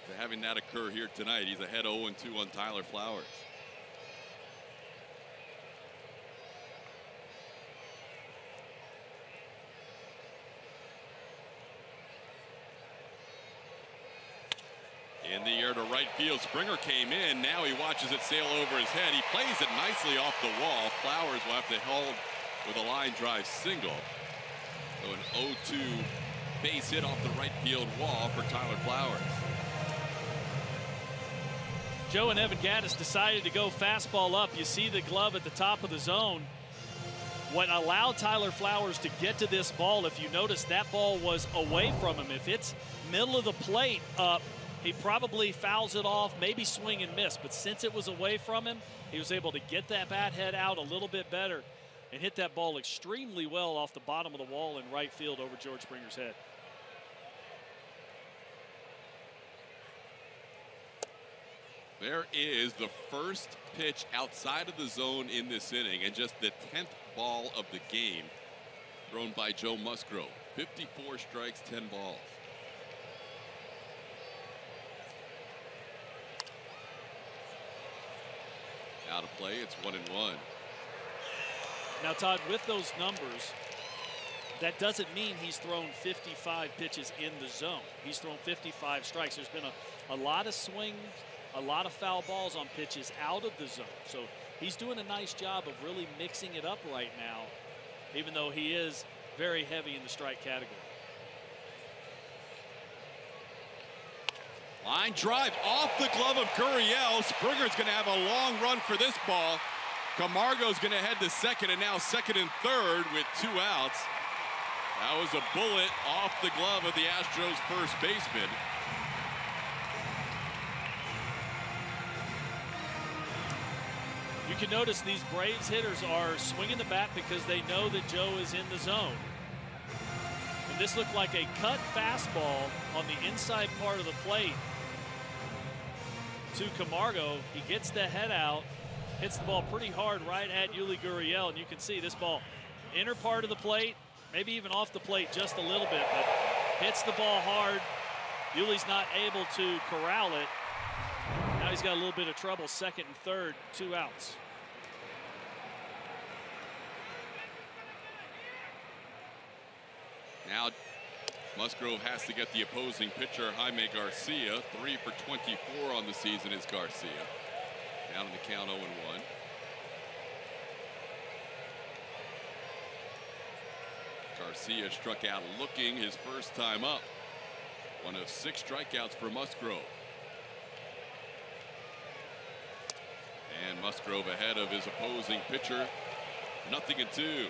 to having that occur here tonight. He's ahead 0-2 on Tyler Flowers. In the air to right field. Springer came in. Now he watches it sail over his head. He plays it nicely off the wall. Flowers will have to hold with a line drive single. So an 0-2 base hit off the right field wall for Tyler Flowers. Joe and Evan Gaddis decided to go fastball up. You see the glove at the top of the zone. What allowed Tyler Flowers to get to this ball, if you notice, that ball was away from him. If it's middle of the plate up, he probably fouls it off, maybe swing and miss. But since it was away from him, he was able to get that bat head out a little bit better and hit that ball extremely well off the bottom of the wall in right field over George Springer's head. There is the first pitch outside of the zone in this inning, and just the 10th ball of the game thrown by Joe Musgrove. 54 strikes, 10 balls. Out of play, it's 1-1. Now, Todd, with those numbers, that doesn't mean he's thrown 55 pitches in the zone. He's thrown 55 strikes. There's been a lot of swings, a lot of foul balls on pitches out of the zone. So he's doing a nice job of really mixing it up right now, even though he is very heavy in the strike category. Line drive off the glove of Gurriel. Springer's going to have a long run for this ball. Camargo's going to head to second, and now second and third with 2 outs. That was a bullet off the glove of the Astros first baseman. You can notice these Braves hitters are swinging the bat because they know that Joe is in the zone. And this looked like a cut fastball on the inside part of the plate to Camargo. He gets the head out, hits the ball pretty hard right at Yuli Gurriel, and you can see this ball inner part of the plate, maybe even off the plate just a little bit, but hits the ball hard. Yuli's not able to corral it. Now he's got a little bit of trouble, second and third, 2 outs. Now Musgrove has to get the opposing pitcher, Jaime Garcia. 3 for 24 on the season is Garcia. Down in the count 0-1. Garcia struck out looking his first time up. 1 of 6 strikeouts for Musgrove. And Musgrove ahead of his opposing pitcher. 0-2.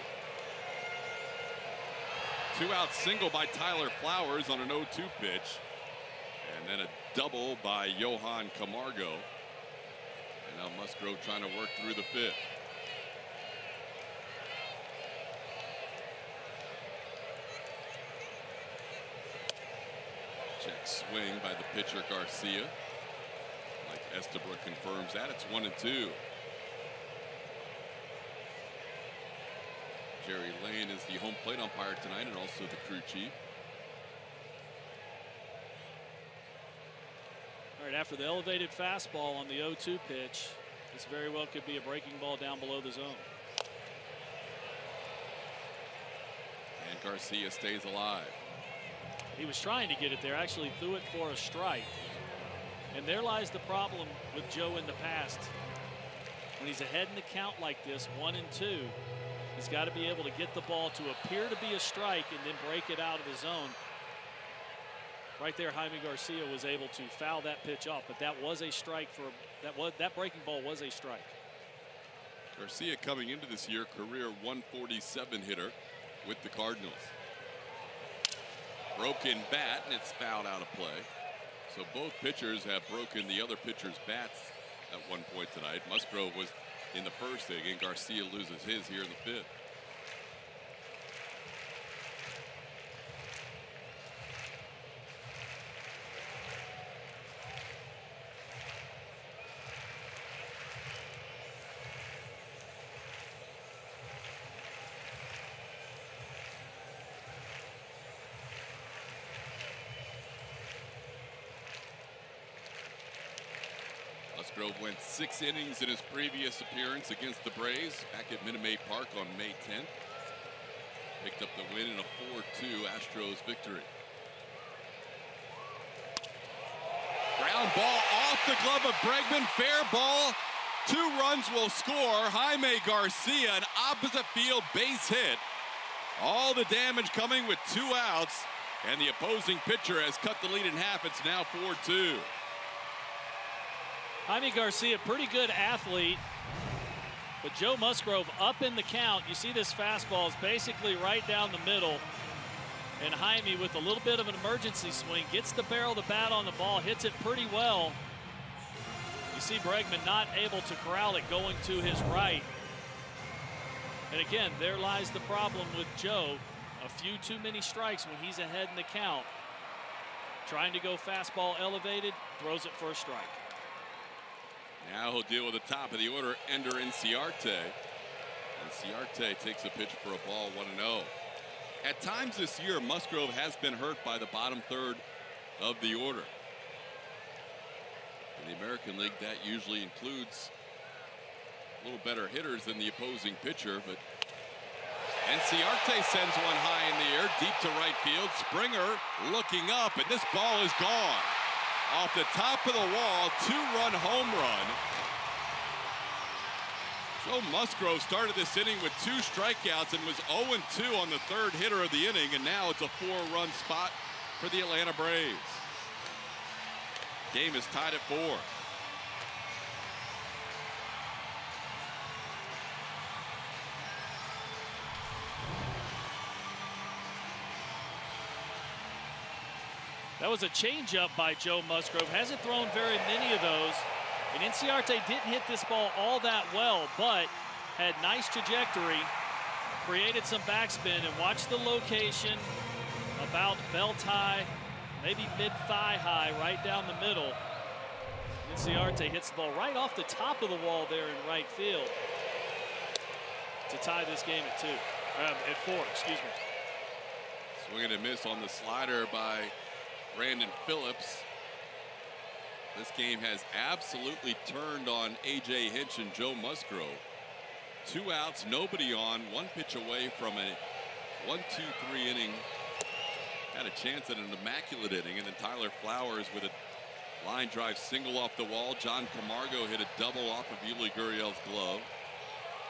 2-out single by Tyler Flowers on an 0-2 pitch. And then a double by Johan Camargo. And now Musgrove trying to work through the 5th. Check swing by the pitcher Garcia. Like Estabrook confirms that. It's 1-2. Jerry Lane is the home plate umpire tonight and also the crew chief. All right, after the elevated fastball on the 0-2 pitch, this very well could be a breaking ball down below the zone. And Garcia stays alive. He was trying to get it there, actually threw it for a strike. And there lies the problem with Joe in the past. When he's ahead in the count like this, 1-2, he's got to be able to get the ball to appear to be a strike and then break it out of the zone. Right there, Jaime Garcia was able to foul that pitch off, but that was a strike for that breaking ball was a strike. Garcia coming into this year, career 147 hitter with the Cardinals. Broken bat, and it's fouled out of play. So both pitchers have broken the other pitcher's bats at one point tonight. Musgrove was in the first inning. Garcia loses his here in the 5th. Musgrove went 6 innings in his previous appearance against the Braves back at Minute Maid Park on May 10th. Picked up the win in a 4-2 Astros victory. Ground ball off the glove of Bregman. Fair ball. 2 runs will score. Jaime Garcia, an opposite field base hit. All the damage coming with 2 outs. And the opposing pitcher has cut the lead in half. It's now 4-2. Jaime Garcia, pretty good athlete, but Joe Musgrove up in the count. You see this fastball is basically right down the middle, and Jaime with a little bit of an emergency swing gets the barrel of the bat on the ball, hits it pretty well. You see Bregman not able to corral it going to his right. And again, there lies the problem with Joe. A few too many strikes when he's ahead in the count. Trying to go fastball elevated, throws it for a strike. Now he'll deal with the top of the order, Ender Inciarte. And Inciarte takes a pitch for a ball, 1-0. At times this year, Musgrove has been hurt by the bottom third of the order. In the American League, that usually includes a little better hitters than the opposing pitcher, but Ciarte sends one high in the air, deep to right field. Springer looking up, and this ball is gone. Off the top of the wall, 2-run home run. Joe Musgrove started this inning with 2 strikeouts and was 0-2 on the 3rd hitter of the inning, and now it's a 4-run spot for the Atlanta Braves. Game is tied at 4. That was a changeup by Joe Musgrove. Hasn't thrown very many of those. And Ciarte didn't hit this ball all that well, but had nice trajectory, created some backspin, and watch the location about belt high, maybe mid-thigh high, right down the middle. Ciarte hits the ball right off the top of the wall there in right field to tie this game at 4, excuse me. Swing and a miss on the slider by Brandon Phillips. This game has absolutely turned on A.J. Hinch and Joe Musgrove. 2 outs, nobody on, 1 pitch away from a 1-2-3 inning. Had a chance at an immaculate inning, and then Tyler Flowers with a line drive single off the wall. John Camargo hit a double off of Yuli Gurriel's glove.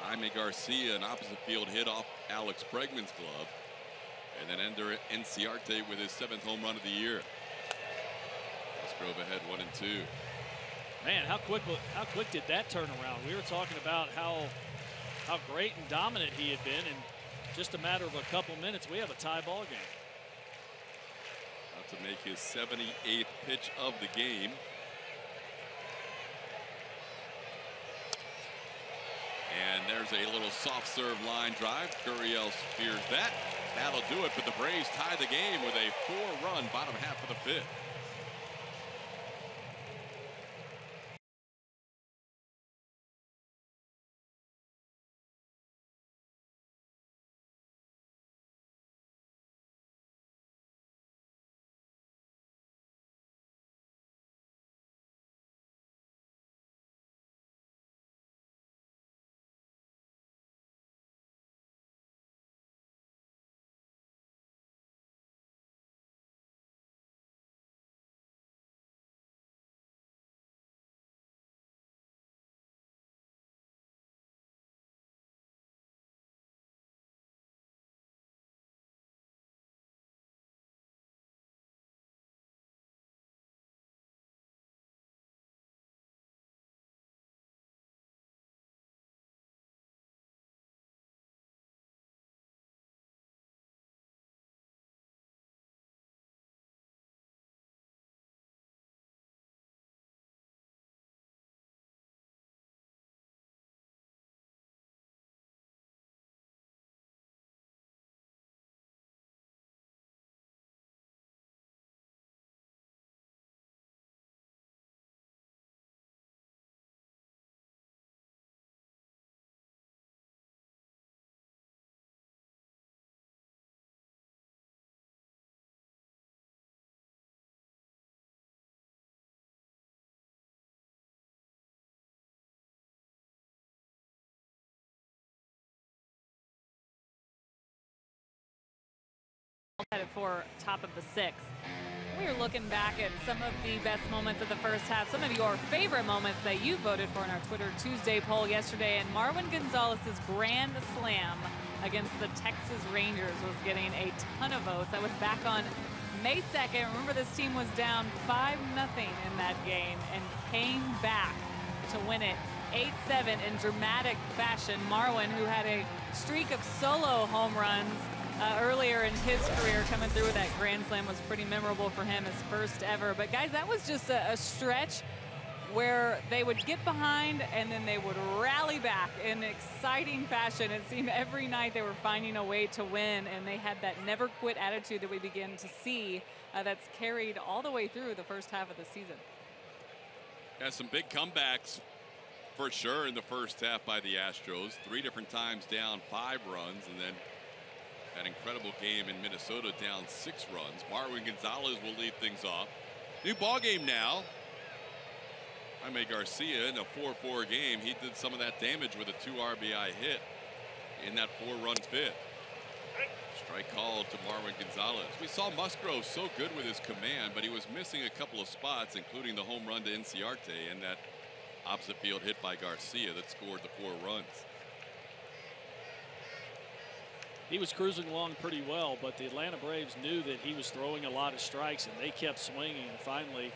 Jaime Garcia, an opposite field hit off Alex Bregman's glove. And then Ender Ciarte with his 7th home run of the year. Musgrove ahead 1-2. Man, how quick did that turn around? We were talking about how great and dominant he had been, in just a matter of a couple minutes, we have a tie ball game. About to make his 78th pitch of the game. And there's a little soft serve line drive. Gurriel fears that. That'll do it, but the Braves tie the game with a 4-run bottom half of the 5th. Headed for top of the 6th. We are looking back at some of the best moments of the first half, some of your favorite moments that you voted for in our Twitter Tuesday poll yesterday, and Marwin Gonzalez's grand slam against the Texas Rangers was getting a ton of votes. That was back on May 2nd. Remember, this team was down 5-0 in that game and came back to win it 8-7 in dramatic fashion. Marwin, who had a streak of solo home runs earlier in his career, coming through with that grand slam, was pretty memorable for him, his first ever. But guys, that was just a stretch where they would get behind and then they would rally back in exciting fashion. It seemed every night they were finding a way to win, and they had that never quit attitude that we begin to see that's carried all the way through the first half of the season. Yeah, some big comebacks for sure in the first half by the Astros. 3 different times down 5 runs, and then that incredible game in Minnesota down 6 runs. Marwin Gonzalez will lead things off. New ball game now. Jaime Garcia in a 4-4 game. He did some of that damage with a 2 RBI hit in that 4-run 5th. Strike called to Marwin Gonzalez. We saw Musgrove so good with his command, but he was missing a couple of spots, including the home run to Inciarte and that opposite field hit by Garcia that scored the 4 runs. He was cruising along pretty well, but the Atlanta Braves knew that he was throwing a lot of strikes, and they kept swinging, and finally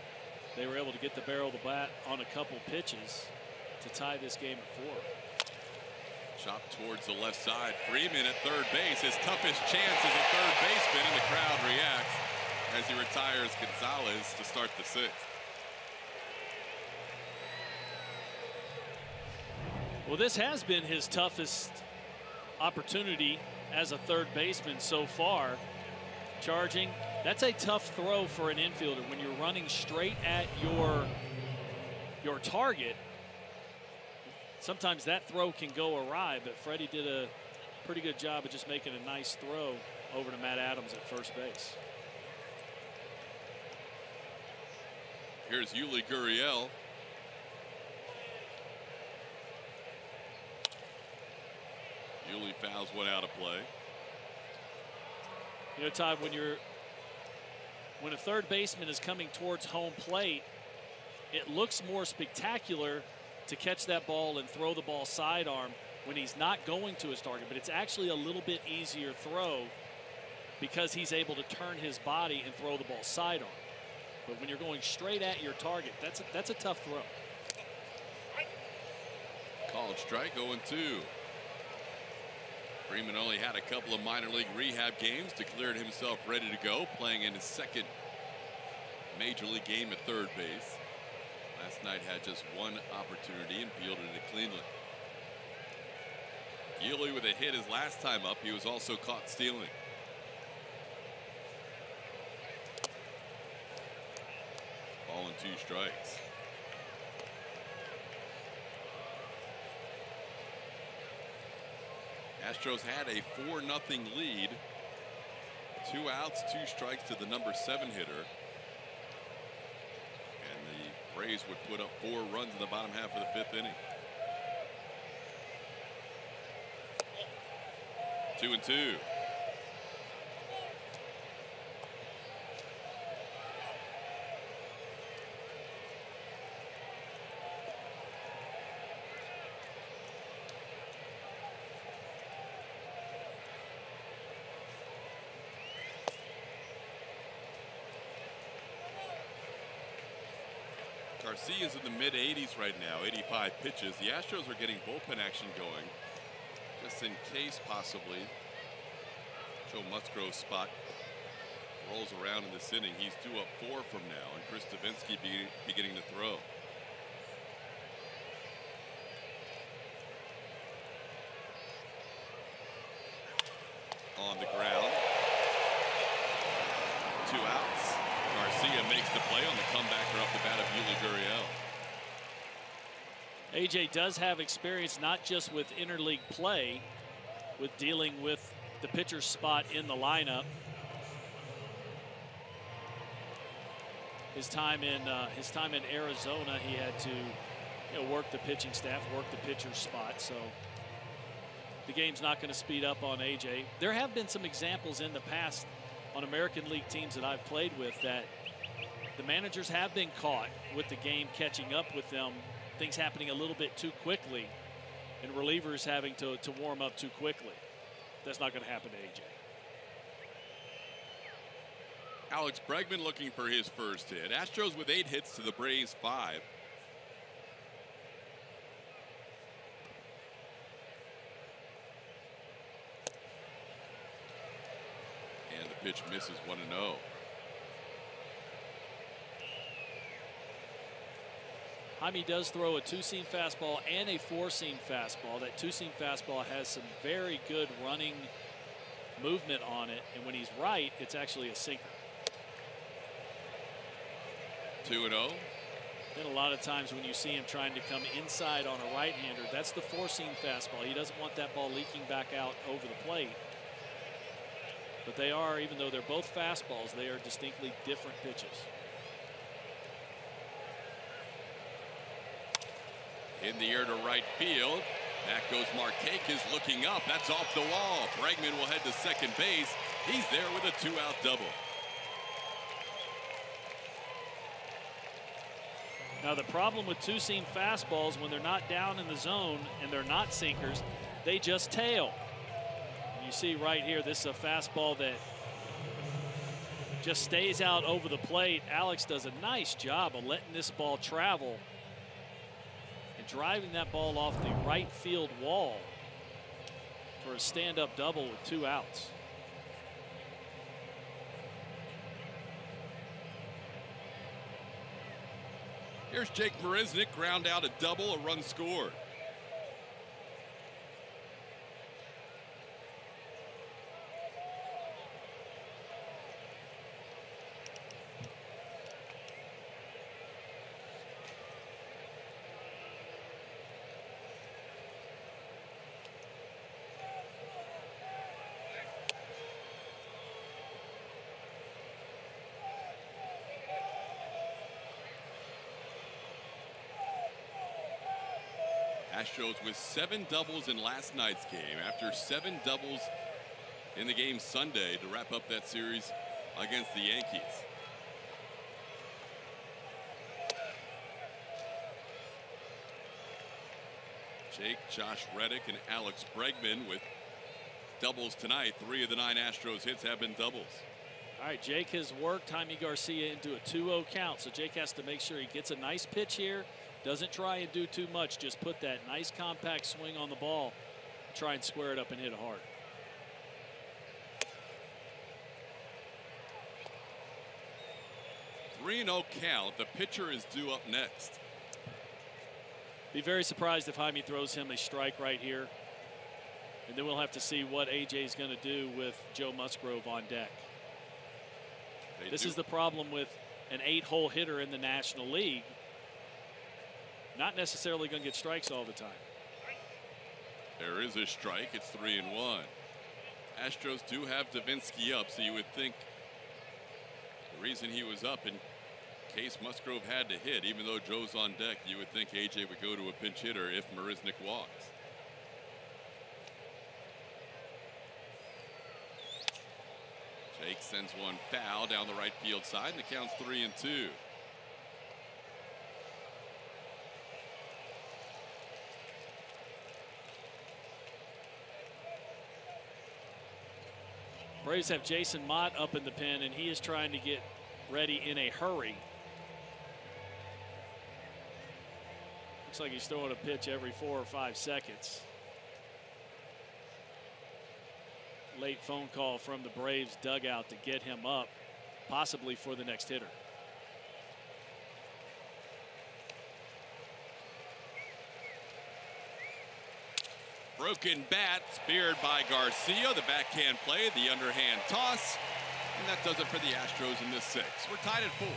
they were able to get the barrel of the bat on a couple pitches to tie this game at 4. Chop towards the left side. Freeman at third base. His toughest chance as a third baseman, and the crowd reacts as he retires Gonzalez to start the 6th. Well, this has been his toughest opportunity as a third baseman so far. Charging, that's a tough throw for an infielder when you're running straight at your target. Sometimes that throw can go awry, but Freddie did a pretty good job of just making a nice throw over to Matt Adams at first base. Here's Yuli Gurriel. Yuli fouls one out of play. You know, Todd, when a third baseman is coming towards home plate, it looks more spectacular to catch that ball and throw the ball sidearm when he's not going to his target, but it's actually a little bit easier throw because he's able to turn his body and throw the ball sidearm. But when you're going straight at your target, that's a tough throw. Called strike, 0-2. Freeman only had a couple of minor league rehab games, declared himself ready to go, playing in his 2nd major league game at third base. Last night had just one opportunity and fielded it cleanly. Yuli with a hit his last time up. He was also caught stealing. Ball and 2 strikes. Astros had a 4-0 lead. 2 outs, 2 strikes to the number 7 hitter. And the Braves would put up 4 runs in the bottom half of the 5th inning. 2-2. Garcia's in the mid-80s right now, 85 pitches. The Astros are getting bullpen action going, just in case possibly Joe Musgrove's spot rolls around in this inning. He's due up 4 from now, and Chris Davinsky beginning to throw. On the ground. 2 outs. Garcia makes the play on the comebacker off the bat of Yuli Gurriel. AJ does have experience not just with interleague play, with dealing with the pitcher's spot in the lineup. His time in Arizona, he had to work the pitching staff, work the pitcher's spot. So the game's not going to speed up on AJ. There have been some examples in the past on American League teams that I've played with that the managers have been caught with the game catching up with them, things happening a little bit too quickly, and relievers having to warm up too quickly. That's not going to happen to AJ. Alex Bregman looking for his first hit. Astros with 8 hits to the Braves 5. And the pitch misses 1-0. Jaime does throw a 2-seam fastball and a 4-seam fastball. That 2-seam fastball has some very good running movement on it, and when he's right, it's actually a sinker. 2-0. Then a lot of times when you see him trying to come inside on a right-hander, that's the 4-seam fastball. He doesn't want that ball leaking back out over the plate. But they are, even though they're both fastballs, they are distinctly different pitches. In the air to right field. Back goes Markakis looking up. That's off the wall. Bregman will head to second base. He's there with a 2-out double. Now the problem with two-seam fastballs, when they're not down in the zone and they're not sinkers, they just tail. You see right here, this is a fastball that just stays out over the plate. Alex does a nice job of letting this ball travel and driving that ball off the right field wall for a stand-up double with 2 outs. Here's Jake Marisnick, ground out a double, a run scored. Astros with 7 doubles in last night's game after 7 doubles in the game Sunday to wrap up that series against the Yankees. Jake, Josh Reddick, and Alex Bregman with doubles tonight. 3 of the 9 Astros hits have been doubles. All right, Jake has worked Jaime Garcia into a 2-0 count, so Jake has to make sure he gets a nice pitch here. Doesn't try and do too much. Just put that nice compact swing on the ball. Try and square it up and hit it hard. (3-0) count. The pitcher is due up next. Be very surprised if Jaime throws him a strike right here. And then we'll have to see what AJ is going to do with Joe Musgrove on deck. This is the problem with an 8-hole hitter in the National League. Not necessarily going to get strikes all the time. There is a strike. It's 3-1. Astros do have Davinsky up, so you would think the reason he was up in case Musgrove had to hit, even though Joe's on deck, you would think AJ would go to a pinch hitter if Marisnick walks. Jake sends one foul down the right field side, and the count's 3-2. Braves have Jason Mott up in the pen, and he is trying to get ready in a hurry. Looks like he's throwing a pitch every 4 or 5 seconds. Late phone call from the Braves dugout to get him up, possibly for the next hitter. Broken bat, speared by Garcia. The backhand play, the underhand toss. And that does it for the Astros in this 6. We're tied at 4.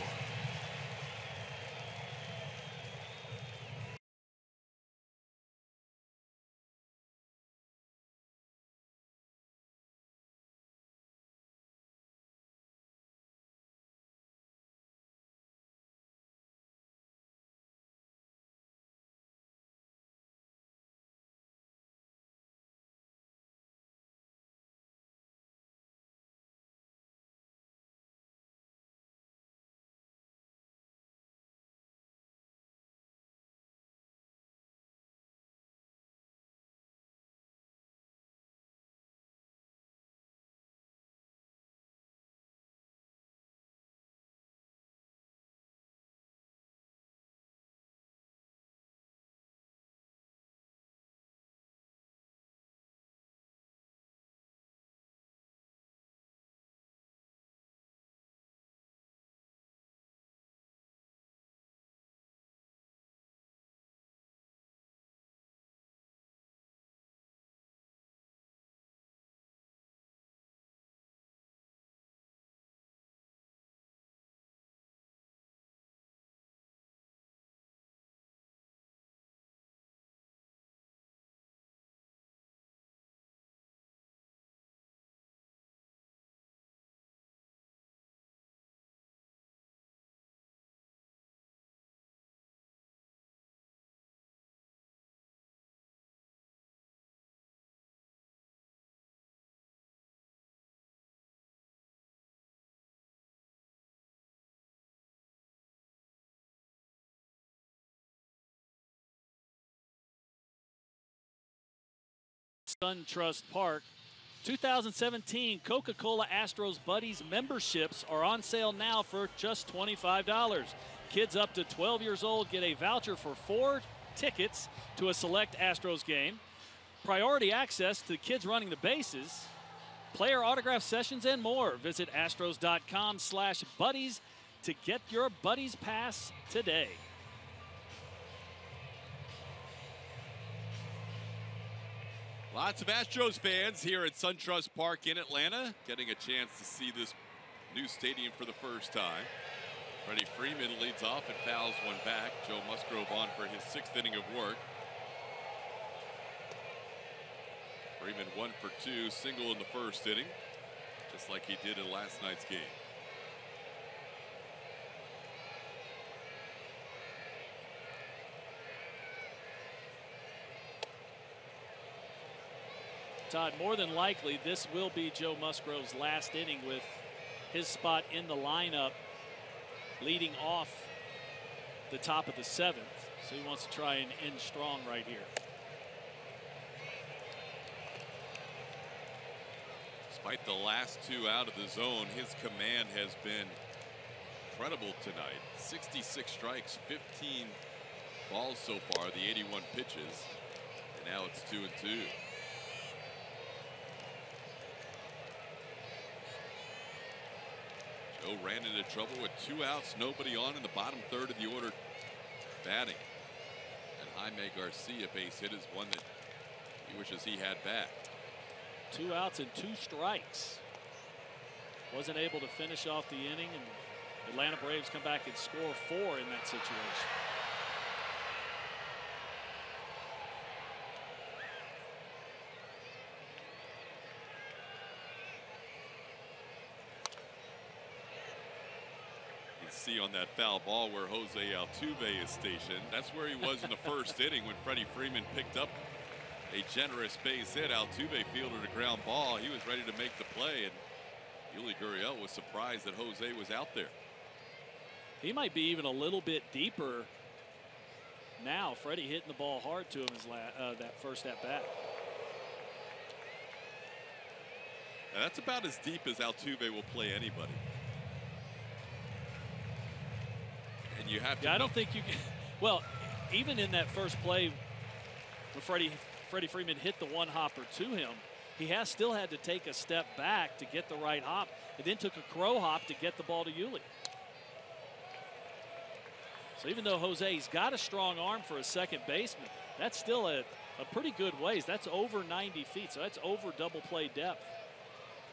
SunTrust Park. 2017 Coca-Cola Astros Buddies memberships are on sale now for just $25. Kids up to 12 years old get a voucher for 4 tickets to a select Astros game, priority access to kids running the bases, player autograph sessions, and more. Visit astros.com/buddies to get your Buddies Pass today. Lots of Astros fans here at SunTrust Park in Atlanta, getting a chance to see this new stadium for the first time. Freddie Freeman leads off and fouls one back. Joe Musgrove on for his 6th inning of work. Freeman 1 for 2, single in the first inning, just like he did in last night's game. Todd, more than likely, this will be Joe Musgrove's last inning with his spot in the lineup leading off the top of the 7th. So he wants to try and end strong right here. Despite the last 2 out of the zone, his command has been incredible tonight. 66 strikes, 15 balls so far, the 81 pitches. And now it's 2-2. Joe ran into trouble with 2 outs, nobody on in the bottom 3rd of the order batting. And Jaime Garcia base hit is one that he wishes he had back. 2 outs and 2 strikes. Wasn't able to finish off the inning, and Atlanta Braves come back and score 4 in that situation. See on that foul ball where Jose Altuve is stationed. That's where he was in the first inning when Freddie Freeman picked up a generous base hit. Altuve fielded a ground ball. He was ready to make the play, and Yuli Gurriel was surprised that Jose was out there. He might be even a little bit deeper now. Freddie hitting the ball hard to him that first at bat. Now that's about as deep as Altuve will play anybody. And you have to. Yeah, I don't think you can. Well, even in that first play when Freddie Freeman hit the 1-hopper to him, he still had to take a step back to get the right hop, and then took a crow hop to get the ball to Yuli. So even though Jose's got a strong arm for a second baseman, that's still a pretty good ways. That's over 90 feet, so that's over double play depth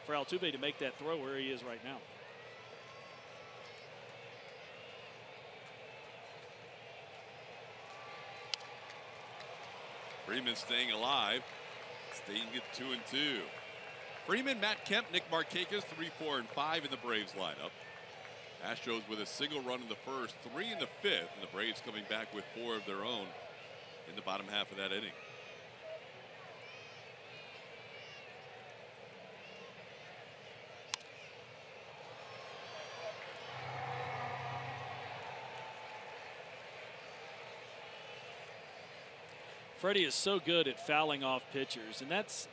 for Altuve to make that throw where he is right now. Freeman staying alive, staying at 2-2. Freeman, Matt Kemp, Nick Markakis, 3, 4, and 5 in the Braves lineup. Astros with a single run in the first, 3 in the 5th, and the Braves coming back with 4 of their own in the bottom half of that inning. Freddie is so good at fouling off pitchers, and that's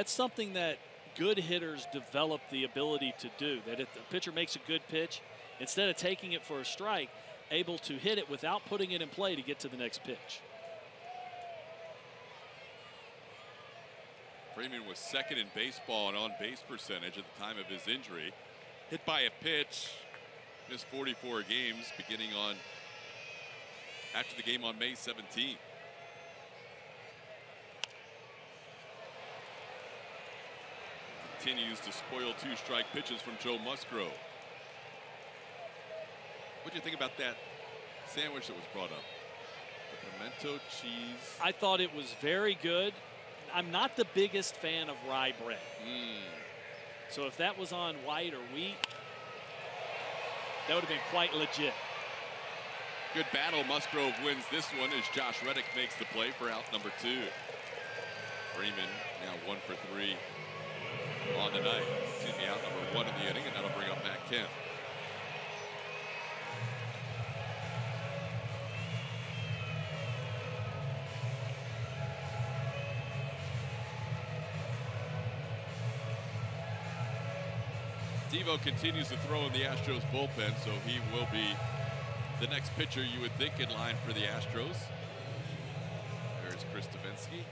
something that good hitters develop the ability to do. That if the pitcher makes a good pitch, instead of taking it for a strike, able to hit it without putting it in play to get to the next pitch. Freeman was 2nd in baseball and on-base percentage at the time of his injury. Hit by a pitch, missed 44 games beginning on after the game on May 17th. Continues to spoil 2-strike pitches from Joe Musgrove. What do you think about that sandwich that was brought up? The pimento cheese. I thought it was very good. I'm not the biggest fan of rye bread. So if that was on white or wheat, that would have been quite legit. Good battle. Musgrove wins this one as Josh Reddick makes the play for out number 2. Freeman now 1 for 3 on the night. Excuse me, out number 1 in the inning, and that'll bring up Matt Kemp. Devo continues to throw in the Astros bullpen, so he will be the next pitcher you would think in line for the Astros. There's Chris Davinsky.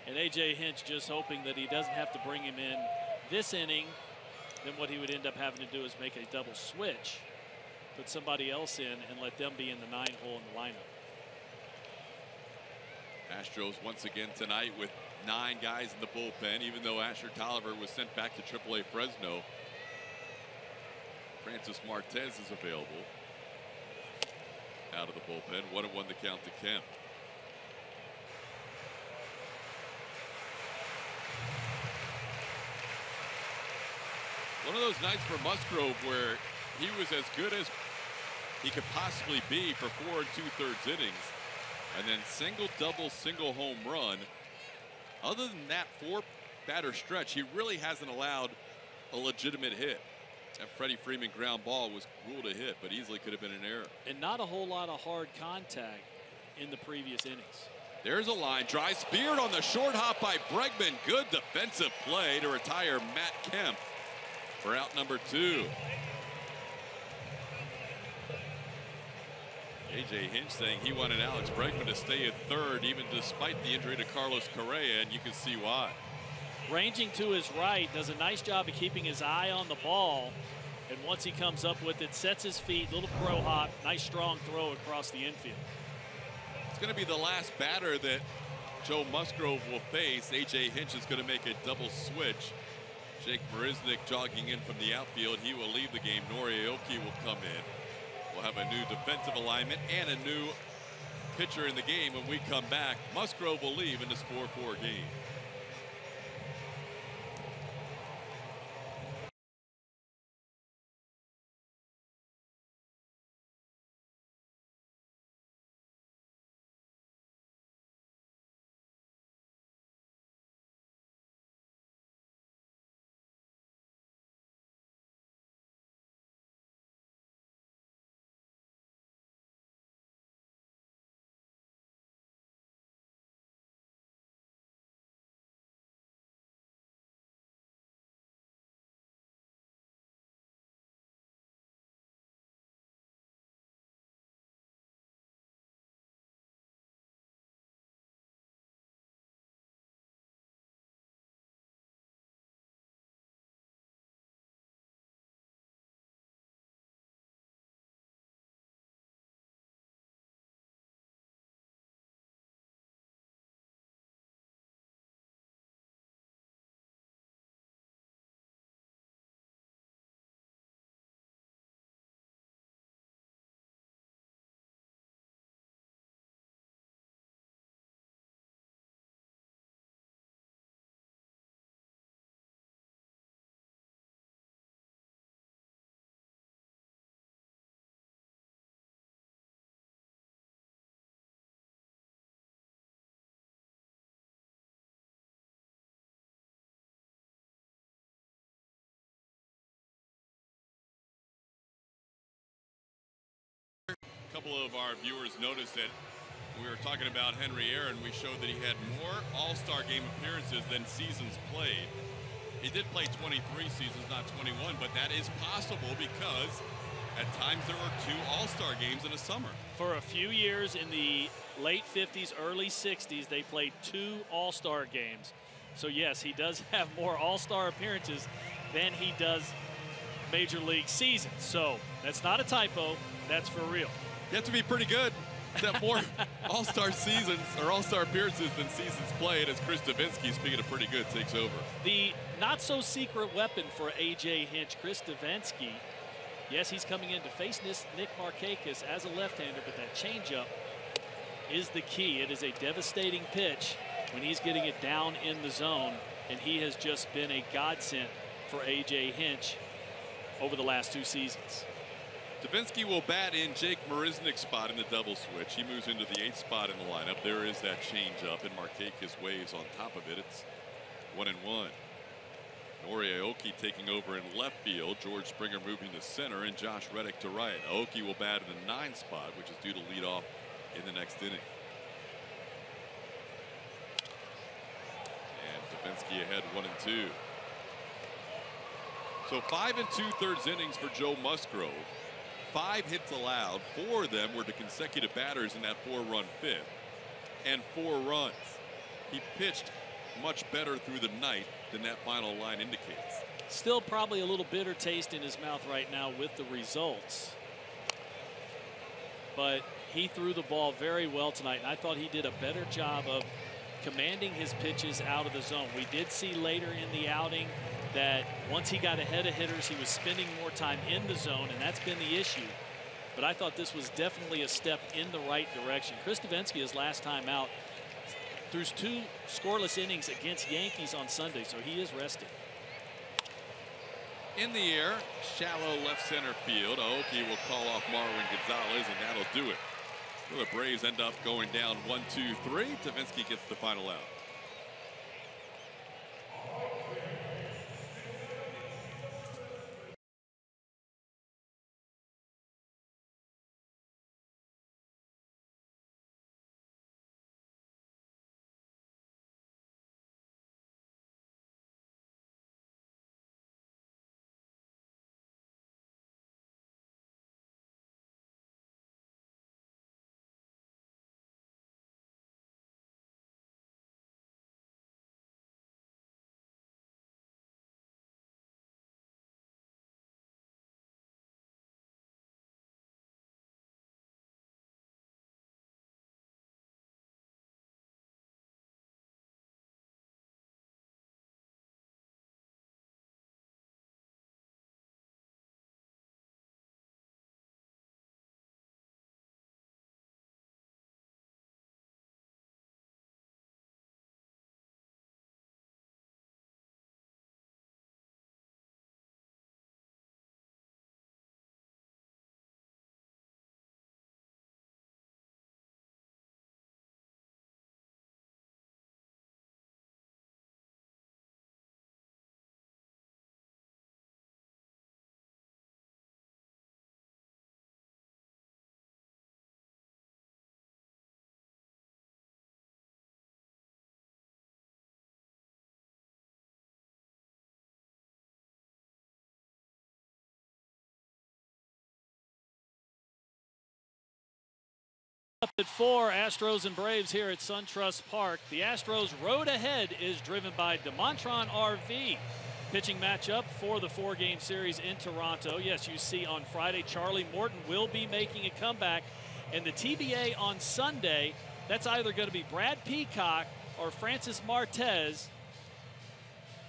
And A.J. Hinch just hoping that he doesn't have to bring him in this inning. Then what he would end up having to do is make a double switch, put somebody else in, and let them be in the 9-hole in the lineup. Astros once again tonight with 9 guys in the bullpen, even though Asher Tolliver was sent back to AAA Fresno. Francis Martez is available out of the bullpen. 1-1 the count to Kemp. One of those nights for Musgrove where he was as good as he could possibly be for 4 2/3 innings. And then single, double, single home run. Other than that 4-batter stretch, he really hasn't allowed a legitimate hit. That Freddie Freeman ground ball was ruled a hit, but easily could have been an error. And not a whole lot of hard contact in the previous innings. There's a line drive, speared on the short hop by Bregman. Good defensive play to retire Matt Kemp for out number 2. A.J. Hinch saying he wanted Alex Bregman to stay at third, even despite the injury to Carlos Correa, and you can see why. Ranging to his right, does a nice job of keeping his eye on the ball. And once he comes up with it, sets his feet, little pro hop, nice strong throw across the infield. It's going to be the last batter that Joe Musgrove will face. A.J. Hinch is going to make a double switch. Jake Marisnick jogging in from the outfield. He will leave the game. Nori Aoki will come in. We'll have a new defensive alignment and a new pitcher in the game when we come back. Musgrove will leave in this 4-4 game. A couple of our viewers noticed that we were talking about Henry Aaron. We showed that he had more All-Star game appearances than seasons played. He did play 23 seasons, not 21, but that is possible because at times there were 2 All-Star games in a summer. For a few years in the late 50s, early 60s, they played 2 All-Star games. So yes, he does have more All-Star appearances than he does Major League seasons. So that's not a typo, that's for real. You have to be pretty good to have more All-Star seasons or All-Star appearances than seasons played, as Chris Davinsky, speaking of pretty good, takes over. The not-so-secret weapon for A.J. Hinch, Chris Davinsky. Yes, he's coming in to face Nick Markakis as a left-hander, but that changeup is the key. It is a devastating pitch when he's getting it down in the zone, and he has just been a godsend for A.J. Hinch over the last 2 seasons. Davinsky will bat in Jake Marisnick's spot in the double switch. He moves into the 8th spot in the lineup. There is that changeup, and Markakis waves on top of it. It's 1-1. Nori Aoki taking over in left field. George Springer moving to center, and Josh Reddick to right. Aoki will bat in the 9th spot, which is due to lead off in the next inning. And Davinsky ahead 1-2. So 5 2/3 innings for Joe Musgrove. 5 hits allowed. 4 of them were to consecutive batters in that 4-run fifth, and 4 runs. He pitched much better through the night than that final line indicates. Still probably a little bitter taste in his mouth right now with the results. But he threw the ball very well tonight, and I thought he did a better job of commanding his pitches out of the zone. We did see later in the outing that once he got ahead of hitters, he was spending more time in the zone, and that's been the issue. But I thought this was definitely a step in the right direction. Chris Davinsky, his last time out, threw 2 scoreless innings against Yankees on Sunday, so he is resting. In the air, shallow left center field. Aoki will call off Marwin Gonzalez, and that'll do it. So the Braves end up going down 1-2-3. Davinsky gets the final out. Up at 4, Astros and Braves here at SunTrust Park. The Astros road ahead is driven by DeMontron RV. Pitching matchup for the 4-game series in Toronto. Yes, you see on Friday, Charlie Morton will be making a comeback. And the TBA on Sunday, that's either going to be Brad Peacock or Francis Martez.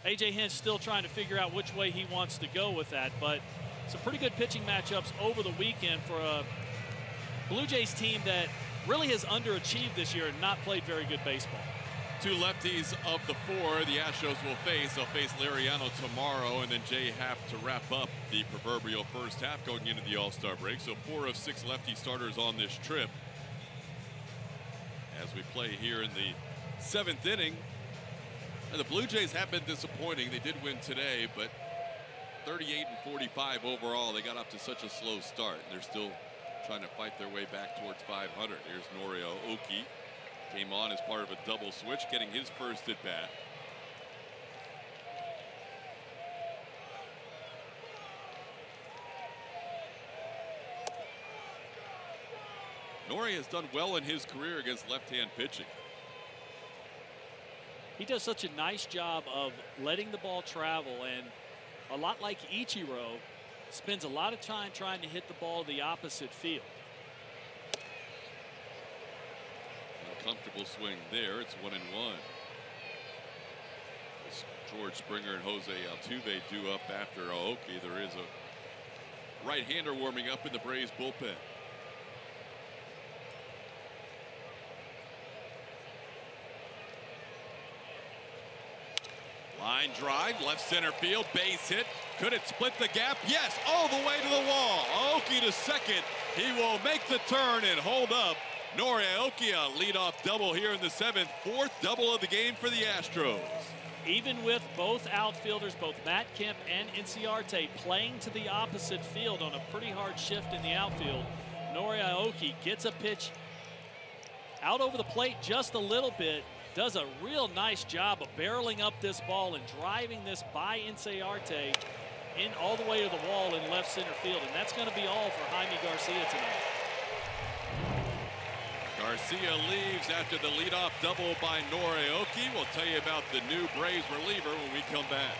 A.J. Hinch still trying to figure out which way he wants to go with that. But some pretty good pitching matchups over the weekend for a Blue Jays team that really has underachieved this year and not played very good baseball. 2 lefties of the 4 the Astros will face. They'll face Liriano tomorrow, and then Jay Happ to wrap up the proverbial first half going into the All-Star break. So 4 of 6 lefty starters on this trip. As we play here in the 7th inning. And the Blue Jays have been disappointing. They did win today, but 38-45 overall. They got off to such a slow start. They're still trying to fight their way back towards 500. Here's Norio Oki. Came on as part of a double switch, getting his first at bat. Nori has done well in his career against left-hand pitching. He does such a nice job of letting the ball travel, and a lot like Ichiro, spends a lot of time trying to hit the ball the opposite field. A comfortable swing there. It's 1-1. As George Springer and Jose Altuve do up after Aoki, there is a right-hander warming up in the Braves bullpen. Line drive, left center field, base hit. Could it split the gap? Yes, all the way to the wall. Aoki to second. He will make the turn and hold up. Nori Aoki, a leadoff double here in the 7th. 4th double of the game for the Astros. Even with both outfielders, both Matt Kemp and Inciarte, playing to the opposite field on a pretty hard shift in the outfield, Nori Aoki gets a pitch out over the plate just a little bit. Does a real nice job of barreling up this ball and driving this by Inciarte in all the way to the wall in left center field, and that's going to be all for Jaime Garcia tonight. Garcia leaves after the leadoff double by Norioki. We'll tell you about the new Braves reliever when we come back.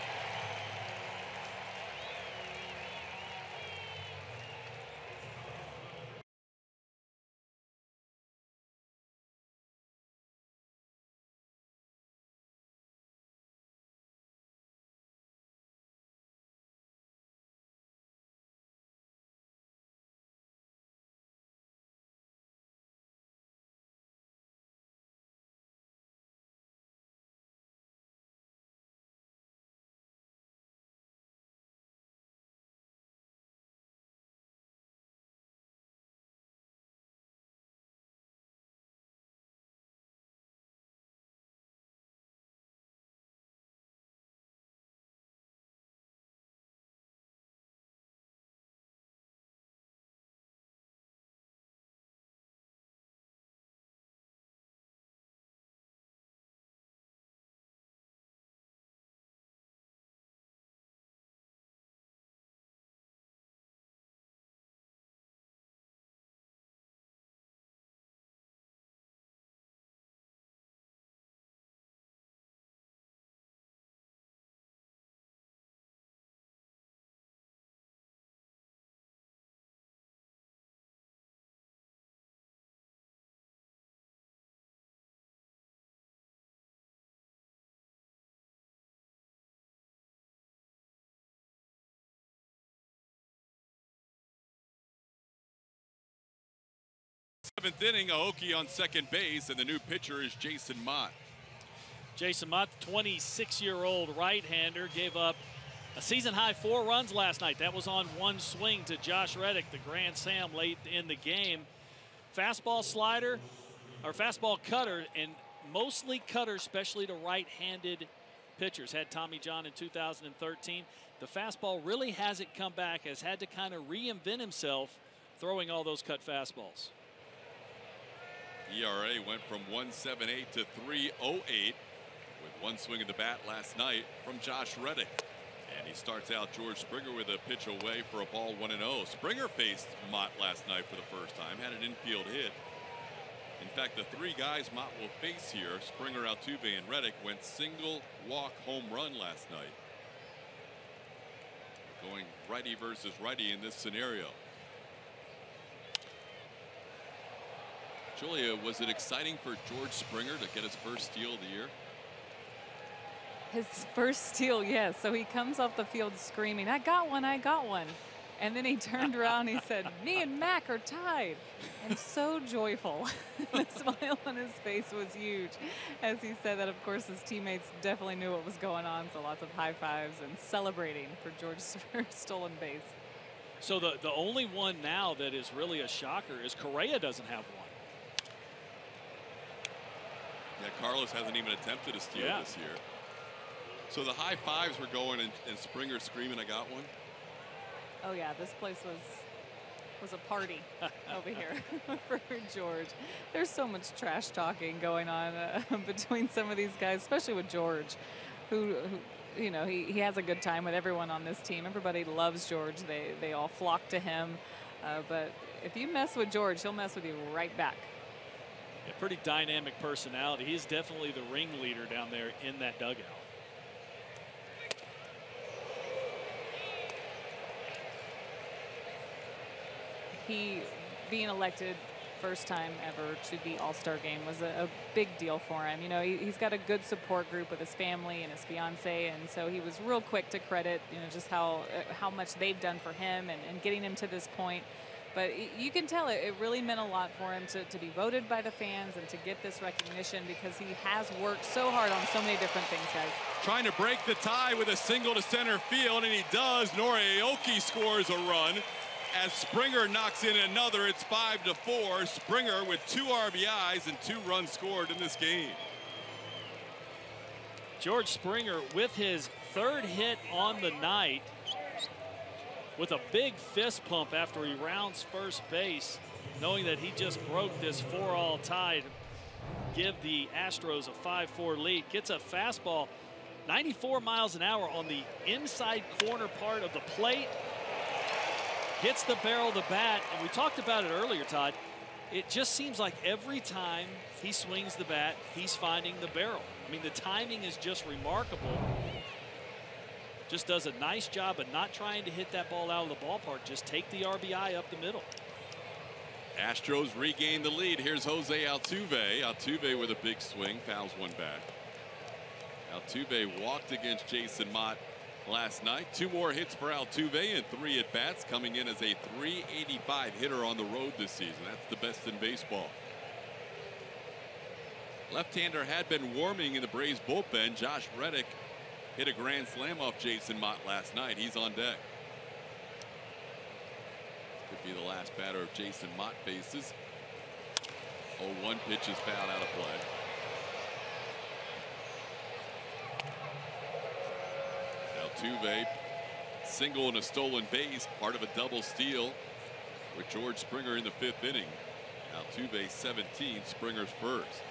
Seventh inning, Aoki on second base, and the new pitcher is Jason Mott. Jason Mott, 26-year-old right-hander, gave up a season-high 4 runs last night. That was on one swing to Josh Reddick, the grand slam late in the game. Fastball slider, or fastball cutter, and mostly cutter, especially to right-handed pitchers. Had Tommy John in 2013. The fastball really hasn't come back, has had to kind of reinvent himself throwing all those cut fastballs. ERA went from 1.78 to 3.08 with one swing of the bat last night from Josh Reddick. And he starts out George Springer with a pitch away for a ball 1-0. Springer faced Mott last night for the first time, had an infield hit. In fact, the 3 guys Mott will face here, Springer, Altuve, and Reddick, went single walk home run last night. Going righty versus righty in this scenario. Julia, was it exciting for George Springer to get his first steal of the year? His first steal, yes. So he comes off the field screaming, "I got one, I got one." And then he turned around and he said, "Me and Mac are tied." And so joyful. The smile on his face was huge as he said that. Of course, his teammates definitely knew what was going on. So lots of high fives and celebrating for George Springer's stolen base. So the only one now that is really a shocker is Correa doesn't have one. Yeah, Carlos hasn't even attempted a steal this year. So the high fives were going and Springer screaming, "I got one." Oh yeah, this place was a party over here for George. There's so much trash talking going on between some of these guys, especially with George, who you know, he has a good time with everyone on this team. Everybody loves George. They all flock to him. But if you mess with George, he'll mess with you right back. A pretty dynamic personality. He's definitely the ringleader down there in that dugout. He being elected first time ever to the All-Star game was a big deal for him. You know, he's got a good support group with his family and his fiance, and so he was real quick to credit, you know, just how much they've done for him and getting him to this point. But you can tell it really meant a lot for him to be voted by the fans and to get this recognition, because he has worked so hard on so many different things, guys. Trying to break the tie with a single to center field, and he does. Norioki scores a run as Springer knocks in another. It's 5-4. Springer with 2 RBIs and 2 runs scored in this game. George Springer with his 3rd hit on the night, with a big fist pump after he rounds first base, knowing that he just broke this 4-all tie to give the Astros a 5-4 lead. Gets a fastball 94 miles an hour on the inside corner part of the plate. Hits the barrel of the bat, and we talked about it earlier, Todd. It just seems like every time he swings the bat, he's finding the barrel. I mean, the timing is just remarkable. Just does a nice job of not trying to hit that ball out of the ballpark. Just take the RBI up the middle. Astros regain the lead. Here's Jose Altuve. Altuve with a big swing, fouls one back. Altuve walked against Jason Mott last night. 2 more hits for Altuve and 3 at-bats, coming in as a .385 hitter on the road this season. That's the best in baseball. Left-hander had been warming in the Braves bullpen. Josh Reddick hit a grand slam off Jason Mott last night. He's on deck. Could be the last batter of Jason Mott faces. 0-1 pitch is fouled out of play. Altuve single and a stolen base, part of a double steal with George Springer in the 5th inning. Altuve 17, Springer's first.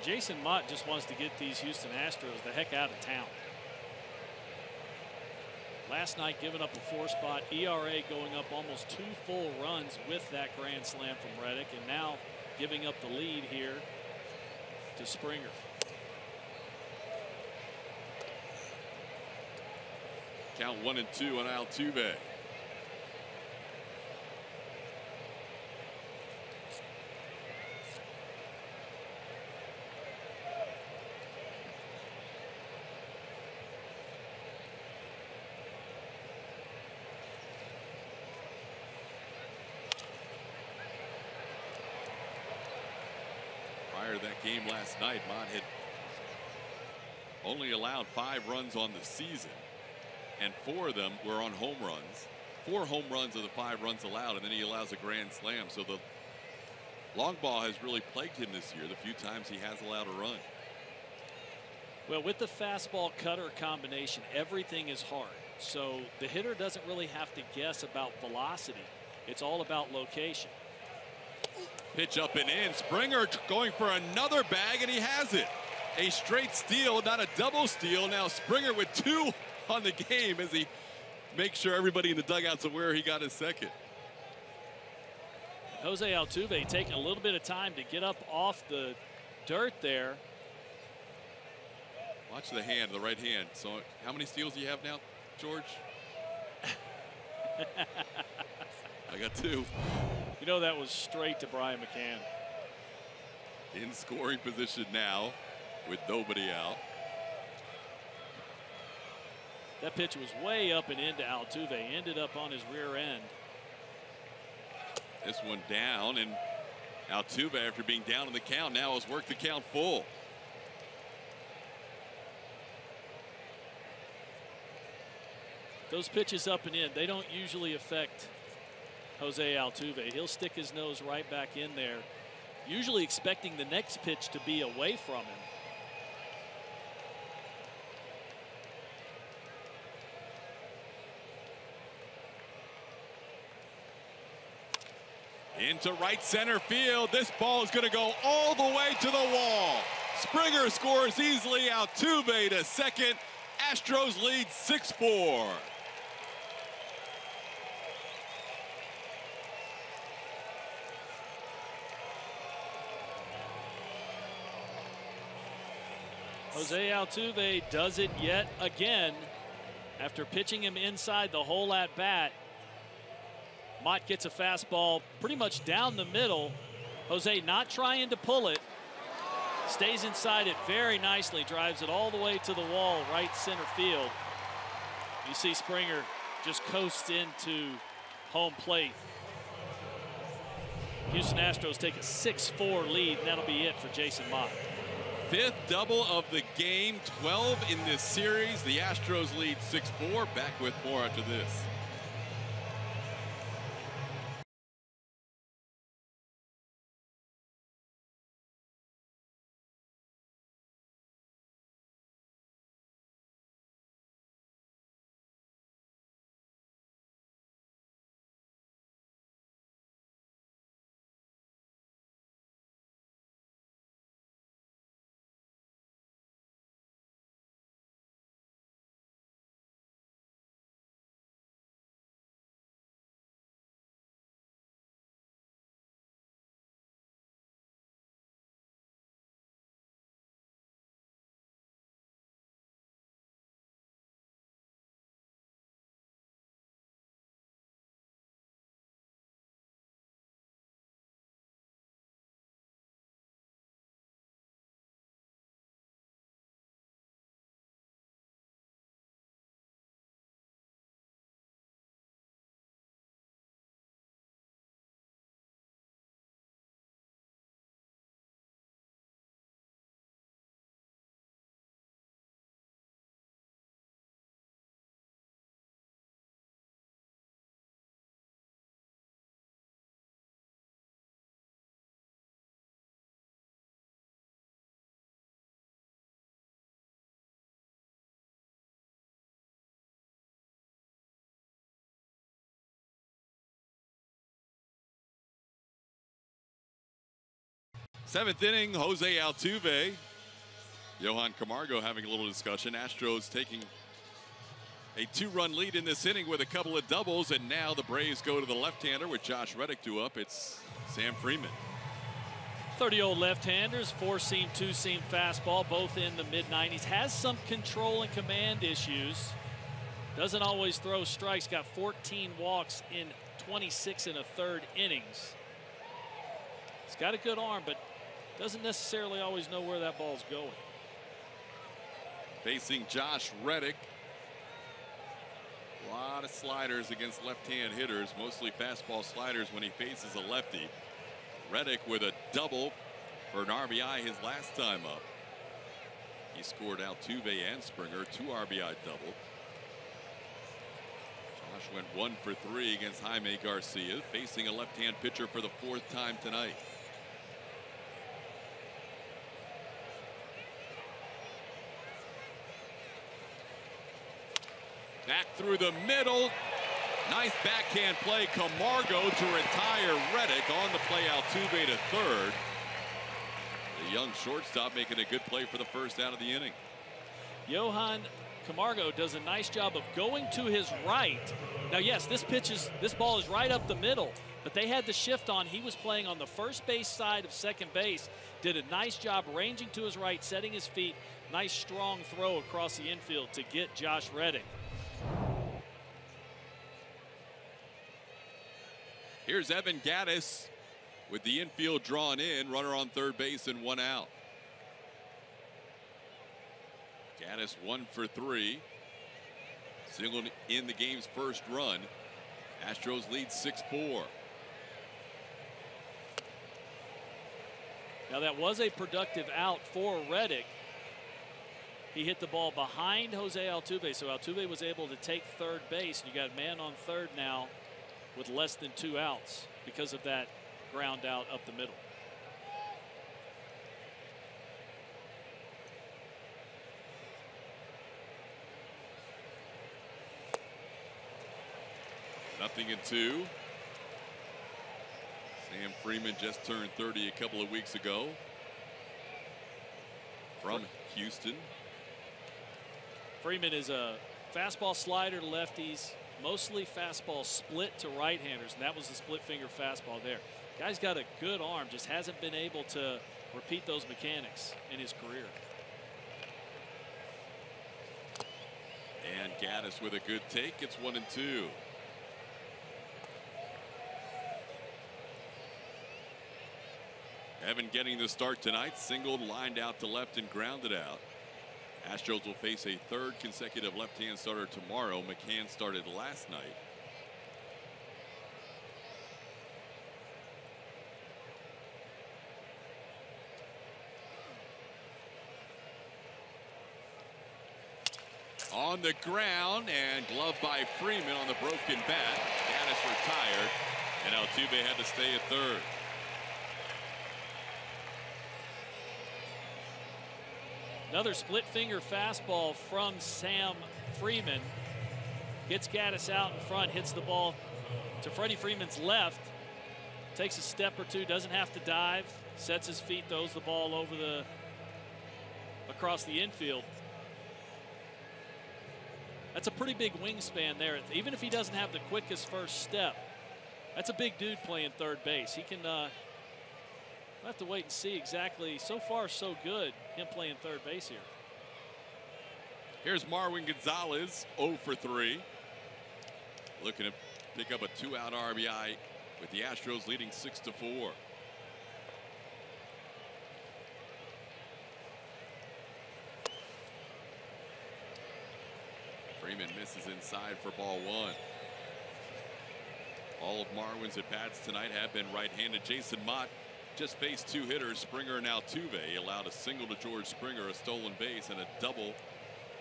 Jason Mott just wants to get these Houston Astros the heck out of town. Last night giving up a 4-spot, ERA going up almost 2 full runs with that grand slam from Reddick, and now giving up the lead here to Springer. Count 1-2 on Altuve. Prior to that game last night, Mott had only allowed 5 runs on the season, and 4 of them were on home runs. 4 home runs of the 5 runs allowed, and then he allows a grand slam. So the long ball has really plagued him this year, the few times he has allowed a run. Well, with the fastball cutter combination, everything is hard. So the hitter doesn't really have to guess about velocity. It's all about location. Pitch up and in. Springer going for another bag, and he has it. A straight steal, not a double steal. Now Springer with 2 on the game as he makes sure everybody in the dugout's aware he got his second. Jose Altuve taking a little bit of time to get up off the dirt there. Watch the hand, the right hand. So how many steals do you have now, George? I got 2. You know that was straight to Brian McCann. In scoring position now with nobody out. That pitch was way up and into Altuve. Ended up on his rear end. This one down, and Altuve, after being down in the count, now has worked the count full. Those pitches up and in, they don't usually affect Jose Altuve. He'll stick his nose right back in there, usually expecting the next pitch to be away from him. Into right center field. This ball is going to go all the way to the wall. Springer scores easily. Altuve to second. Astros lead 6-4. Jose Altuve does it yet again after pitching him inside the whole at bat. Mott gets a fastball pretty much down the middle. Jose not trying to pull it. Stays inside it very nicely. Drives it all the way to the wall, right center field. You see Springer just coast into home plate. Houston Astros take a 6-4 lead, and that'll be it for Jason Mott. 5th double of the game, 12 in this series. The Astros lead 6-4. Back with more after this. Seventh inning, Jose Altuve. Johan Camargo having a little discussion. Astros taking a 2-run lead in this inning with a couple of doubles, and now the Braves go to the left-hander with Josh Reddick due up. It's Sam Freeman. 30-year-old left-handers, 4-seam, 2-seam fastball, both in the mid-90s. Has some control and command issues. Doesn't always throw strikes. Got 14 walks in 26 1/3 innings. He's got a good arm, but doesn't necessarily always know where that ball's going. Facing Josh Reddick. A lot of sliders against left-hand hitters, mostly fastball sliders when he faces a lefty. Reddick with a double for an RBI his last time up. He scored Altuve and Springer, 2 RBI double. Josh went 1 for 3 against Jaime Garcia, facing a left-hand pitcher for the 4th time tonight. Back through the middle. Nice backhand play. Camargo to retire Reddick. On the play, Altuve to third. The young shortstop making a good play for the first out of the inning. Johan Camargo does a nice job of going to his right. Now, yes, this ball is right up the middle, but they had the shift on. He was playing on the first base side of second base. Did a nice job ranging to his right, setting his feet. Nice strong throw across the infield to get Josh Reddick. Here's Evan Gattis with the infield drawn in. Runner on third base and 1 out. Gattis 1 for 3. Singled in the game's first run. Astros lead 6-4. Now that was a productive out for Reddick. He hit the ball behind Jose Altuve, so Altuve was able to take third base. You got a man on third now with less than 2 outs because of that ground out up the middle. Nothing in 2. Sam Freeman just turned 30 a couple of weeks ago from Houston. Freeman is a fastball slider to lefties, mostly fastball split to right-handers, and that was the split finger fastball there. Guy's got a good arm, just hasn't been able to repeat those mechanics in his career. And Gattis with a good take. It's 1-2. Evan getting the start tonight. Singled, lined out to left, and grounded out. Astros will face a 3rd consecutive left-hand starter tomorrow. McCann started last night. On the ground, and gloved by Freeman on the broken bat. Gattis retired, and Altuve had to stay at third. Another split finger fastball from Sam Freeman. Gets Gattis out in front, hits the ball to Freddie Freeman's left. Takes a step or two, doesn't have to dive. Sets his feet, throws the ball over across the infield. That's a pretty big wingspan there. Even if he doesn't have the quickest first step, that's a big dude playing third base. He can we'll have to wait and see exactly. So far, so good, him playing third base here. Here's Marwin Gonzalez, 0 for 3. Looking to pick up a 2-out RBI with the Astros leading 6-4. Freeman misses inside for ball 1. All of Marwin's at-bats tonight have been right-handed. Jason Mott just faced 2 hitters, Springer and Altuve. He allowed a single to George Springer, a stolen base, and a double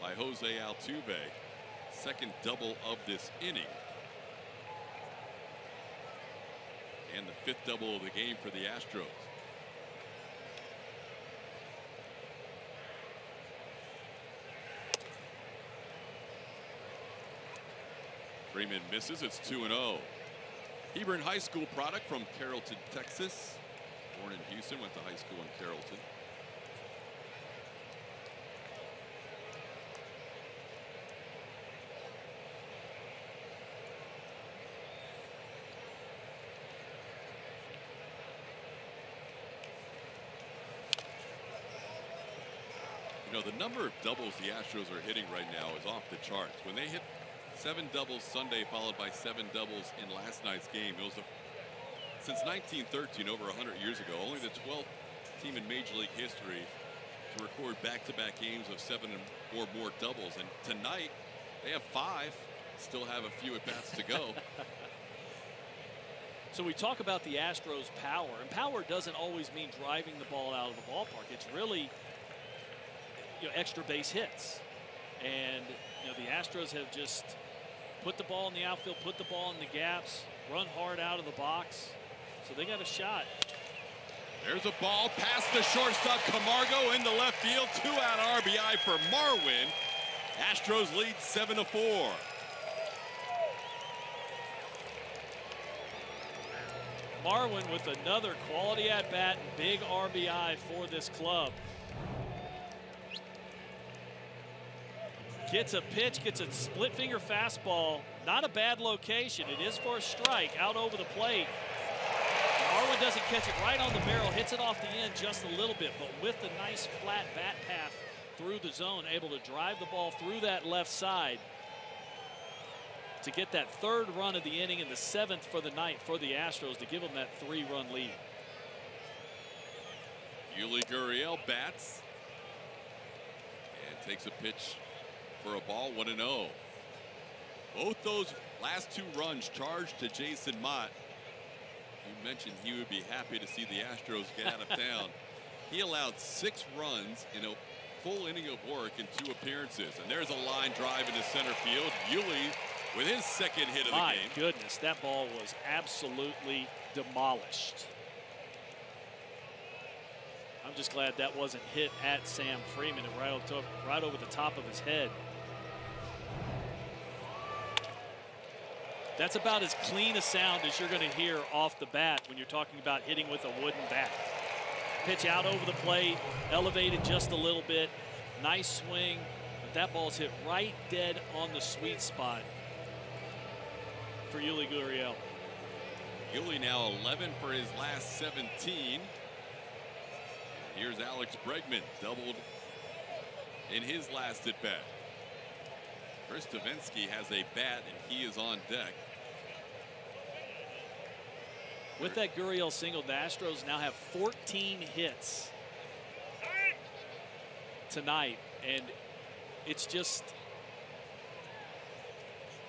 by Jose Altuve. Second double of this inning. And the 5th double of the game for the Astros. Freeman misses. It's 2-0. Hebron High School product from Carrollton, Texas. Born in Houston, went to high school in Carrollton. You know, the number of doubles the Astros are hitting right now is off the charts. When they hit 7 doubles Sunday, followed by 7 doubles in last night's game, it was since 1913, over 100 years ago, only the 12th team in Major League history to record back-to-back games of 7 or more doubles. And tonight, they have 5, still have a few at-bats to go. So we talk about the Astros' power, and power doesn't always mean driving the ball out of the ballpark. It's really, you know, extra base hits. And, you know, the Astros have just put the ball in the outfield, put the ball in the gaps, run hard out of the box. So they got a shot. There's a ball past the shortstop, Camargo into left field. 2-out RBI for Marwin. Astros lead 7-4. Marwin with another quality at bat and big RBI for this club. Gets a pitch, gets a split finger fastball. Not a bad location. It is for a strike out over the plate. Marwin doesn't catch it right on the barrel, hits it off the end just a little bit, but with the nice flat bat path through the zone, able to drive the ball through that left side to get that 3rd run of the inning and the 7th for the night for the Astros to give them that 3-run lead. Yuli Gurriel bats and takes a pitch for a ball, 1-0. Both those last 2 runs charged to Jason Mott. You mentioned he would be happy to see the Astros get out of town. He allowed 6 runs in a full inning of work in 2 appearances. And there's a line drive into center field. Yuli with his 2nd hit of the game. My goodness, that ball was absolutely demolished. I'm just glad that wasn't hit at Sam Freeman and right over the top of his head. That's about as clean a sound as you're going to hear off the bat when you're talking about hitting with a wooden bat. Pitch out over the plate, elevated just a little bit. Nice swing, but that ball's hit right dead on the sweet spot for Yuli Gurriel. Yuli now 11 for his last 17. Here's Alex Bregman, doubled in his last at bat. Chris Davinsky has a bat and he is on deck. With that Gurriel single, the Astros now have 14 hits tonight, and it's just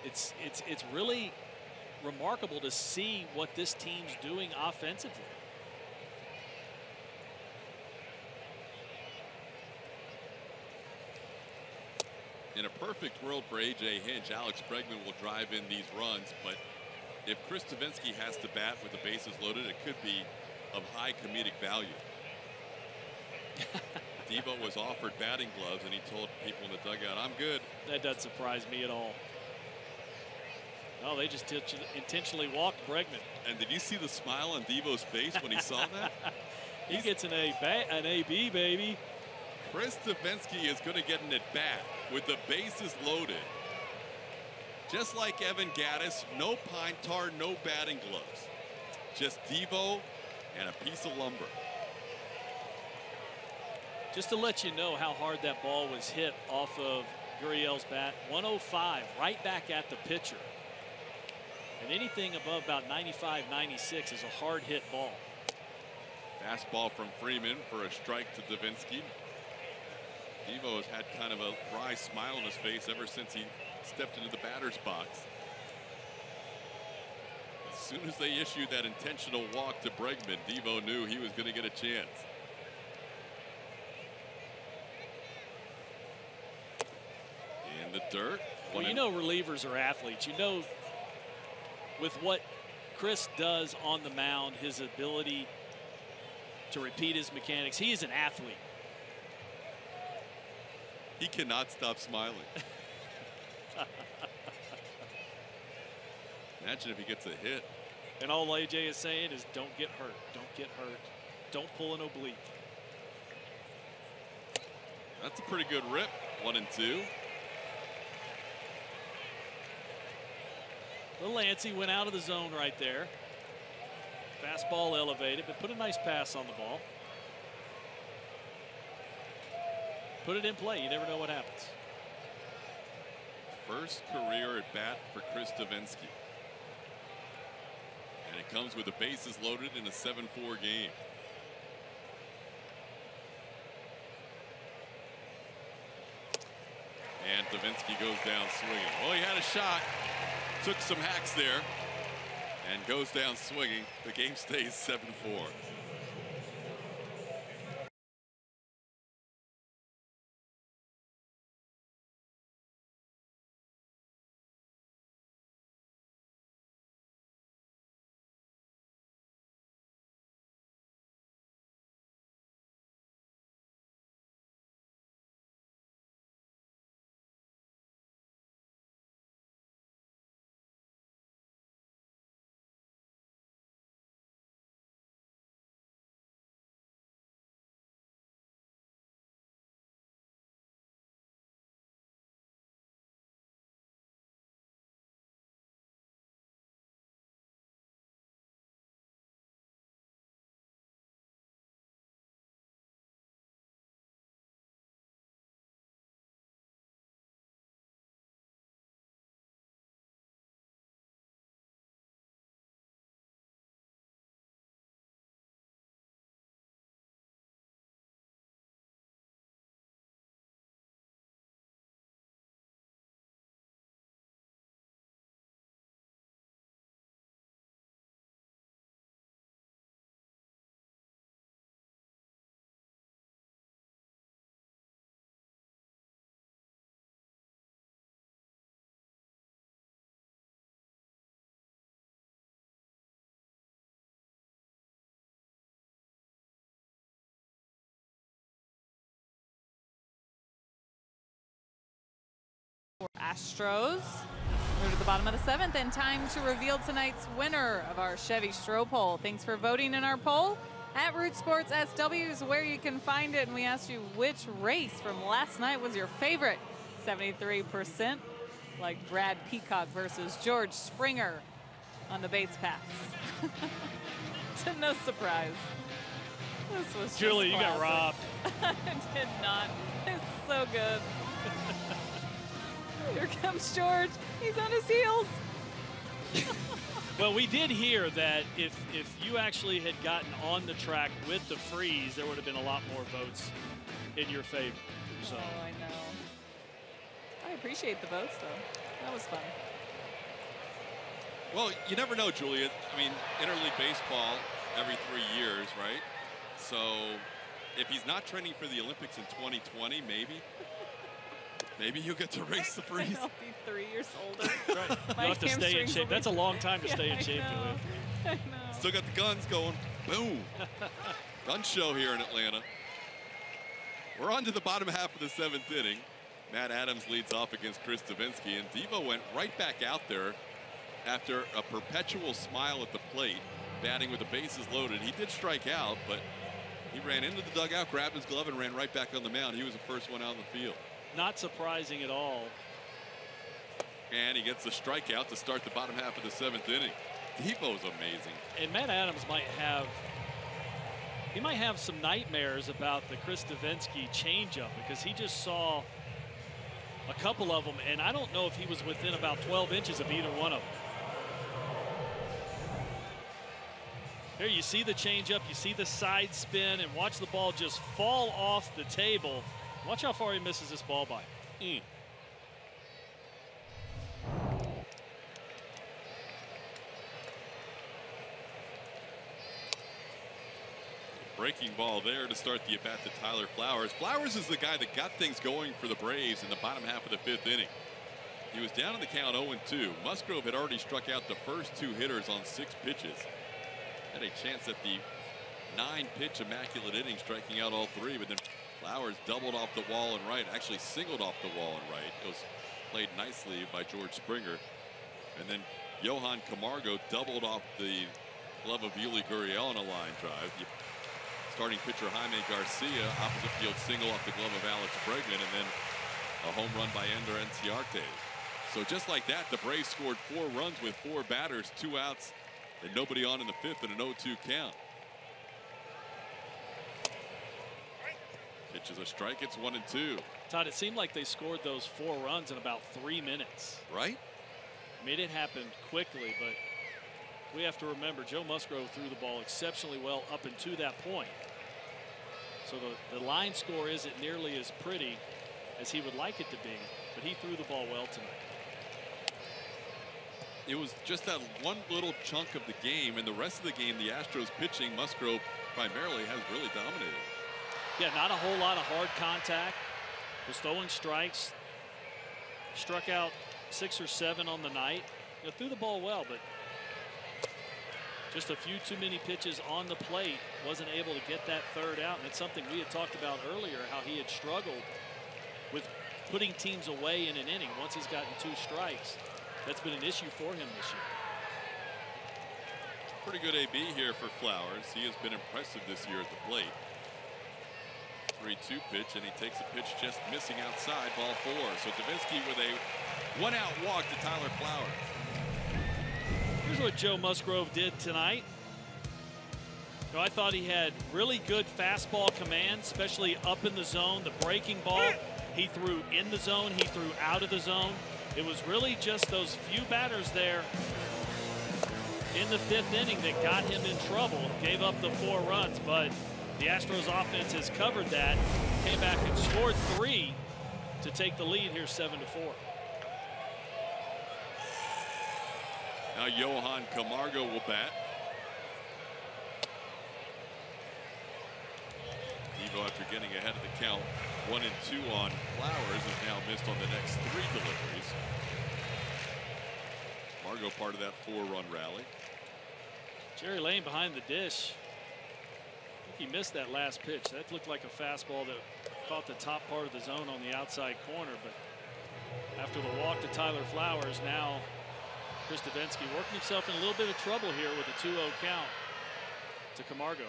it's really remarkable to see what this team's doing offensively. In a perfect world for A.J. Hinch, Alex Bregman will drive in these runs, but if Chris Davinsky has to bat with the bases loaded, it could be of high comedic value. Devo was offered batting gloves, and he told people in the dugout, "I'm good." That doesn't surprise me at all. Oh, they just intentionally walked Bregman. And did you see the smile on Devo's face when he saw that? He gets an AB, baby. Chris Davinsky is going to get an at-bat with the bases loaded. Just like Evan Gattis, no pine tar, no batting gloves. Just Devo and a piece of lumber. Just to let you know how hard that ball was hit off of Gurriel's bat, 105, right back at the pitcher. And anything above about 95, 96 is a hard hit ball. Fastball from Freeman for a strike to Davinsky. Devo has had kind of a wry smile on his face ever since he stepped into the batter's box. As soon as they issued that intentional walk to Bregman, Devo knew he was going to get a chance. In the dirt. Well, you know relievers are athletes. You know, with what Chris does on the mound, his ability to repeat his mechanics, he is an athlete. He cannot stop smiling. Imagine if he gets a hit. And all AJ is saying is don't get hurt. Don't get hurt. Don't pull an oblique. That's a pretty good rip. 1-2. Little antsy, went out of the zone right there. Fastball elevated, but put a nice pass on the ball. Put it in play. You never know what happens. First career at bat for Chris Davinsky. And it comes with the bases loaded in a 7-4 game. And Davinsky goes down swinging. Well, he had a shot. Took some hacks there. And goes down swinging. The game stays 7-4. For Astros. We're to the bottom of the 7th and time to reveal tonight's winner of our Chevy Stroh poll. Thanks for voting in our poll. At Root Sports SW is where you can find it. And we asked you which race from last night was your favorite. 73% like Brad Peacock versus George Springer on the base paths. To no surprise. This was just Julie, you got classic. robbed. I did not. It's so good. Here comes George. He's on his heels. Well, we did hear that if you actually had gotten on the track with the freeze, there would have been a lot more votes in your favor. So. Oh, I know. I appreciate the votes, though. That was fun. Well, you never know, Julia. I mean, interleague baseball every 3 years, right? So if he's not training for the Olympics in 2020, maybe you'll get to race the freeze. I'll be 3 years older. Right. You'll have to stay in shape. That's a long time to stay in shape, Julia. I know. Still got the guns going. Boom. Gun show here in Atlanta. We're on to the bottom half of the 7th inning. Matt Adams leads off against Chris Davinsky, and Devo went right back out there after a perpetual smile at the plate, batting with the bases loaded. He did strike out, but he ran into the dugout, grabbed his glove, and ran right back on the mound. He was the first one out on the field. Not surprising at all. And he gets the strikeout to start the bottom half of the 7th inning. Devo's amazing. And Matt Adams might have some nightmares about the Chris Davinsky changeup, because he just saw a couple of them, and I don't know if he was within about 12 inches of either one of them. Here you see the changeup, you see the side spin, and watch the ball just fall off the table. Watch how far he misses this ball by. Breaking ball there to start the at-bat to Tyler Flowers. Flowers is the guy that got things going for the Braves in the bottom half of the 5th inning. He was down in the count 0-2. Musgrove had already struck out the first 2 hitters on 6 pitches. Had a chance at the 9-pitch immaculate inning, striking out all 3, but then Flowers doubled off the wall and right, actually singled off the wall and right. It was played nicely by George Springer. And then Johan Camargo doubled off the glove of Yuli Gurriel on a line drive. starting pitcher Jaime Garcia, opposite field single off the glove of Alex Bregman, and then a home run by Ender Inciarte. So just like that, the Braves scored 4 runs with 4 batters, 2 outs, and nobody on in the 5th, and an 0-2 count. Pitch is a strike. It's 1-2. Todd, it seemed like they scored those 4 runs in about 3 minutes. Right? I mean, it happened quickly, but we have to remember Joe Musgrove threw the ball exceptionally well up until that point. So the line score isn't nearly as pretty as he would like it to be, but he threw the ball well tonight. It was just that one little chunk of the game, and the rest of the game, the Astros pitching, Musgrove primarily has really dominated. Yeah, not a whole lot of hard contact. Was throwing strikes. Struck out 6 or 7 on the night. You know, threw the ball well, but just a few too many pitches on the plate. Wasn't able to get that 3rd out, and it's something we had talked about earlier, how he had struggled with putting teams away in an inning once he's gotten 2 strikes. That's been an issue for him this year. Pretty good AB here for Flowers. He has been impressive this year at the plate. 3-2 pitch, and he takes a pitch just missing outside, ball 4. So Davinsky with a 1-out walk to Tyler Flowers. Here's what Joe Musgrove did tonight. You know, I thought he had really good fastball command, especially up in the zone. The breaking ball, he threw in the zone, he threw out of the zone. It was really just those few batters there in the 5th inning that got him in trouble. Gave up the 4 runs, but the Astros offense has covered that. Came back and scored 3 to take the lead here 7-4. Now Johan Camargo will bat. Devo, after getting ahead of the count 1-2 on Flowers, is now missed on the next 3 deliveries. Margo part of that 4-run rally. Jerry Lane behind the dish. I think he missed that last pitch. That looked like a fastball that caught the top part of the zone on the outside corner. But after the walk to Tyler Flowers, now Chris Davinsky working himself in a little bit of trouble here with a 2-0 count to Camargo.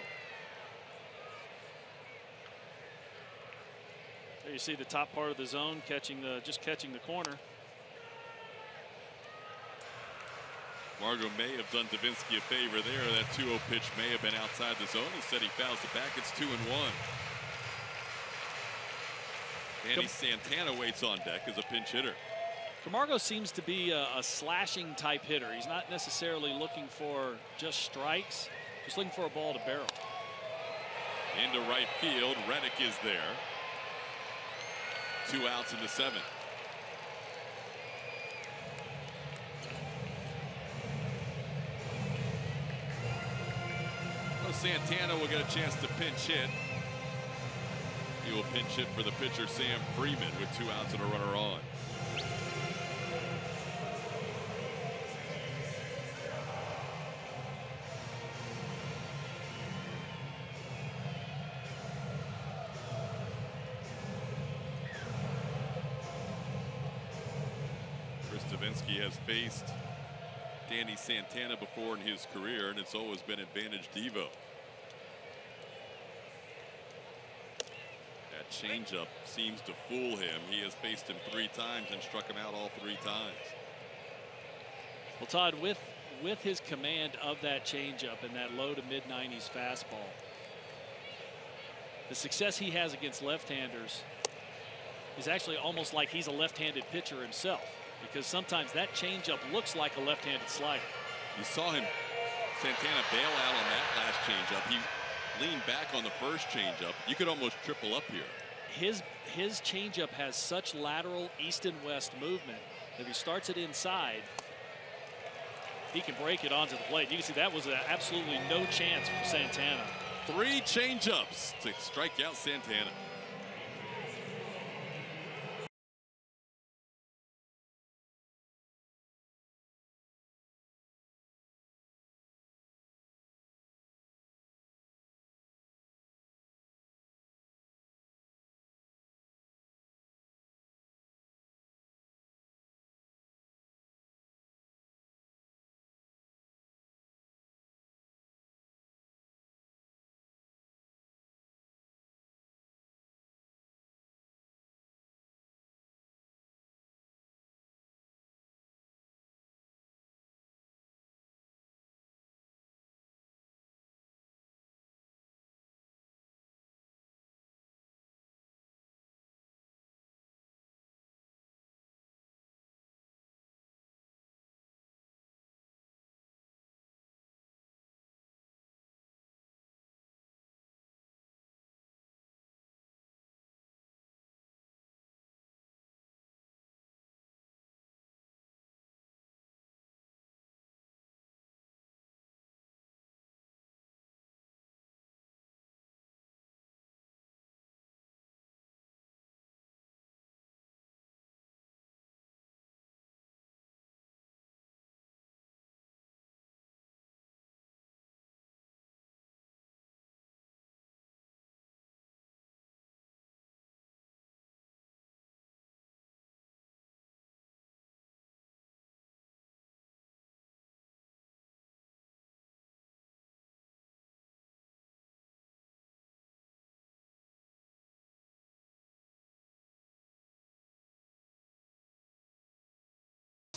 There you see the top part of the zone just catching the corner. Margo may have done Davinsky a favor there. That 2-0 pitch may have been outside the zone. Instead, he fouls it back. It's 2-1. Danny Santana waits on deck as a pinch hitter. Camargo seems to be a slashing type hitter. He's not necessarily looking for just strikes, just looking for a ball to barrel. Into right field, Reddick is there. 2 outs in the 7th. Santana will get a chance to pinch hit. He will pinch hit for the pitcher Sam Freeman with 2 outs and a runner on. Chris Davinsky has faced Danny Santana before in his career, and it's always been advantage Devo. That changeup seems to fool him. He has faced him 3 times and struck him out all 3 times. Well, Todd, with his command of that changeup and that low to mid-90s fastball, the success he has against left-handers is actually almost like he's a left-handed pitcher himself, because sometimes that changeup looks like a left-handed slider. You saw him, Santana, bail out on that last changeup. He leaned back on the first changeup. You could almost triple up here. His changeup has such lateral east and west movement that if he starts it inside, he can break it onto the plate. You can see that was absolutely no chance for Santana. 3 changeups to strike out Santana.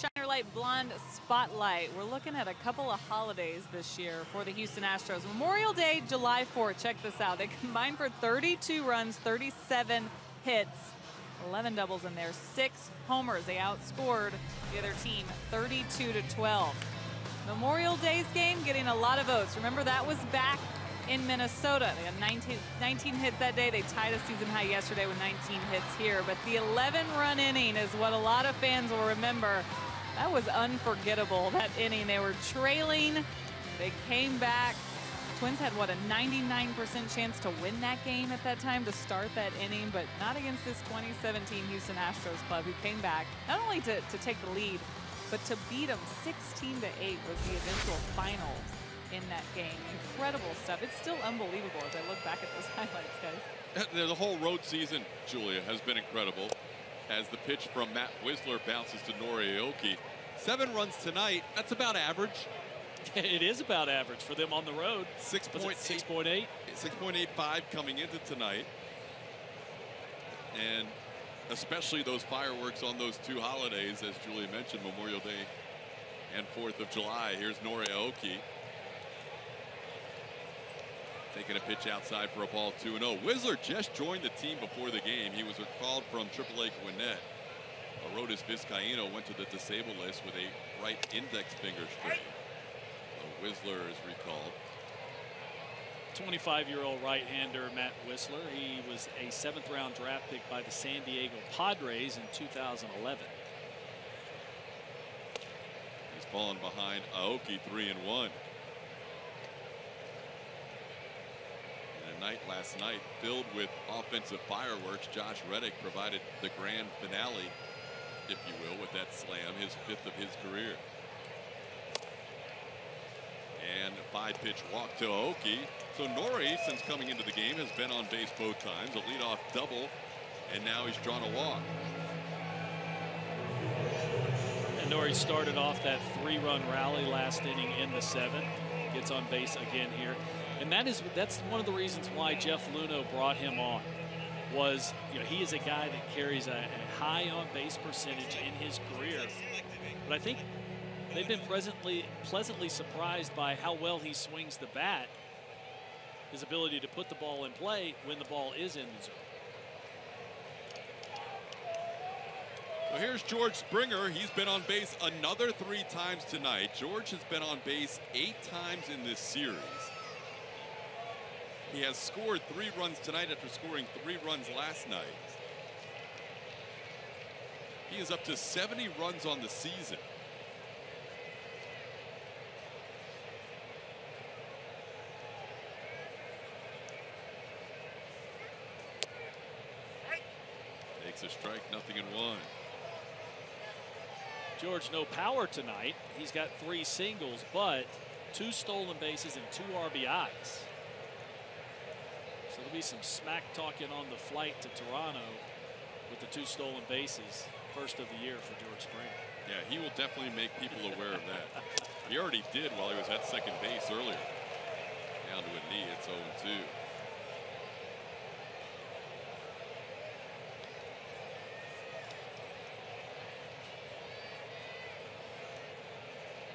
Shiner Light Blonde Spotlight. We're looking at a couple of holidays this year for the Houston Astros. Memorial Day, July 4th. Check this out. They combined for 32 runs, 37 hits, 11 doubles in there, 6 homers. They outscored the other team 32-12. Memorial Day's game getting a lot of votes. Remember, that was back in Minnesota. They had 19 hits that day. They tied a season high yesterday with 19 hits here. But the 11-run inning is what a lot of fans will remember. That was unforgettable, that inning. They were trailing. They came back. Twins had, what, a 99% chance to win that game at that time to start that inning, but not against this 2017 Houston Astros club, who came back not only to take the lead, but to beat them 16-8 was the eventual final in that game. Incredible stuff. It's still unbelievable as I look back at those highlights, guys. The whole road season, Julia, has been incredible. As the pitch from Matt Wisler bounces to Nori Aoki. 7 runs tonight. That's about average. It is about average for them on the road. 6.8. 6.8. 6.85 coming into tonight. And especially those fireworks on those 2 holidays, as Julia mentioned, Memorial Day and 4th of July. Here's Nori Aoki. Taking a pitch outside for a ball, 2-0. Wisler just joined the team before the game. He was recalled from AAA Gwinnett. Arodys Vizcaíno went to the disabled list with a right index finger strain. So Wisler is recalled. 25-year-old right-hander Matt Wisler. He was a 7th-round draft pick by the San Diego Padres in 2011. He's fallen behind Aoki 3-1. Night last night filled with offensive fireworks. Josh Reddick provided the grand finale, if you will, with that slam, his 5th of his career. And a 5-pitch walk to Aoki. So Nori, since coming into the game, has been on base both times, a leadoff double, and now he's drawn a walk. And Nori started off that 3-run rally last inning in the 7th. Gets on base again here. And that's one of the reasons why Jeff Luhnow brought him on. Was, he is a guy that carries a high on-base percentage in his career. But I think they've been pleasantly surprised by how well he swings the bat. His ability to put the ball in play when the ball is in the zone. So here's George Springer. He's been on base another 3 times tonight. George has been on base 8 times in this series. He has scored 3 runs tonight after scoring 3 runs last night. He is up to 70 runs on the season. Takes a strike, 0-1. George, no power tonight. He's got 3 singles, but 2 stolen bases and 2 RBIs. So there'll be some smack talking on the flight to Toronto with the 2 stolen bases. First of the year for George Springer. Yeah, he will definitely make people aware of that. He already did while he was at second base earlier. Down to a knee, it's 0-2.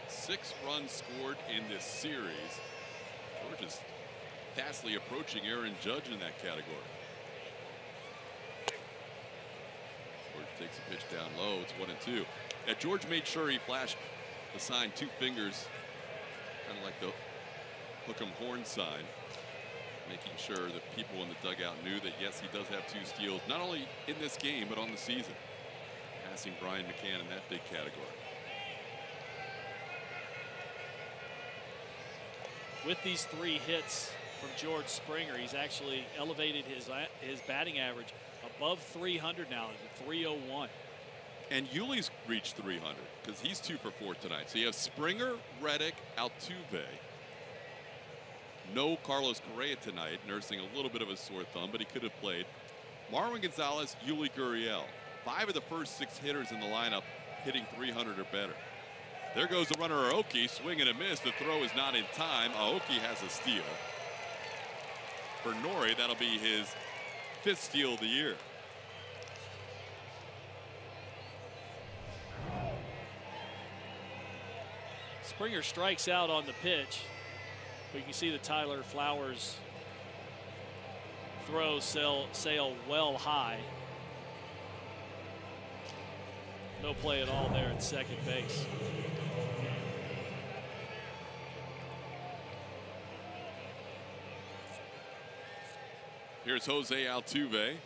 Six runs scored in this series. George is fastly approaching Aaron Judge in that category. George takes a pitch down low. It's 1-2. Yeah, George made sure he flashed the sign 2 fingers, kind of like the hook 'em horn sign, making sure that people in the dugout knew that yes, he does have 2 steals, not only in this game but on the season, passing Brian McCann in that big category. With these 3 hits from George Springer, he's actually elevated his batting average above 300 now to 301. And Yuli's reached 300 because he's 2 for 4 tonight. So you have Springer, Reddick, Altuve. No Carlos Correa tonight, nursing a little bit of a sore thumb, but he could have played. Marwin Gonzalez, Yuli Gurriel. 5 of the first 6 hitters in the lineup hitting 300 or better. There goes the runner Aoki, swing and a miss. The throw is not in time. Aoki has a steal. For Nori, that'll be his 5th steal of the year. Springer strikes out on the pitch. But you can see the Tyler Flowers throw sail well high. No play at all there at second base. Here's Jose Altuve.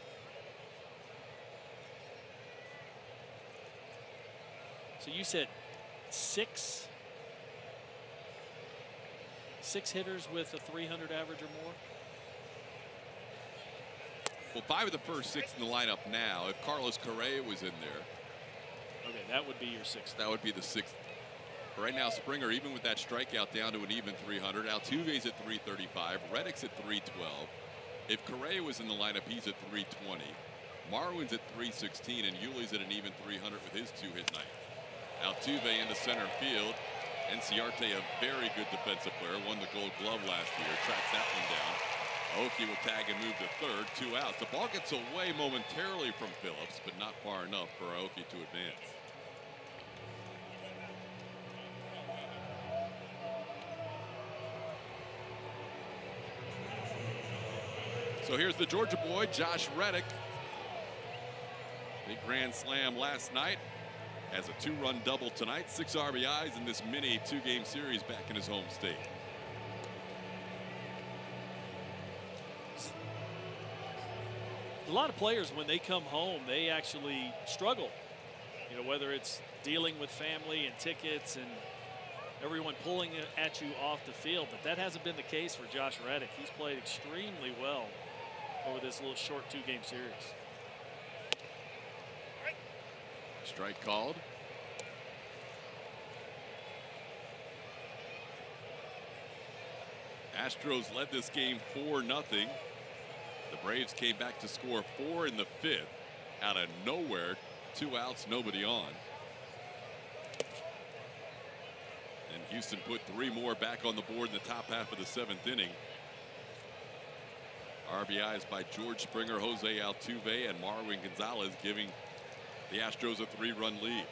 So you said six hitters with a 300 average or more? Well, 5 of the first 6 in the lineup now. If Carlos Correa was in there. Okay, that would be your 6th. That would be the 6th. Right now, Springer, even with that strikeout, down to an even 300. Altuve's at 335. Reddick's at 312. If Correa was in the lineup, he's at 320. Marwin's at 316, and Yuli's at an even 300 with his 2-hit night. Altuve into center field. Enciarte, a very good defensive player, won the Gold Glove last year, tracks that one down. Aoki will tag and move to third, 2 outs. The ball gets away momentarily from Phillips, but not far enough for Aoki to advance. So here's the Georgia boy, Josh Reddick. Big grand slam last night. Has a 2-run double tonight, 6 RBIs in this mini 2-game series back in his home state. A lot of players, when they come home, they actually struggle. You know, whether it's dealing with family and tickets and everyone pulling at you off the field, but that hasn't been the case for Josh Reddick. He's played extremely well over this little short 2-game series. Strike called. Astros led this game 4-0. The Braves came back to score 4 in the 5th. Out of nowhere, 2 outs, nobody on. And Houston put 3 more back on the board in the top half of the 7th inning. RBIs by George Springer, Jose Altuve, and Marwin Gonzalez, giving the Astros a 3-run lead.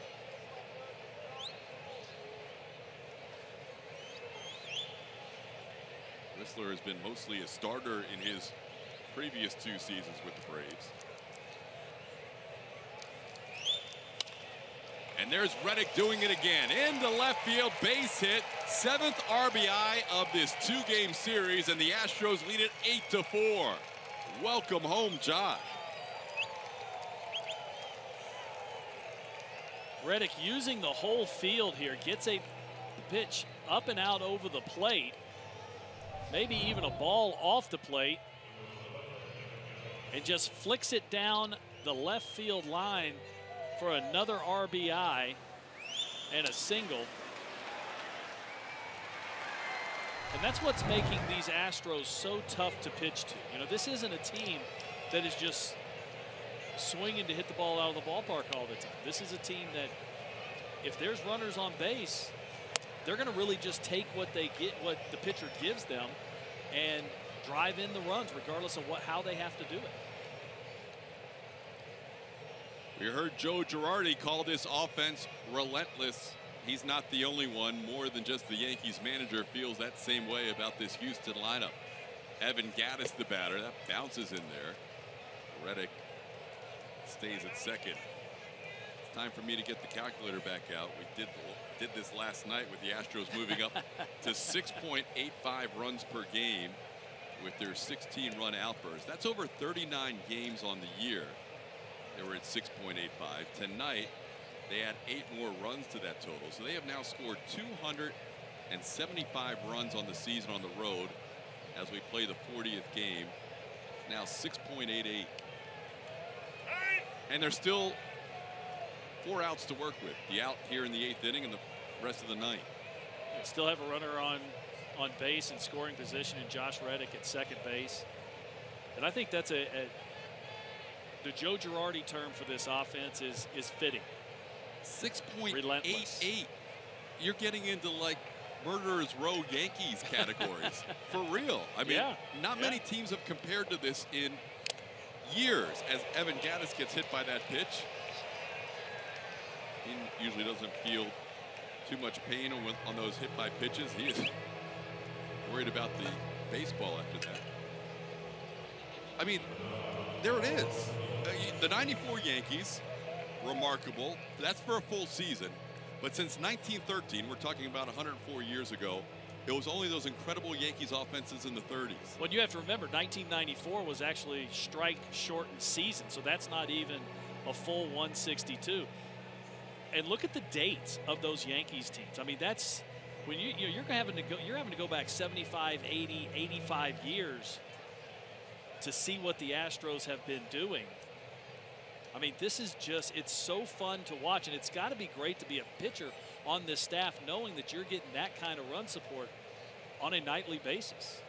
Whistler has been mostly a starter in his previous 2 seasons with the Braves. And there's Reddick doing it again. Into left field, base hit. 7th RBI of this 2-game series, and the Astros lead it 8-4. Welcome home, Josh. Reddick using the whole field here, gets a pitch up and out over the plate, maybe even a ball off the plate, and just flicks it down the left field line for another RBI and a single. And that's what's making these Astros so tough to pitch to. You know, this isn't a team that is just swinging to hit the ball out of the ballpark all the time. This is a team that, if there's runners on base, they're going to really just take what they get, what the pitcher gives them, and drive in the runs regardless of how they have to do it. We heard Joe Girardi call this offense relentless. He's not the only one. More than just the Yankees manager feels that same way about this Houston lineup. Evan Gattis, the batter, that bounces in there. Reddick stays at second. It's time for me to get the calculator back out. We did this last night with the Astros moving up to 6.85 runs per game with their 16-run outburst. That's over 39 games on the year. They were at 6.85. Tonight, they add 8 more runs to that total. So they have now scored 275 runs on the season on the road as we play the 40th game. Now 6.88. And there's still 4 outs to work with. The out here in the 8th inning and the rest of the 9th. They still have a runner on base in scoring position in Josh Reddick at second base. And I think that's the Joe Girardi term for this offense is fitting. 6.88. You're getting into like murderer's row Yankees categories. For real. I mean, not many teams have compared to this in years. As Evan Gattis gets hit by that pitch, he usually doesn't feel too much pain on those hit by pitches. He is worried about the baseball after that. I mean, there it is. The 94 Yankees, remarkable. That's for a full season. But since 1913, we're talking about 104 years ago, it was only those incredible Yankees offenses in the 30s. Well, you have to remember, 1994 was actually strike-shortened season, so that's not even a full 162. And look at the dates of those Yankees teams. I mean, that's when you're having to go back 75, 80, 85 years to see what the Astros have been doing. I mean, this is just, it's so fun to watch, and it's got to be great to be a pitcher on this staff knowing that you're getting that kind of run support on a nightly basis.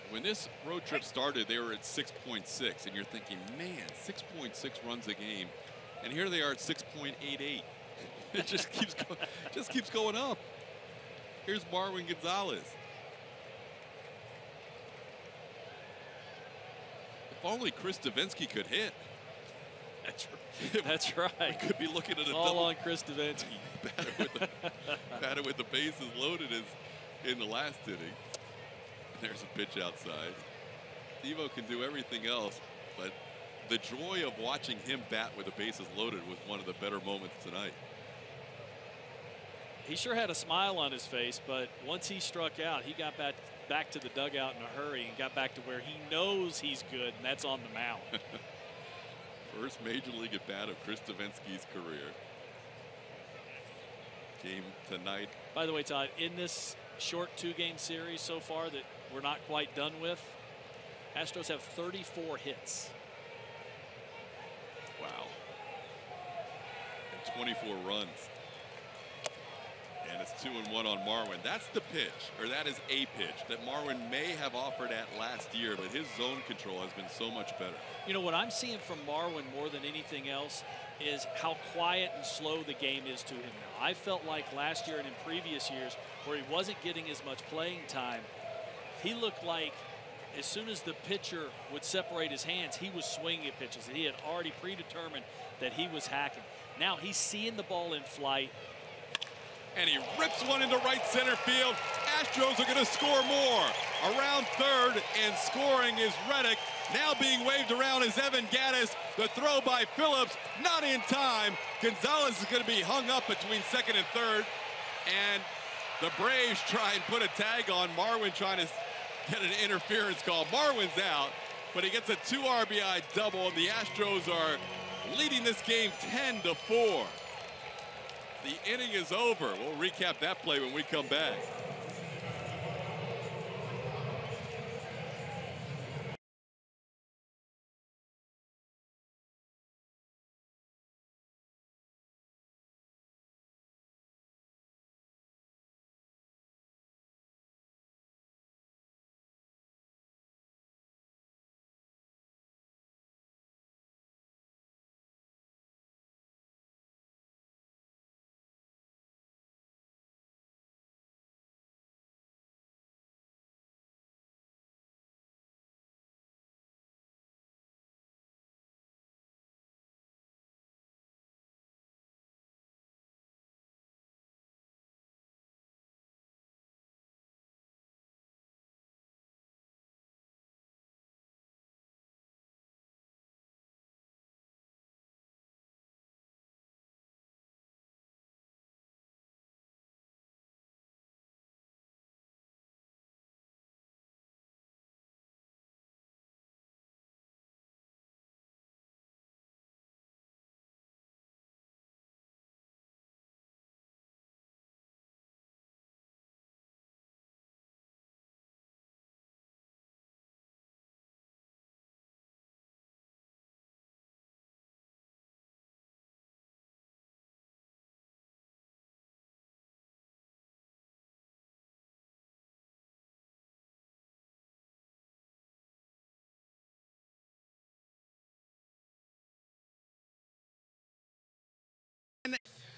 When this road trip started, they were at 6.6, and you're thinking, man, 6.6 runs a game, and here they are at 6.88. It just keeps going up. Here's Marwin Gonzalez. If only Chris Davinsky could hit. That's right. We could be looking at a all double on Chris Davinsky. batter with the bases loaded as in the last inning. There's a pitch outside. Devo can do everything else, but the joy of watching him bat with the bases loaded was one of the better moments tonight. He sure had a smile on his face, but once he struck out, he got back to the dugout in a hurry and got back to where he knows he's good, and that's on the mound. First major league at bat of Chris Davinsky's career. Game tonight. By the way, Todd, in this short 2-game series so far that we're not quite done with, Astros have 34 hits. Wow. And 24 runs. And it's 2-1 on Marwin. That's the pitch, or that is a pitch that Marwin may have offered at last year, but his zone control has been so much better. You know, what I'm seeing from Marwin more than anything else is how quiet and slow the game is to him now. I felt like last year and in previous years where he wasn't getting as much playing time, he looked like as soon as the pitcher would separate his hands, he was swinging at pitches. He had already predetermined that he was hacking. Now he's seeing the ball in flight. And he rips one into right center field. Astros are going to score more. Around third and scoring is Reddick. Now being waved around is Evan Gattis. The throw by Phillips, not in time. Gonzalez is going to be hung up between second and third. And the Braves try and put a tag on. Marwin trying to get an interference call. Marwin's out, but he gets a 2 RBI double, and the Astros are leading this game 10-4. The inning is over. We'll recap that play when we come back.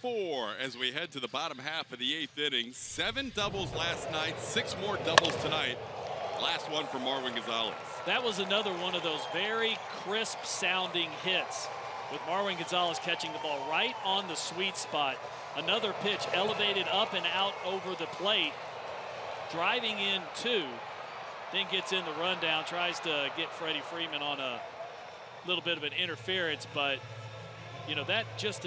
Four as we head to the bottom half of the 8th inning. 7 doubles last night, 6 more doubles tonight. Last one for Marwin Gonzalez. That was another one of those very crisp sounding hits. with Marwin Gonzalez catching the ball right on the sweet spot. Another pitch elevated up and out over the plate, driving in 2, then gets in the rundown, tries to get Freddie Freeman on a little bit of an interference, but you know, that just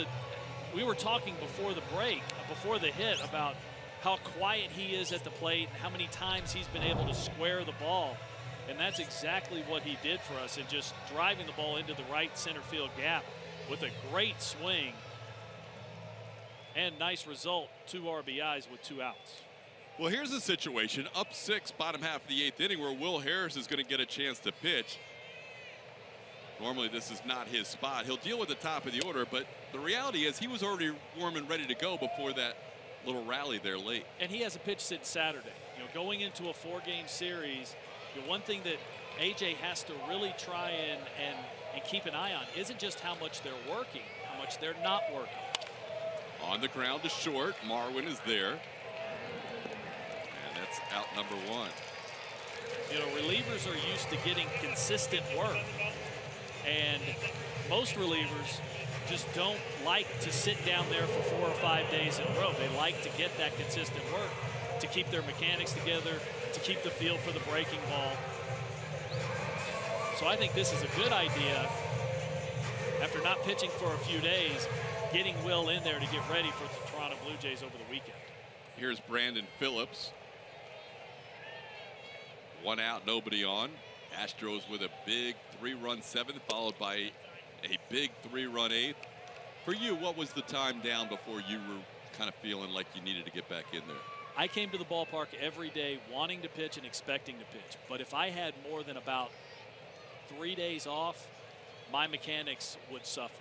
we were talking before the break, before the hit, about how quiet he is at the plate and how many times he's been able to square the ball. And that's exactly what he did for us, and just driving the ball into the right center field gap with a great swing and nice result. 2 RBIs with 2 outs. Well, here's the situation. Up 6, bottom half of the 8th inning, where Will Harris is going to get a chance to pitch. Normally, this is not his spot. He'll deal with the top of the order, but the reality is he was already warm and ready to go before that little rally there late. And he hasn't pitched since Saturday. You know, going into a 4-game series, the one thing that AJ has to really try and keep an eye on isn't just how much they're working, how much they're not working. On the ground to short, Marwin is there. And that's out number 1. You know, relievers are used to getting consistent work. And most relievers just don't like to sit down there for 4 or 5 days in a row. They like to get that consistent work to keep their mechanics together, to keep the feel for the breaking ball. So I think this is a good idea, after not pitching for a few days, getting Will in there to get ready for the Toronto Blue Jays over the weekend. Here's Brandon Phillips. 1 out, nobody on. Astros with a big 3-run 7th, followed by a big 3-run 8th. For you, what was the time down before you were kind of feeling like you needed to get back in there? I came to the ballpark every day wanting to pitch and expecting to pitch. But if I had more than about 3 days off, my mechanics would suffer.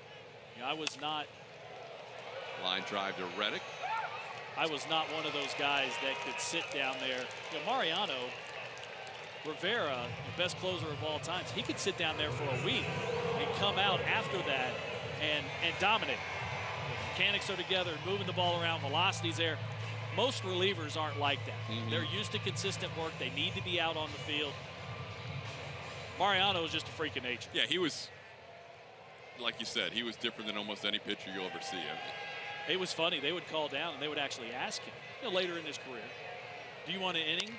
You know, I was not. Line drive to Reddick. I was not one of those guys that could sit down there. You know, Mariano Rivera, the best closer of all time, he could sit down there for a week and come out after that and dominate. Mechanics are together, moving the ball around, velocity's there. Most relievers aren't like that. They're used to consistent work. They need to be out on the field. Mariano is just a freak of nature. Yeah, he was, like you said, he was different than almost any pitcher you'll ever see. It was funny. They would call down and they would actually ask him, you know, later in his career, do you want an inning?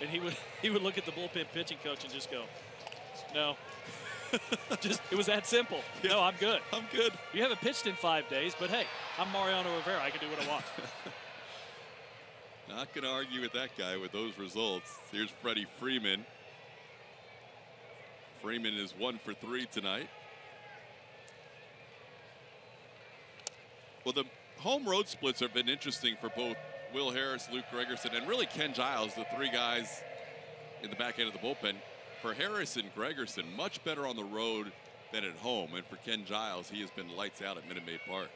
And he would look at the bullpen pitching coach and just go, no. Just, it was that simple. Yeah. No, I'm good. I'm good. You haven't pitched in 5 days, but hey, I'm Mariano Rivera. I can do what I want. Not going to argue with that guy with those results. Here's Freddie Freeman. Freeman is 1 for 3 tonight. Well, the home road splits have been interesting for both Will Harris, Luke Gregerson, and really Ken Giles, the 3 guys in the back end of the bullpen. For Harris and Gregerson, much better on the road than at home. And for Ken Giles, he has been lights out at Minute Maid Park.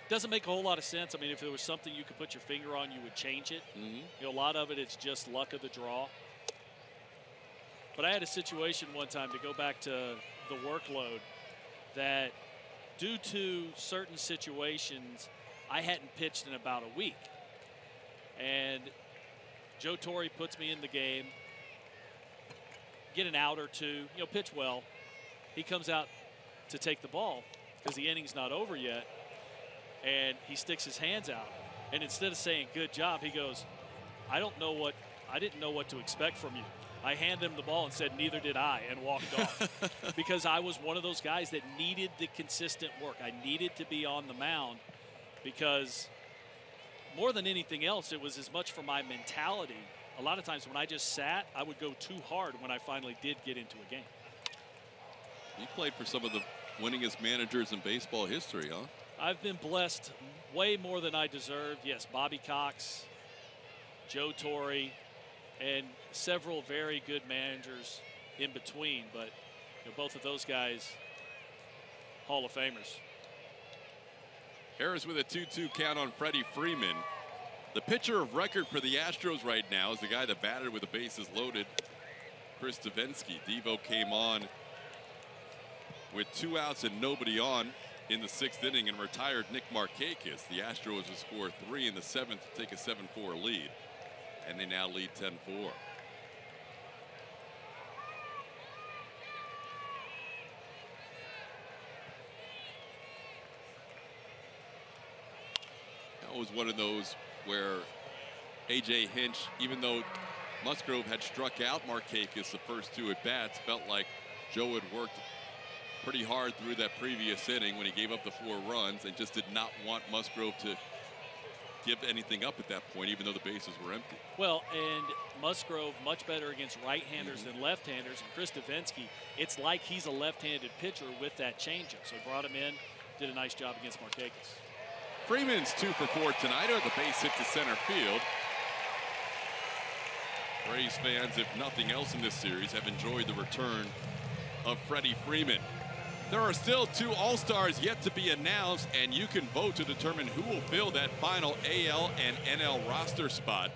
Doesn't make a whole lot of sense. I mean, if there was something you could put your finger on, you would change it. You know, a lot of it's just luck of the draw. But I had a situation one time, to go back to the workload, that due to certain situations, I hadn't pitched in about a week. And Joe Torre puts me in the game, get an out or two, you know, pitch well. He comes out to take the ball because the inning's not over yet, and he sticks his hands out. And instead of saying good job, he goes, I didn't know what to expect from you. I handed him the ball and said, neither did I, and walked off. Because I was one of those guys that needed the consistent work. I needed to be on the mound, because more than anything else, it was as much for my mentality. A lot of times when I just sat, I would go too hard when I finally did get into a game. You played for some of the winningest managers in baseball history, huh? I've been blessed way more than I deserved. Yes, Bobby Cox, Joe Torre, and several very good managers in between. But you know, both of those guys, Hall of Famers. Harris with a 2-2 count on Freddie Freeman. The pitcher of record for the Astros right now is the guy that batted with the bases loaded, Chris Devenski. Devo came on with 2 outs and nobody on in the 6th inning and retired Nick Markakis. The Astros would score 3 in the 7th to take a 7-4 lead, and they now lead 10-4. was one of those where A.J. Hinch, even though Musgrove had struck out Markakis the first 2 at-bats, felt like Joe had worked pretty hard through that previous inning when he gave up the 4 runs and just did not want Musgrove to give anything up at that point, even though the bases were empty. Well, and Musgrove much better against right-handers than left-handers, and Chris Davinsky, it's like he's a left-handed pitcher with that changeup. So he brought him in, did a nice job against Markakis. Freeman's 2 for 4 tonight with a base hit to center field. Braves fans, if nothing else in this series, have enjoyed the return of Freddie Freeman. There are still 2 All-Stars yet to be announced, and you can vote to determine who will fill that final AL and NL roster spot.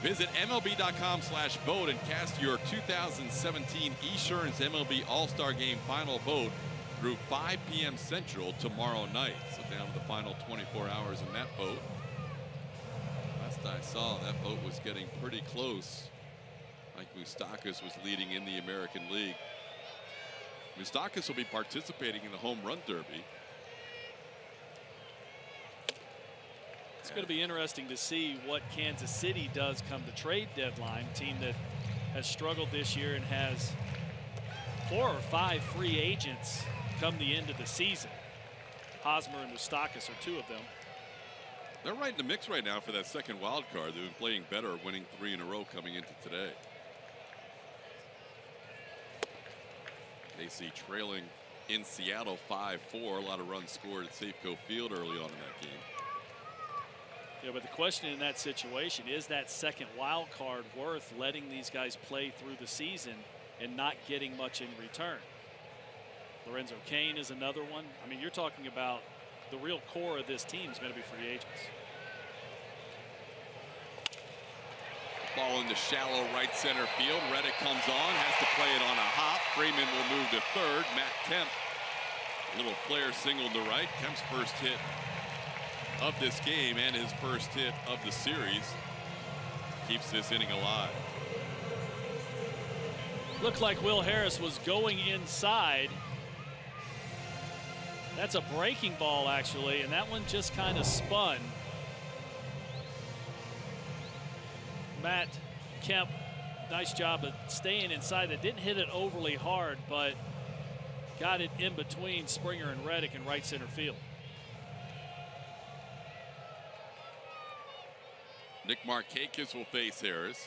Visit MLB.com/vote and cast your 2017 Esurance MLB All-Star Game final vote through 5 p.m. Central tomorrow night. So down to the final 24 hours in that vote. Last I saw, that vote was getting pretty close. Mike Moustakas was leading in the American League. Moustakas will be participating in the Home Run Derby. It's going to be interesting to see what Kansas City does come the trade deadline. A team that has struggled this year and has 4 or 5 free agents come the end of the season. Hosmer and Moustakas are 2 of them. They're right in the mix right now for that second wild card. They've been playing better, winning 3 in a row coming into today. KC trailing in Seattle 5-4. A lot of runs scored at Safeco Field early on in that game. Yeah, but the question in that situation is that second wild card worth letting these guys play through the season and not getting much in return? Lorenzo Cain is another one. I mean, you're talking about the real core of this team is going to be free agents. Ball into shallow right center field. Reddick comes on, has to play it on a hop. Freeman will move to third. Matt Kemp, a little flare single to right. Kemp's first hit of this game and his first hit of the series keeps this inning alive. Looked like Will Harris was going inside. That's a breaking ball, actually, and that one just kind of spun. Matt Kemp, nice job of staying inside. That didn't hit it overly hard, but got it in between Springer and Reddick in right center field. Nick Markakis will face Harris.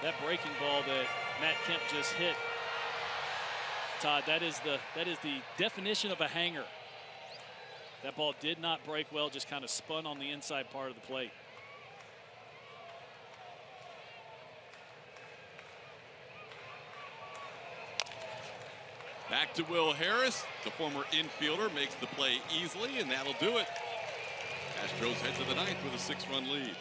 That breaking ball that Matt Kemp just hit, Todd, that is the definition of a hanger. That ball did not break well, just kind of spun on the inside part of the plate. Back to Will Harris. The former infielder makes the play easily, and that'll do it. Astros head to the ninth with a 6-run lead.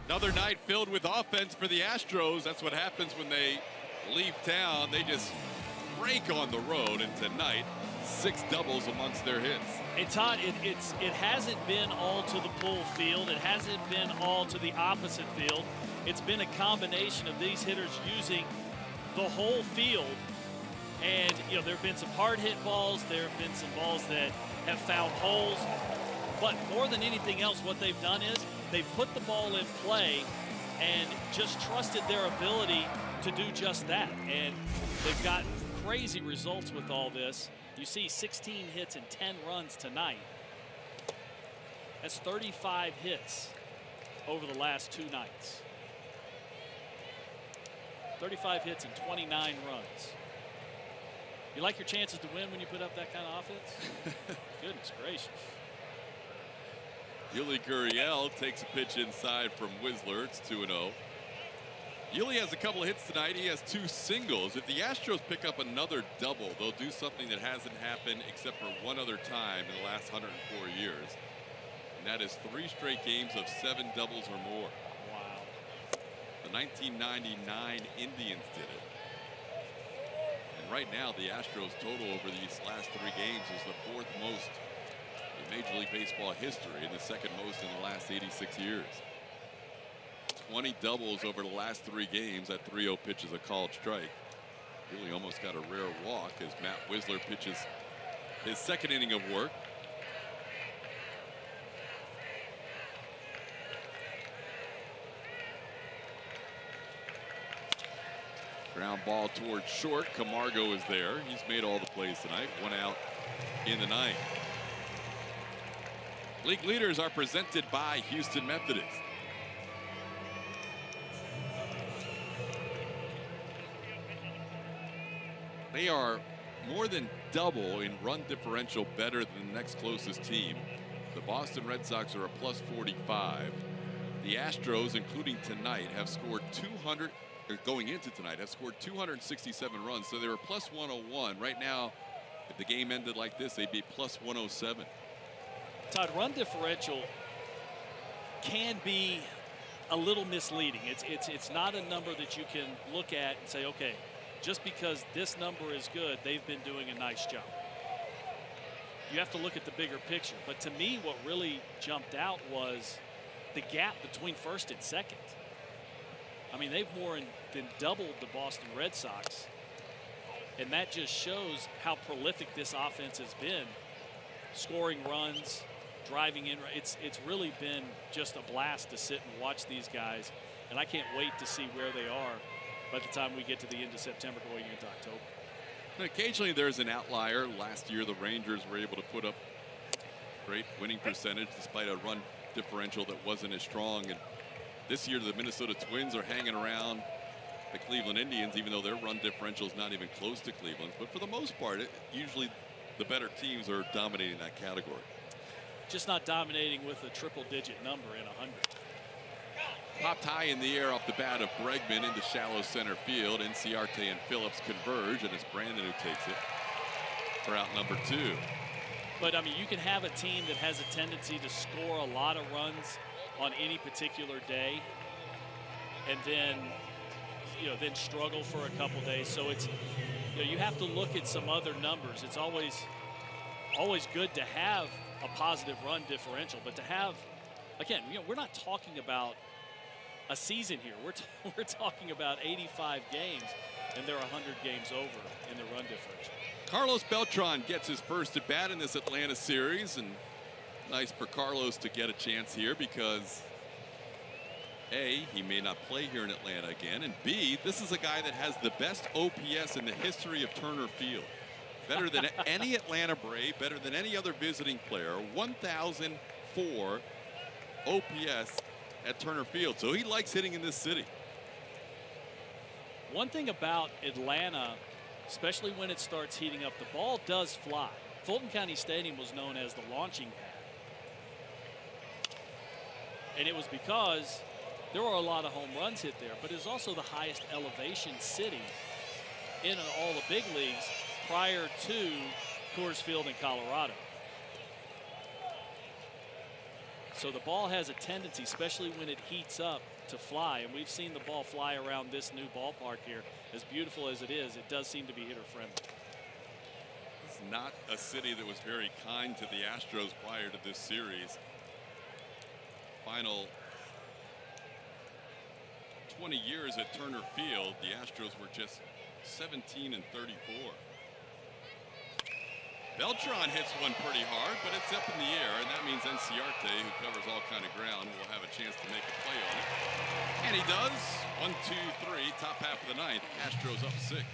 Another night filled with offense for the Astros. That's what happens when they leave town. They just break on the road, and tonight 6 doubles amongst their hits. Hey Todd, it hasn't been all to the pull field. It hasn't been all to the opposite field. It's been a combination of these hitters using the whole field. And you know, there have been some hard hit balls. There have been some balls that have found holes. But more than anything else, what they've done is they've put the ball in play and just trusted their ability to do just that. And they've gotten crazy results with all this. You see 16 hits and 10 runs tonight. That's 35 hits over the last 2 nights. 35 hits and 29 runs. You like your chances to win when you put up that kind of offense? Goodness gracious. Yuli Gurriel takes a pitch inside from Whistler. It's 2-0. Yuli has a couple of hits tonight. He has 2 singles. If the Astros pick up another double, they'll do something that hasn't happened except for one other time in the last 104 years. And that is 3 straight games of 7 doubles or more. Wow. The 1999 Indians did it. And right now, the Astros total over these last 3 games is the 4th most in Major League Baseball history and the 2nd most in the last 86 years. 20 doubles over the last 3 games. That 3-0 pitch is a called strike. Really almost got a rare walk as Matt Whistler pitches his 2nd inning of work. Ground ball towards short. Camargo is there. He's made all the plays tonight. 1 out in the 9th. League leaders are presented by Houston Methodist. They are more than double in run differential better than the next closest team. The Boston Red Sox are a plus 45. The Astros, including tonight, have scored 200, or going into tonight, have scored 267 runs. So they were plus 101. Right now, if the game ended like this, they'd be plus 107. Todd, run differential can be a little misleading. It's not a number that you can look at and say, okay, just because this number is good, they've been doing a nice job. You have to look at the bigger picture. But to me, what really jumped out was the gap between 1st and 2nd. I mean, they've more than doubled the Boston Red Sox. And that just shows how prolific this offense has been. Scoring runs, driving in. It's really been just a blast to sit and watch these guys. And I can't wait to see where they are by the time we get to the end of September going into October. And occasionally there's an outlier. Last year the Rangers were able to put up great winning percentage despite a run differential that wasn't as strong. And this year the Minnesota Twins are hanging around the Cleveland Indians, even though their run differential is not even close to Cleveland's. But for the most part, usually the better teams are dominating that category. Just not dominating with a triple-digit number in 100. Popped high in the air off the bat of Bregman into shallow center field. Inciarte and Phillips converge, and it's Brandon who takes it for out number 2. But I mean, you can have a team that has a tendency to score a lot of runs on any particular day, and then then struggle for a couple days. So it's you have to look at some other numbers. It's always good to have a positive run differential, but to have, again, we're not talking about a season here. We're talking about 85 games, and they're 100 games over in the run differential. Carlos Beltran gets his first at bat in this Atlanta series, and nice for Carlos to get a chance here because A, he may not play here in Atlanta again, and B, this is a guy that has the best OPS in the history of Turner Field. Better than any Atlanta Brave, better than any other visiting player. 1,004 OPS at Turner Field. So he likes hitting in this city. One thing about Atlanta, especially when it starts heating up, the ball does fly. Fulton County Stadium was known as the launching pad. And it was because there were a lot of home runs hit there, but it was also the highest elevation city in all the big leagues prior to Coors Field in Colorado. So the ball has a tendency, especially when it heats up, to fly. And we've seen the ball fly around this new ballpark here. As beautiful as it is, it does seem to be hitter friendly. It's not a city that was very kind to the Astros prior to this series. Final 20 years at Turner Field, the Astros were just 17-34. Beltran hits one pretty hard, but it's up in the air, and that means Enciarte, who covers all kind of ground, will have a chance to make a play on it. And he does. 1, 2, 3, top half of the ninth. Astros up 6.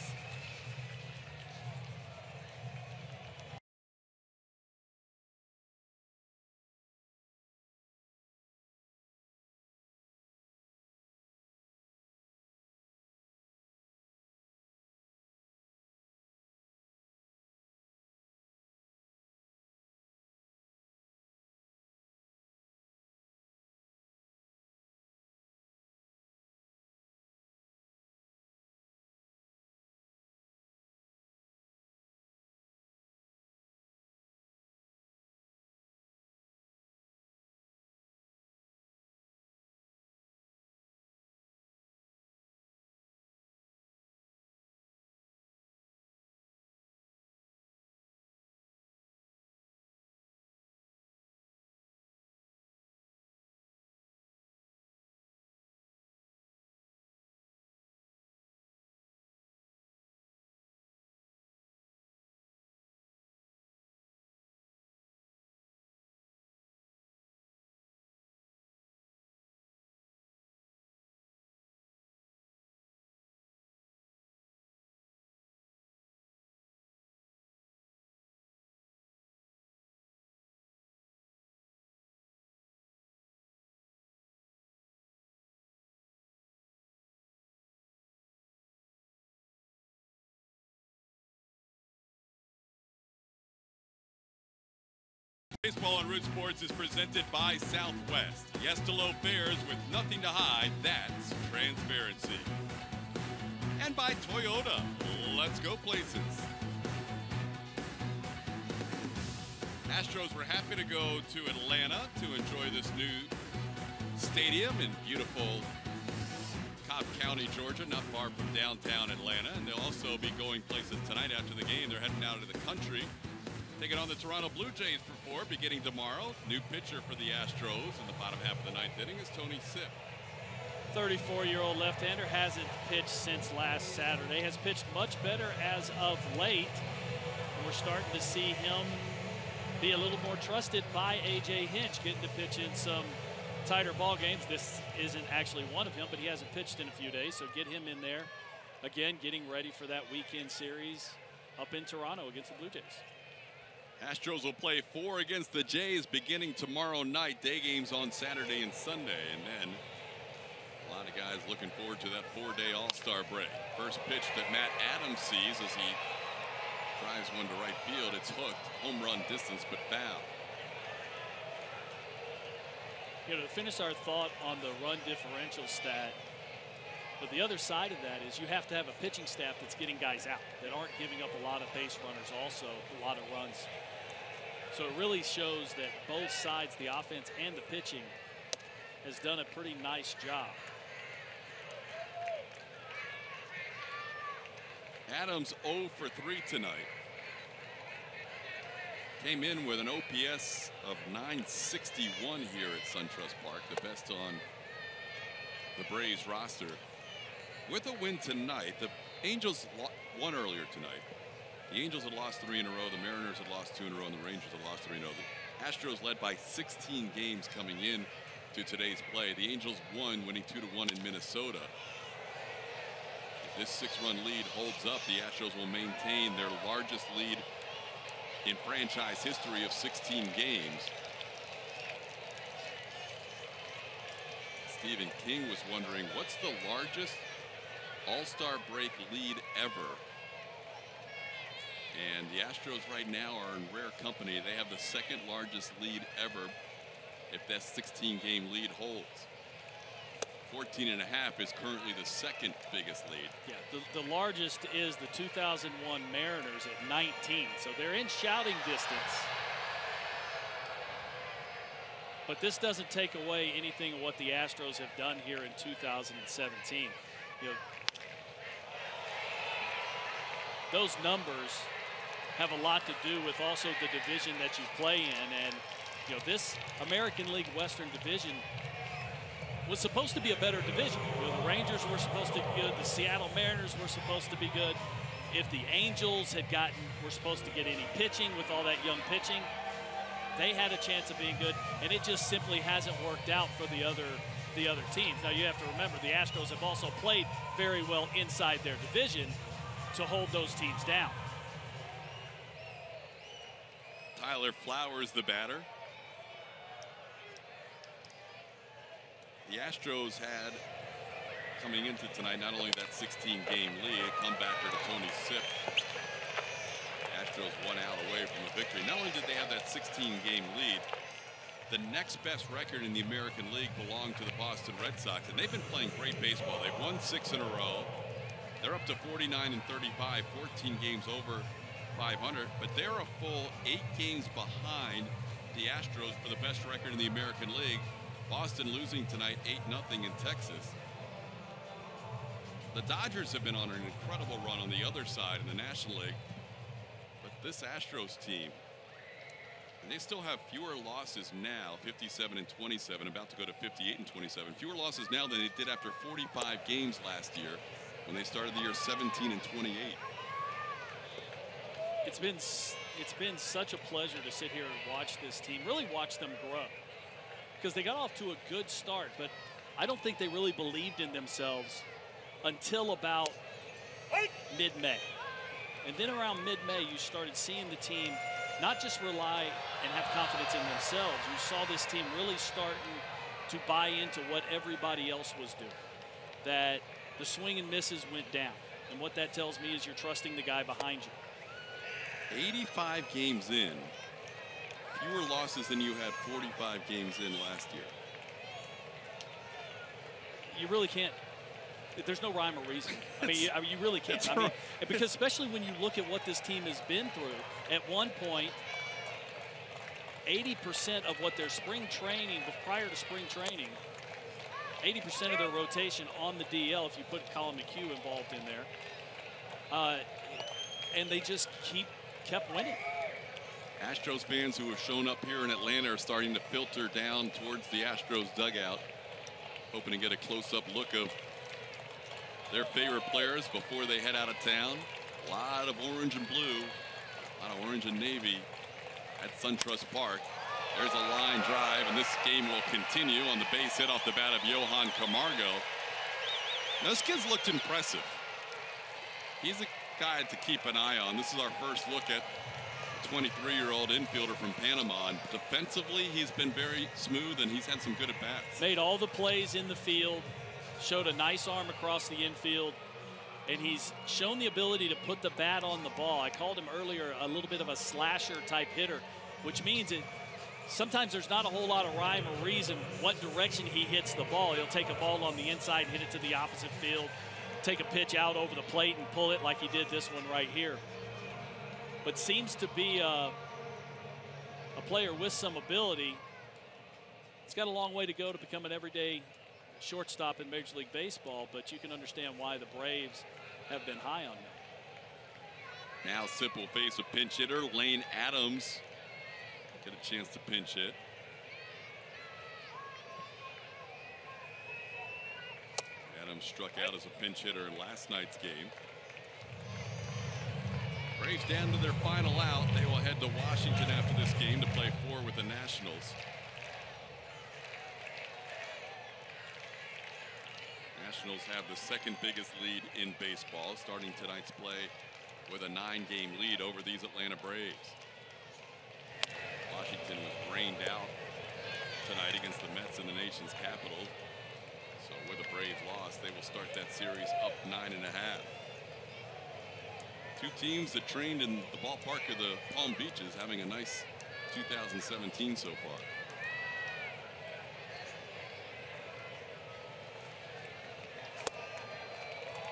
Baseball on Root Sports is presented by Southwest. Yes to low fares with nothing to hide. That's transparency. And by Toyota. Let's go places. Astros were happy to go to Atlanta to enjoy this new stadium in beautiful Cobb County, Georgia, not far from downtown Atlanta. And they'll also be going places tonight after the game. They're heading out into the country, taking on the Toronto Blue Jays for 4, beginning tomorrow. New pitcher for the Astros in the bottom half of the ninth inning is Tony Sipp. 34-year-old left-hander hasn't pitched since last Saturday, has pitched much better as of late. And we're starting to see him be a little more trusted by A.J. Hinch, getting to pitch in some tighter ball games. This isn't actually one of him, but he hasn't pitched in a few days, so get him in there. Again, getting ready for that weekend series up in Toronto against the Blue Jays. Astros will play 4 against the Jays beginning tomorrow night. Day games on Saturday and Sunday. And then a lot of guys looking forward to that 4-day All-Star break. First pitch that Matt Adams sees as he drives one to right field. It's hooked. Home run distance, but foul. You know, to finish our thought on the run differential stat, but the other side of that is you have to have a pitching staff that's getting guys out, that aren't giving up a lot of base runners, also a lot of runs. So it really shows that both sides, the offense and the pitching, has done a pretty nice job. Adams 0 for 3 tonight. Came in with an OPS of 961 here at SunTrust Park, the best on the Braves roster. With a win tonight, the Angels won earlier tonight. The Angels had lost 3 in a row, the Mariners had lost 2 in a row, and the Rangers had lost 3 in a row. The Astros led by 16 games coming in to today's play. The Angels won, winning 2-1 in Minnesota. If this 6-run lead holds up, the Astros will maintain their largest lead in franchise history of 16 games. Stephen King was wondering, what's the largest All-Star break lead ever? And the Astros right now are in rare company. They have the 2nd largest lead ever if that 16-game lead holds. 14.5 is currently the 2nd biggest lead. Yeah, the largest is the 2001 Mariners at 19. So they're in shouting distance. But this doesn't take away anything of what the Astros have done here in 2017. You know, those numbers have a lot to do with also the division that you play in. And, you know, this American League Western Division was supposed to be a better division. You know, the Rangers were supposed to be good. The Seattle Mariners were supposed to be good. If the Angels were supposed to get any pitching with all that young pitching, they had a chance of being good, and it just simply hasn't worked out for the other teams. Now you have to remember the Astros have also played very well inside their division to hold those teams down. Tyler Flowers, the batter. The Astros had, coming into tonight, not only that 16-game lead, a comebacker to Tony Sipp. Astros 1 out away from a victory. Not only did they have that 16-game lead, the next best record in the American League belonged to the Boston Red Sox, and they've been playing great baseball. They've won 6 in a row. They're up to 49 and 35, 14 games over 500, but they're a full 8 games behind the Astros for the best record in the American League. Boston losing tonight 8-0 in Texas. The Dodgers have been on an incredible run on the other side in the National League. But this Astros team, and they still have fewer losses now, 57 and 27, about to go to 58 and 27. Fewer losses now than they did after 45 games last year when they started the year 17 and 28. It's been such a pleasure to sit here and watch this team, really watch them grow. Because they got off to a good start, but I don't think they really believed in themselves until about mid-May. And then around mid-May, you started seeing the team not just rely and have confidence in themselves. You saw this team really starting to buy into what everybody else was doing. That the swing and misses went down. And what that tells me is you're trusting the guy behind you. 85 games in, fewer losses than you had 45 games in last year. You really can't. There's no rhyme or reason. I mean, you really can't. I mean, because especially when you look at what this team has been through, at one point, 80% of what their spring training, prior to spring training, 80% of their rotation on the DL, if you put Colin McHugh involved in there, and they just kept winning. Astros fans who have shown up here in Atlanta are starting to filter down towards the Astros dugout, hoping to get a close-up look of their favorite players before they head out of town. A lot of orange and blue, a lot of orange and navy at SunTrust Park. There's a line drive, and this game will continue on the base hit off the bat of Johan Camargo. Now, this kid's looked impressive. He's a guy to keep an eye on. This is our first look at 23-year-old infielder from Panama, and defensively he's been very smooth and he's had some good at-bats. Made all the plays in the field, showed a nice arm across the infield, and he's shown the ability to put the bat on the ball. I called him earlier a little bit of a slasher type hitter, which means sometimes there's not a whole lot of rhyme or reason what direction he hits the ball. He'll take a ball on the inside, hit it to the opposite field, take a pitch out over the plate and pull it like he did this one right here. But seems to be a player with some ability. He's got a long way to go to become an everyday shortstop in Major League Baseball, but you can understand why the Braves have been high on him. Now Sipp will face a pinch hitter. Lane Adams get a chance to pinch hit. Adams struck out as a pinch hitter in last night's game. Braves down to their final out. They will head to Washington after this game to play 4 with the Nationals. Nationals have the second biggest lead in baseball, starting tonight's play with a 9-game lead over these Atlanta Braves. Washington was rained out tonight against the Mets in the nation's capital. So with a Braves loss, they will start that series up 9.5. Two teams that trained in the ballpark of the Palm Beaches having a nice 2017 so far.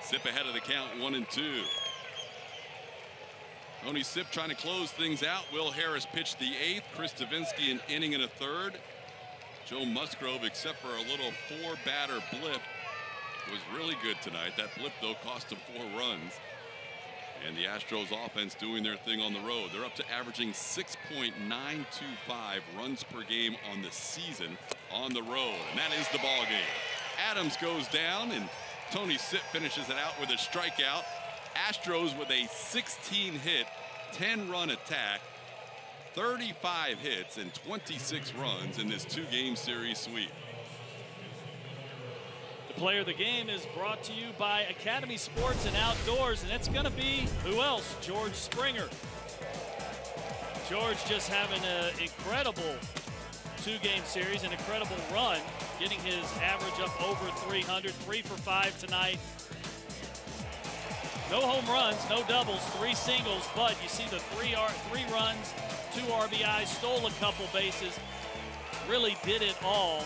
Sipp ahead of the count, 1-2. Tony Sipp trying to close things out. Will Harris pitched the 8th. Chris Davinsky an inning and a third. Joe Musgrove, except for a little 4-batter blip, was really good tonight. That blip, though, cost him 4 runs. And the Astros offense doing their thing on the road. They're up to averaging 6.925 runs per game on the season on the road. And that is the ball game. Adams goes down, and Tony Sipp finishes it out with a strikeout. Astros with a 16-hit, 10-run attack, 35 hits, and 26 runs in this 2-game series sweep. The player of the game is brought to you by Academy Sports and Outdoors, and it's going to be, who else? George Springer. George just having an incredible 2-game series, an incredible run, getting his average up over 300, 3 for 5 tonight. No home runs, no doubles, 3 singles, but you see the 3 runs, 2 RBIs, stole a couple bases, really did it all